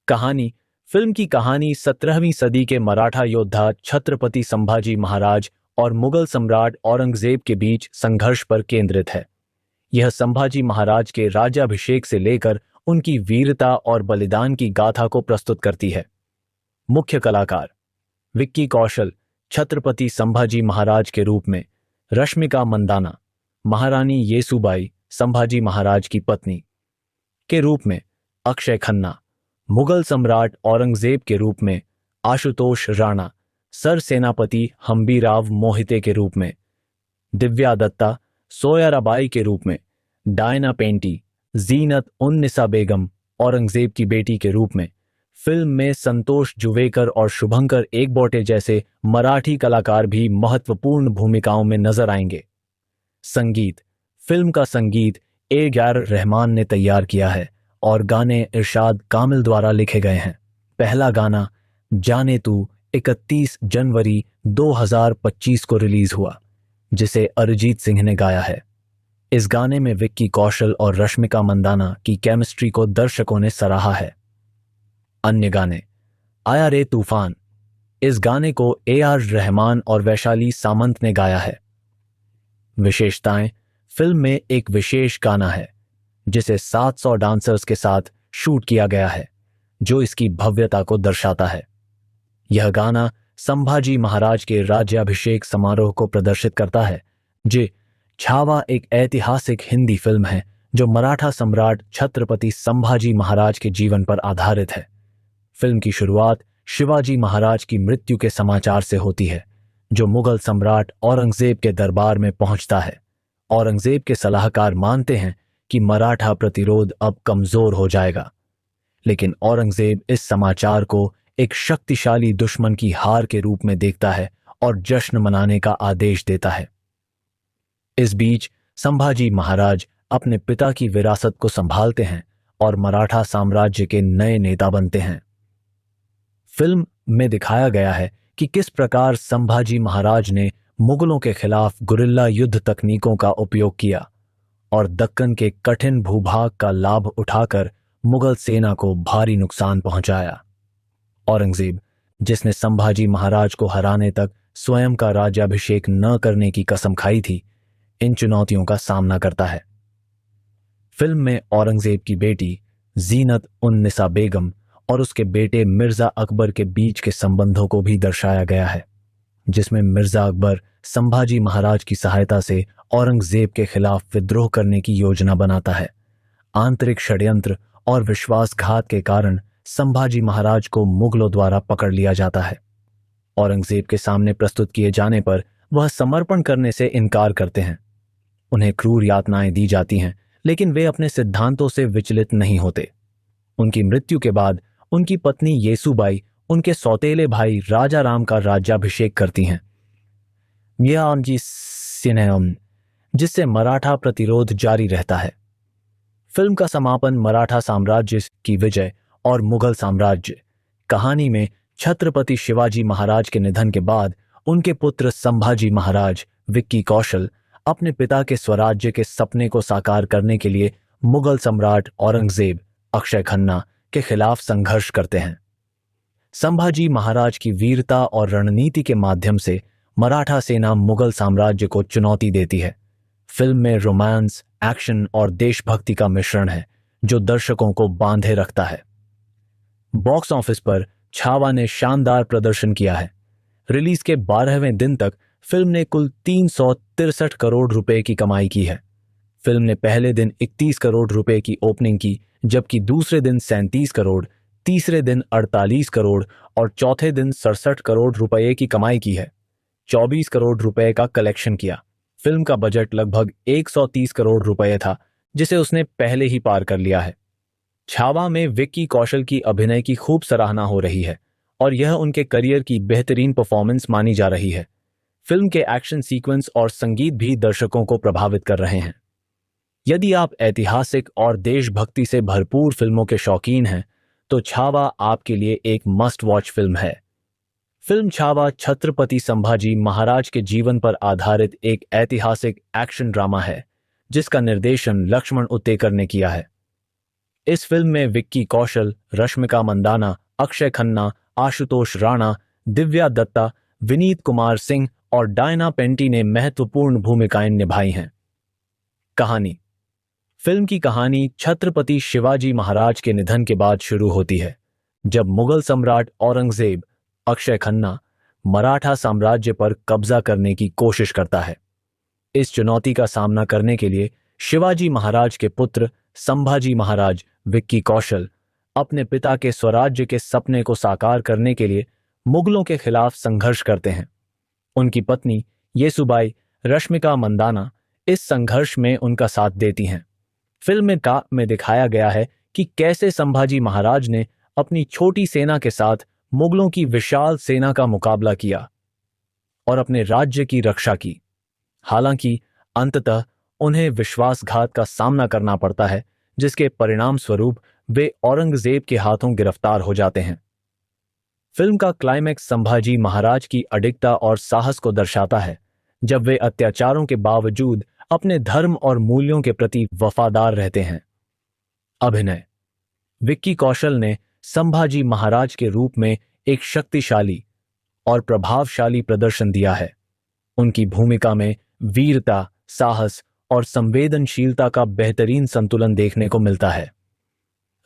कहानी। फिल्म की कहानी 17वीं सदी के मराठा योद्धा छत्रपति संभाजी महाराज और मुगल सम्राट औरंगजेब के बीच संघर्ष पर केंद्रित है। यह संभाजी महाराज के राज्याभिषेक से लेकर उनकी वीरता और बलिदान की गाथा को प्रस्तुत करती है। मुख्य कलाकार विक्की कौशल छत्रपति संभाजी महाराज के रूप में, रश्मिका मंदाना महारानी येसुबाई संभाजी महाराज की पत्नी के रूप में, अक्षय खन्ना मुगल सम्राट औरंगजेब के रूप में, आशुतोष राणा सर सेनापति हम्बीराव मोहिते के रूप में, दिव्या दत्ता सोयराबाई के रूप में, डायना पेंटी जीनत उन निसा बेगम औरंगजेब की बेटी के रूप में। फिल्म में संतोष जुवेकर और शुभंकर एकबोटे जैसे मराठी कलाकार भी महत्वपूर्ण भूमिकाओं में नजर आएंगे। संगीत। फिल्म का संगीत A. रहमान ने तैयार किया है और गाने इरशाद कामिल द्वारा लिखे गए हैं। पहला गाना जाने तू 31 जनवरी 2025 को रिलीज हुआ, जिसे अरिजीत सिंह ने गाया है। इस गाने में विक्की कौशल और रश्मिका मंदाना की केमिस्ट्री को दर्शकों ने सराहा है। अन्य गाने। आया रे तूफान। इस गाने को A.R. रहमान और वैशाली सामंत ने गाया है। विशेषताएं। फिल्म में एक विशेष गाना है जिसे 700 डांसर्स के साथ शूट किया गया है, जो इसकी भव्यता को दर्शाता है। यह गाना संभाजी महाराज के राज्याभिषेक समारोह को प्रदर्शित करता है। छावा एक ऐतिहासिक हिंदी फिल्म है जो मराठा सम्राट छत्रपति संभाजी महाराज के जीवन पर आधारित है। फिल्म की शुरुआत शिवाजी महाराज की मृत्यु के समाचार से होती है, जो मुगल सम्राट औरंगजेब के दरबार में पहुंचता है। औरंगजेब के सलाहकार मानते हैं कि मराठा प्रतिरोध अब कमजोर हो जाएगा, लेकिन औरंगजेब इस समाचार को एक शक्तिशाली दुश्मन की हार के रूप में देखता है और जश्न मनाने का आदेश देता है। इस बीच संभाजी महाराज अपने पिता की विरासत को संभालते हैं और मराठा साम्राज्य के नए नेता बनते हैं। फिल्म में दिखाया गया है कि किस प्रकार संभाजी महाराज ने मुगलों के खिलाफ गुरिल्ला युद्ध तकनीकों का उपयोग किया और दक्कन के कठिन भूभाग का लाभ उठाकर मुगल सेना को भारी नुकसान पहुंचाया। औरंगजेब, जिसने संभाजी महाराज को हराने तक स्वयं का राज्याभिषेक न करने की कसम खाई थी, इन चुनौतियों का सामना करता है। फिल्म में औरंगजेब की बेटी जीनत उन निसा बेगम और उसके बेटे मिर्जा अकबर के बीच के संबंधों को भी दर्शाया गया है, जिसमें मिर्जा अकबर संभाजी महाराज की सहायता से औरंगजेब के खिलाफ विद्रोह करने की योजना बनाता है। आंतरिक षड्यंत्र और विश्वासघात के कारण संभाजी महाराज को मुगलों द्वारा पकड़ लिया जाता है। औरंगजेब के सामने प्रस्तुत किए जाने पर वह समर्पण करने से इनकार करते हैं। उन्हें क्रूर यातनाएं दी जाती हैं, लेकिन वे अपने सिद्धांतों से विचलित नहीं होते। उनकी मृत्यु के बाद उनकी पत्नी येसुबाई उनके सौतेले भाई राजा राम का राज्याभिषेक करती हैं, जिससे मराठा प्रतिरोध जारी रहता है। फिल्म का समापन मराठा साम्राज्य की विजय और मुगल साम्राज्य। कहानी में छत्रपति शिवाजी महाराज के निधन के बाद उनके पुत्र संभाजी महाराज विक्की कौशल अपने पिता के स्वराज्य के सपने को साकार करने के लिए मुगल सम्राट औरंगजेब अक्षय खन्ना के खिलाफ संघर्ष करते हैं। संभाजी महाराज की वीरता और रणनीति के माध्यम से मराठा सेना मुगल साम्राज्य को चुनौती देती है। फिल्म में रोमांस, एक्शन और देशभक्ति का मिश्रण है जो दर्शकों को बांधे रखता है। बॉक्स ऑफिस पर छावा ने शानदार प्रदर्शन किया है। रिलीज के 12वें दिन तक फिल्म ने कुल 363 करोड़ रुपए की कमाई की है। फिल्म ने पहले दिन 31 करोड़ रुपए की ओपनिंग की, जबकि दूसरे दिन 37 करोड़, तीसरे दिन 48 करोड़ और चौथे दिन 67 करोड़ रुपए की कमाई की है। 24 करोड़ रुपए का कलेक्शन किया। फिल्म का बजट लगभग 130 करोड़ रुपए था, जिसे उसने पहले ही पार कर लिया है। छावा में विक्की कौशल की अभिनय की खूब सराहना हो रही है और यह उनके करियर की बेहतरीन परफॉर्मेंस मानी जा रही है। फिल्म के एक्शन सीक्वेंस और संगीत भी दर्शकों को प्रभावित कर रहे हैं। यदि आप ऐतिहासिक और देशभक्ति से भरपूर फिल्मों के शौकीन हैं, तो छावा आपके लिए एक मस्ट वॉच फिल्म है। फिल्म छावा छत्रपति संभाजी महाराज के जीवन पर आधारित एक ऐतिहासिक एक्शन ड्रामा है, जिसका निर्देशन लक्ष्मण उत्तेकर ने किया है। इस फिल्म में विक्की कौशल, रश्मिका मंदाना, अक्षय खन्ना, आशुतोष राणा, दिव्या दत्ता, विनीत कुमार सिंह और डायना पेंटी ने महत्वपूर्ण भूमिकाएं निभाई हैं। कहानी। फिल्म की कहानी छत्रपति शिवाजी महाराज के निधन के बाद शुरू होती है, जब मुगल सम्राट औरंगजेब अक्षय खन्ना मराठा साम्राज्य पर कब्जा करने की कोशिश करता है। इस चुनौती का सामना करने के लिए शिवाजी महाराज के पुत्र संभाजी महाराज विक्की कौशल अपने पिता के स्वराज्य के सपने को साकार करने के लिए मुगलों के खिलाफ संघर्ष करते हैं। उनकी पत्नी येसुबाई रश्मिका मंदाना इस संघर्ष में उनका साथ देती हैं। फिल्म में दिखाया गया है कि कैसे संभाजी महाराज ने अपनी छोटी सेना के साथ मुगलों की विशाल सेना का मुकाबला किया और अपने राज्य की रक्षा की। हालांकि अंततः उन्हें विश्वासघात का सामना करना पड़ता है, जिसके परिणाम स्वरूप वे औरंगजेब के हाथों गिरफ्तार हो जाते हैं। फिल्म का क्लाइमैक्स संभाजी महाराज की अडिगता और साहस को दर्शाता है, जब वे अत्याचारों के बावजूद अपने धर्म और मूल्यों के प्रति वफादार रहते हैं। अभिनय: विक्की कौशल ने संभाजी महाराज के रूप में एक शक्तिशाली और प्रभावशाली प्रदर्शन दिया है। उनकी भूमिका में वीरता, साहस और संवेदनशीलता का बेहतरीन संतुलन देखने को मिलता है।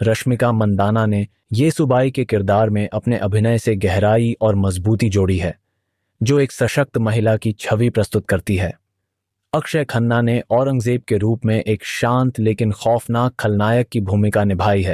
रश्मिका मंदाना ने येसुबाई के किरदार में अपने अभिनय से गहराई और मजबूती जोड़ी है, जो एक सशक्त महिला की छवि प्रस्तुत करती है। अक्षय खन्ना ने औरंगजेब के रूप में एक शांत लेकिन खौफनाक खलनायक की भूमिका निभाई है,